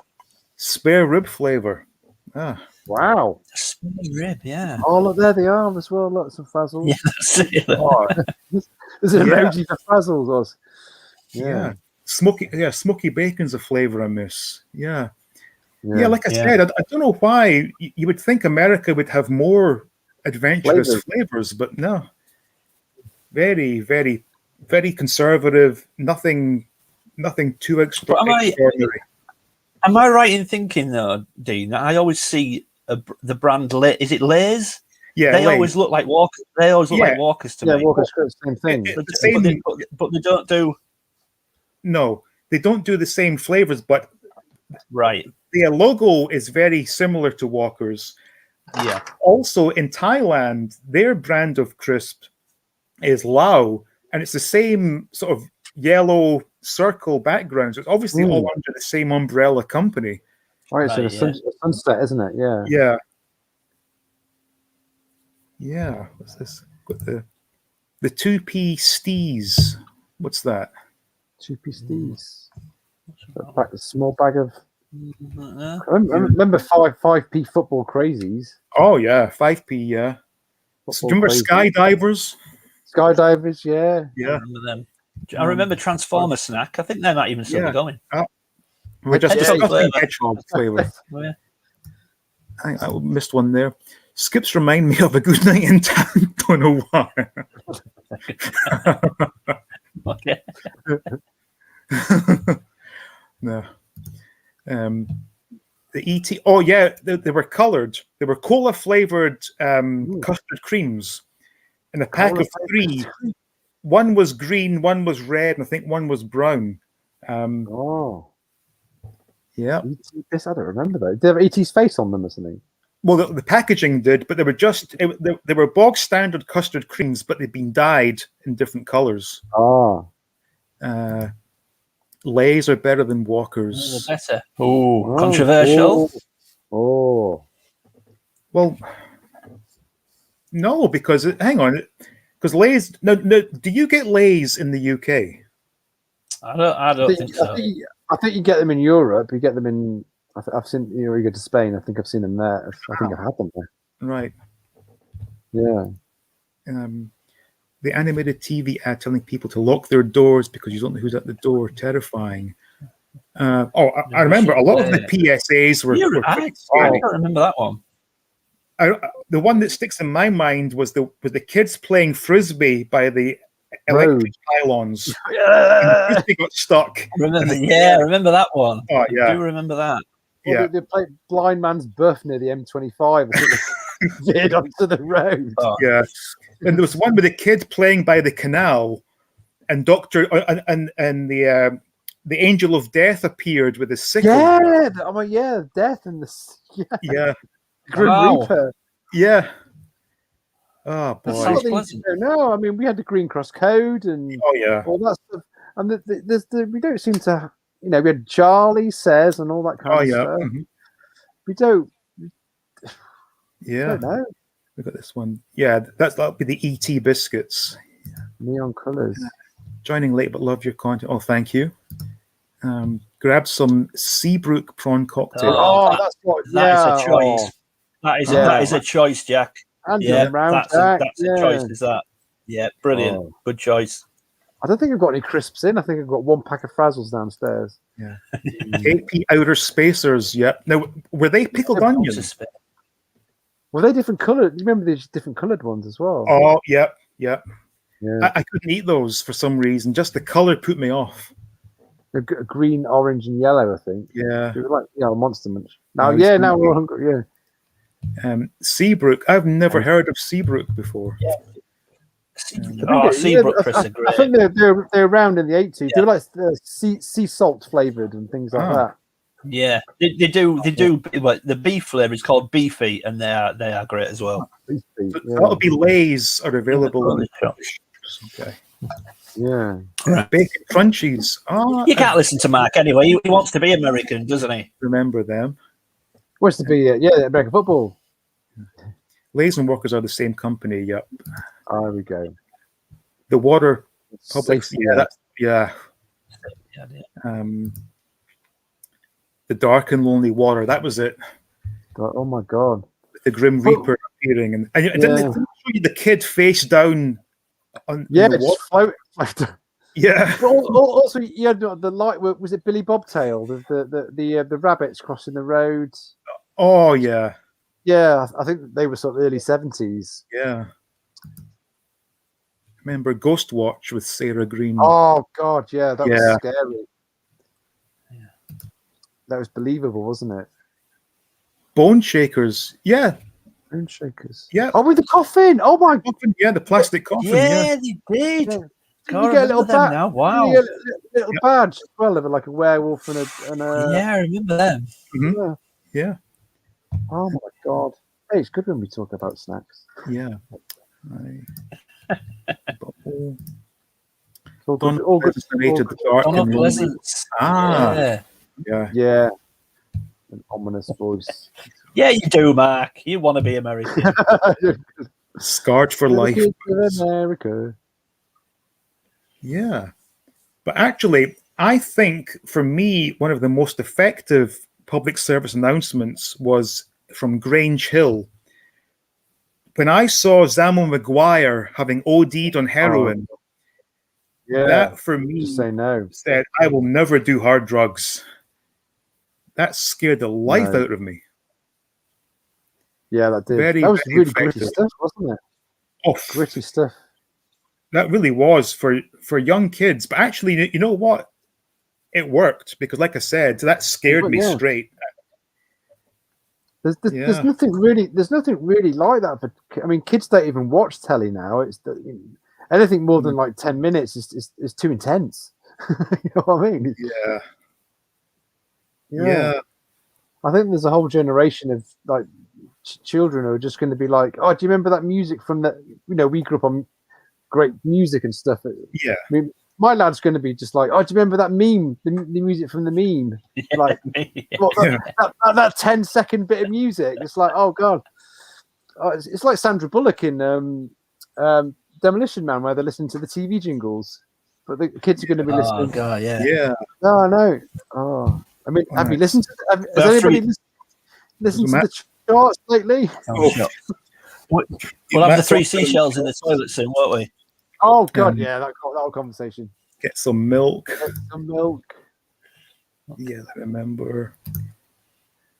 Spare rib flavor. Wow. Spinning rib, yeah. Oh, look, there they are as well. Lots of Frazzles. Yeah, that's it. Oh, there's an emoji for Frazzles. Oz. Yeah. Smoky bacon's a flavour I miss. Yeah. Like I Yeah. said, I don't know why you would think America would have more adventurous flavors, but no. Very, very, very conservative. Nothing too extraordinary. Am I right in thinking though, Dean, that I always see the brand is it Lay's? Yeah, they Lay's. Always look like Walkers. They always look like Walkers to me. Walkers, same thing. But they don't do. No, they don't do the same flavors, but right. The logo is very similar to Walkers. Yeah. Also in Thailand, their brand of crisp is Lao, and it's the same sort of yellow circle background. So it's obviously all under the same umbrella company. Right, so sunset, isn't it? Yeah. Yeah. What's this? Got the 2p stees. What's that? 2p stees. A small bag of. I remember 5p football crazies. Oh yeah, 5p. Yeah. Do you remember skydivers? Skydivers, yeah. I remember them. I remember Transformer snack. I think they might even still be going. We're just discussing hedgehog flavor. I missed one there. Skips remind me of a good night in town. Don't know why. Okay. No. The ET. Oh yeah, they were coloured. They were cola flavored custard creams in a pack of 3. One was green, one was red, and I think one was brown. Yeah. I don't remember though. Did they have ET's face on them or something? Well, the packaging did, but they were just they were bog standard custard creams, but they'd been dyed in different colours. Lay's are better than Walkers. Better. Controversial. Well, no, because hang on, because Lay's. No, do you get Lay's in the UK? I don't think so. I think you get them in Europe. You get them in. I've seen. You go to Spain. I think I've seen them there. I think I've had them there. Right. Yeah. The animated TV ad telling people to lock their doors because you don't know who's at the door. Terrifying. I remember a lot of the PSAs were. I don't remember that one. The one that sticks in my mind was the kids playing frisbee by the electric pylons. And the frisbee got stuck. I remember that one. Oh yeah, I do remember that. Well, they played Blind Man's Birth near the M25. Veered onto the road. Yeah, and there was one with a kid playing by the canal, and and the Angel of Death appeared with a sickle. Yeah, Death and the Grim Reaper. Yeah. Oh boy. That sounds pleasant. No, I mean we had the Green Cross Code and all that stuff, and we don't seem to, we had Charlie Says and all that kind of stuff. Mm-hmm. We don't. Yeah. I don't know. Look at this one. Yeah, that'll be the ET biscuits. Neon colours. Joining late but love your content. Oh, thank you. Grab some Seabrook prawn cocktail. That's what. That is a choice. That is a choice, Jack. And that's a choice. Is that? Yeah, brilliant. Good choice. I don't think I've got any crisps in. I think I've got one pack of Frazzles downstairs. Yeah. KP Outer Spacers. Yeah. Now, were they pickled onions? Were they different coloured? You remember these different coloured ones as well? Oh, yeah. I couldn't eat those for some reason. Just the colour put me off. Green, orange, and yellow, I think. Yeah. It was like, Monster Munch. Now we're all hungry. Yeah. Seabrook. I've never heard of Seabrook before. Yeah. Seabrook Chris are great. I think they're around in the 80s. Yeah. They were like sea salt flavoured and things like that. Yeah, they do. The beef flavour is called Beefy, and they are great as well. That'll be Lay's are available. Okay. Yeah. Bacon crunchies. You can't listen to Mark anyway. He wants to be American, doesn't he? Remember them. Wants to be American football. Lay's and Walkers are the same company. Yep. There we go. The water public. Yeah. The dark and lonely water. That was it. Oh my god! With the Grim Reaper appearing, and didn't they show you the kid face down in the just water? floating. Yeah. But also, you had the light. Was it Billy Bobtail? The rabbits crossing the road. Oh yeah. Yeah, I think they were sort of early 70s. Yeah. Remember Ghost Watch with Sarah Green? Oh god, yeah, that was scary. Yeah. That was believable, wasn't it? Bone Shakers, yeah. Bone Shakers, yeah. Oh, with the coffin. Oh my coffin, yeah, the plastic coffin. Yeah, they did. Yeah. God, you get a little badge now. Wow, you get a little badge as well, of like a werewolf and a. Yeah, I remember them. Mm-hmm. Yeah. Oh my god! Hey, it's good when we talk about snacks. Yeah. All good. Ah. Yeah. An ominous voice. Yeah, you do, Mark. You want to be American. Scarred for life. America. Yeah. But actually, I think for me, one of the most effective public service announcements was from Grange Hill. When I saw Zamo Maguire having OD'd on heroin, that for me said, I will never do hard drugs. That scared the life out of me. Yeah, that did. That was really gritty stuff, wasn't it? Oh, gritty stuff. That really was for young kids. But actually, you know what? It worked because, like I said, that scared me straight. There's nothing really. There's nothing really like that. But I mean, kids don't even watch telly now. It's anything more than like 10 minutes is too intense. You know what I mean? Yeah. I think there's a whole generation of like children who are just going to be like, oh, do you remember that music from that? You know, we grew up on great music and stuff. Yeah. I mean, my lad's going to be just like, oh, do you remember that meme? The music from the meme, like that 10-second bit of music. It's like, oh god, it's like Sandra Bullock in Demolition Man, where they're listening to the TV jingles, but the kids are going to be listening. Oh god, yeah. No, no. Oh, I mean, have you listened to? Has anybody listened to the charts lately? We'll have the 3 seashells in the toilet soon, won't we? Oh god, yeah, that whole conversation. Get some milk. Yeah, I remember.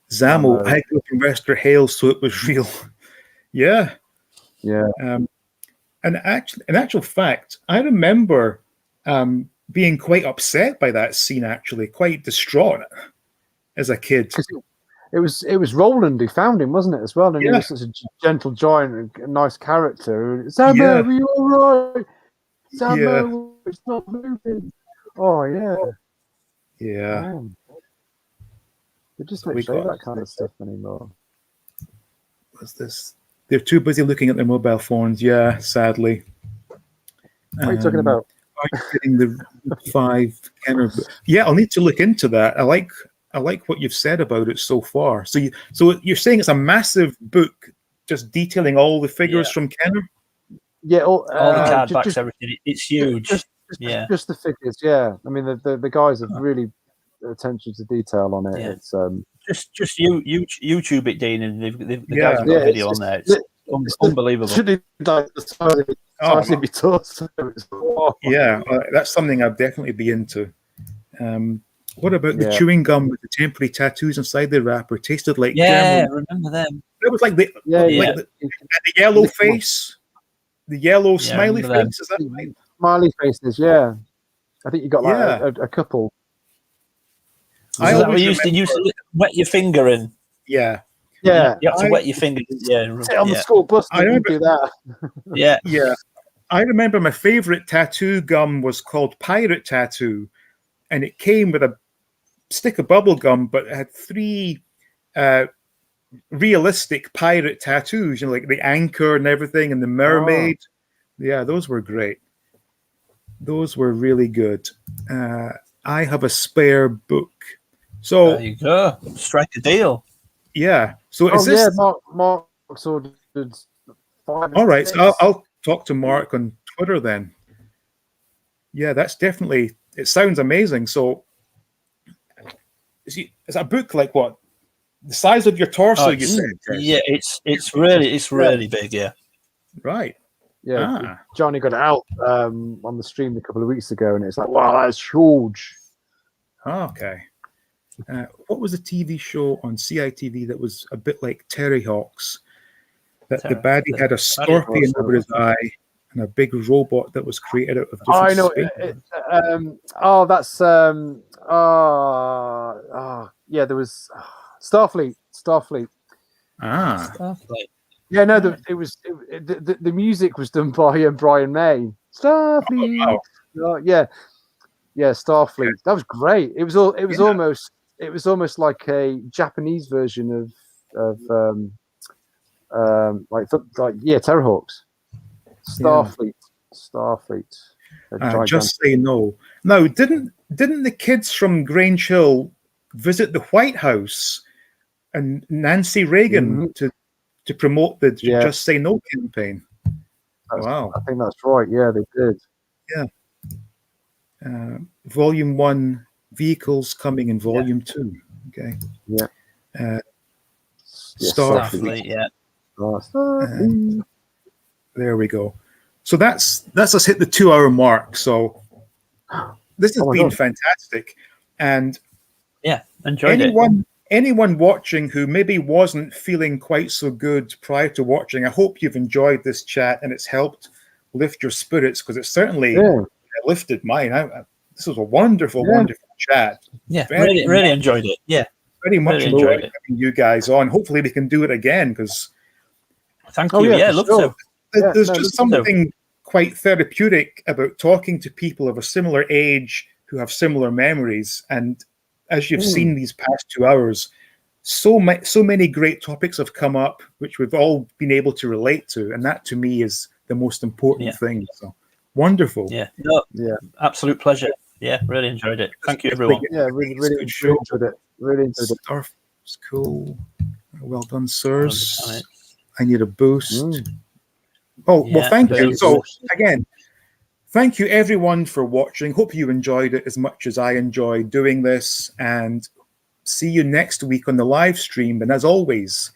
Zamo, I grew up in Wester Hale, so it was real. Yeah. And actually, in actual fact, I remember being quite upset by that scene. Actually, quite distraught as a kid. It was Rowland who found him, wasn't it, as well? And he was such a gentle giant and a nice character. Zamo, are you all right? Zamo, it's not moving. Oh, yeah. Yeah. Man. They just don't show that kind of stuff anymore. What's this? They're too busy looking at their mobile phones, sadly. What are you talking about? Are you getting the 5 Kenner? Yeah, I'll need to look into that. I like what you've said about it so far. So you're saying it's a massive book, just detailing all the figures from Kenner. Yeah, all the card backs, everything. It's huge. Just the figures. Yeah, I mean the guys have really attention to detail on it. Yeah. It's just YouTube it, Dean, and the guys have got a video on there. It's unbelievable. That's something I'd definitely be into. What about the chewing gum with the temporary tattoos inside the wrapper? Tasted like I remember them. It was like the yellow face, the yellow smiley face. Is that right? Smiley faces, yeah. I think you got like a couple. You used to wet your finger in. Yeah. You have to wet your finger. Sit on the school bus and do that. Yeah. I remember my favorite tattoo gum was called Pirate Tattoo, and it came with a stick of bubble gum, but it had 3 realistic pirate tattoos, like the anchor and everything, and the mermaid. Yeah, those were great. Those were really good. I have a spare book. So there you go. Strike a deal. Yeah. So is this? Mark ordered 5. All right. So I'll talk to Mark on Twitter then. Yeah, that's definitely. It sounds amazing. So is a book like what? the size of your torso. Oh, You said, yeah, it's really big. Yeah. right. Yeah, Johnny got it out on the stream a couple of weeks ago, and it's like, wow, that's huge. Okay. What was the TV show on CITV that was a bit like Terry Hawks? That the baddie had a scorpion over his eye and a big robot that was created out of different I know. That's yeah. There was Starfleet. Starfleet. Yeah, no. The music was done by Brian May. Starfleet. Oh, wow. Yeah. Starfleet. That was great. It was almost like a Japanese version of Terrorhawks. Starfleet. Just Say No. Now, didn't the kids from Grange Hill visit the White House and Nancy Reagan to promote the Just Say No campaign? Wow. I think that's right. Yeah, they did. Yeah. Volume 1, vehicles coming in Volume 2. Okay. Yeah. Starfleet. Yeah. Starfleet. There we go. So that's us hit the 2-hour mark. So this has been fantastic. And enjoyed it. Anyone watching who maybe wasn't feeling quite so good prior to watching, I hope you've enjoyed this chat and it's helped lift your spirits, because it certainly lifted mine. This was a wonderful chat. Yeah, really enjoyed it. Yeah, very much really enjoyed having you guys on. Hopefully we can do it again, because thank you. Love to. There's just something quite therapeutic about talking to people of a similar age who have similar memories. And as you've seen these past 2 hours, so many great topics have come up, which we've all been able to relate to. And that to me is the most important thing. So wonderful. Yeah. Absolute pleasure. Yeah, really enjoyed it. Thank you, everyone. Yeah, really enjoyed it. Really enjoyed it. Starf was cool. Well done, sirs. I need a boost. Well, thank you. So, again, thank you, everyone, for watching. Hope you enjoyed it as much as I enjoyed doing this. And see you next week on the live stream. And as always,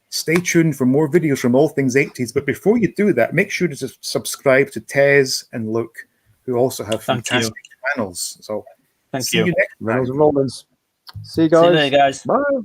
stay tuned for more videos from All Things 80s. But before you do that, make sure to subscribe to Tez and Luke, who also have fantastic channels. So, thank see you next time. Rowlands. See you guys. See you later, guys. Bye.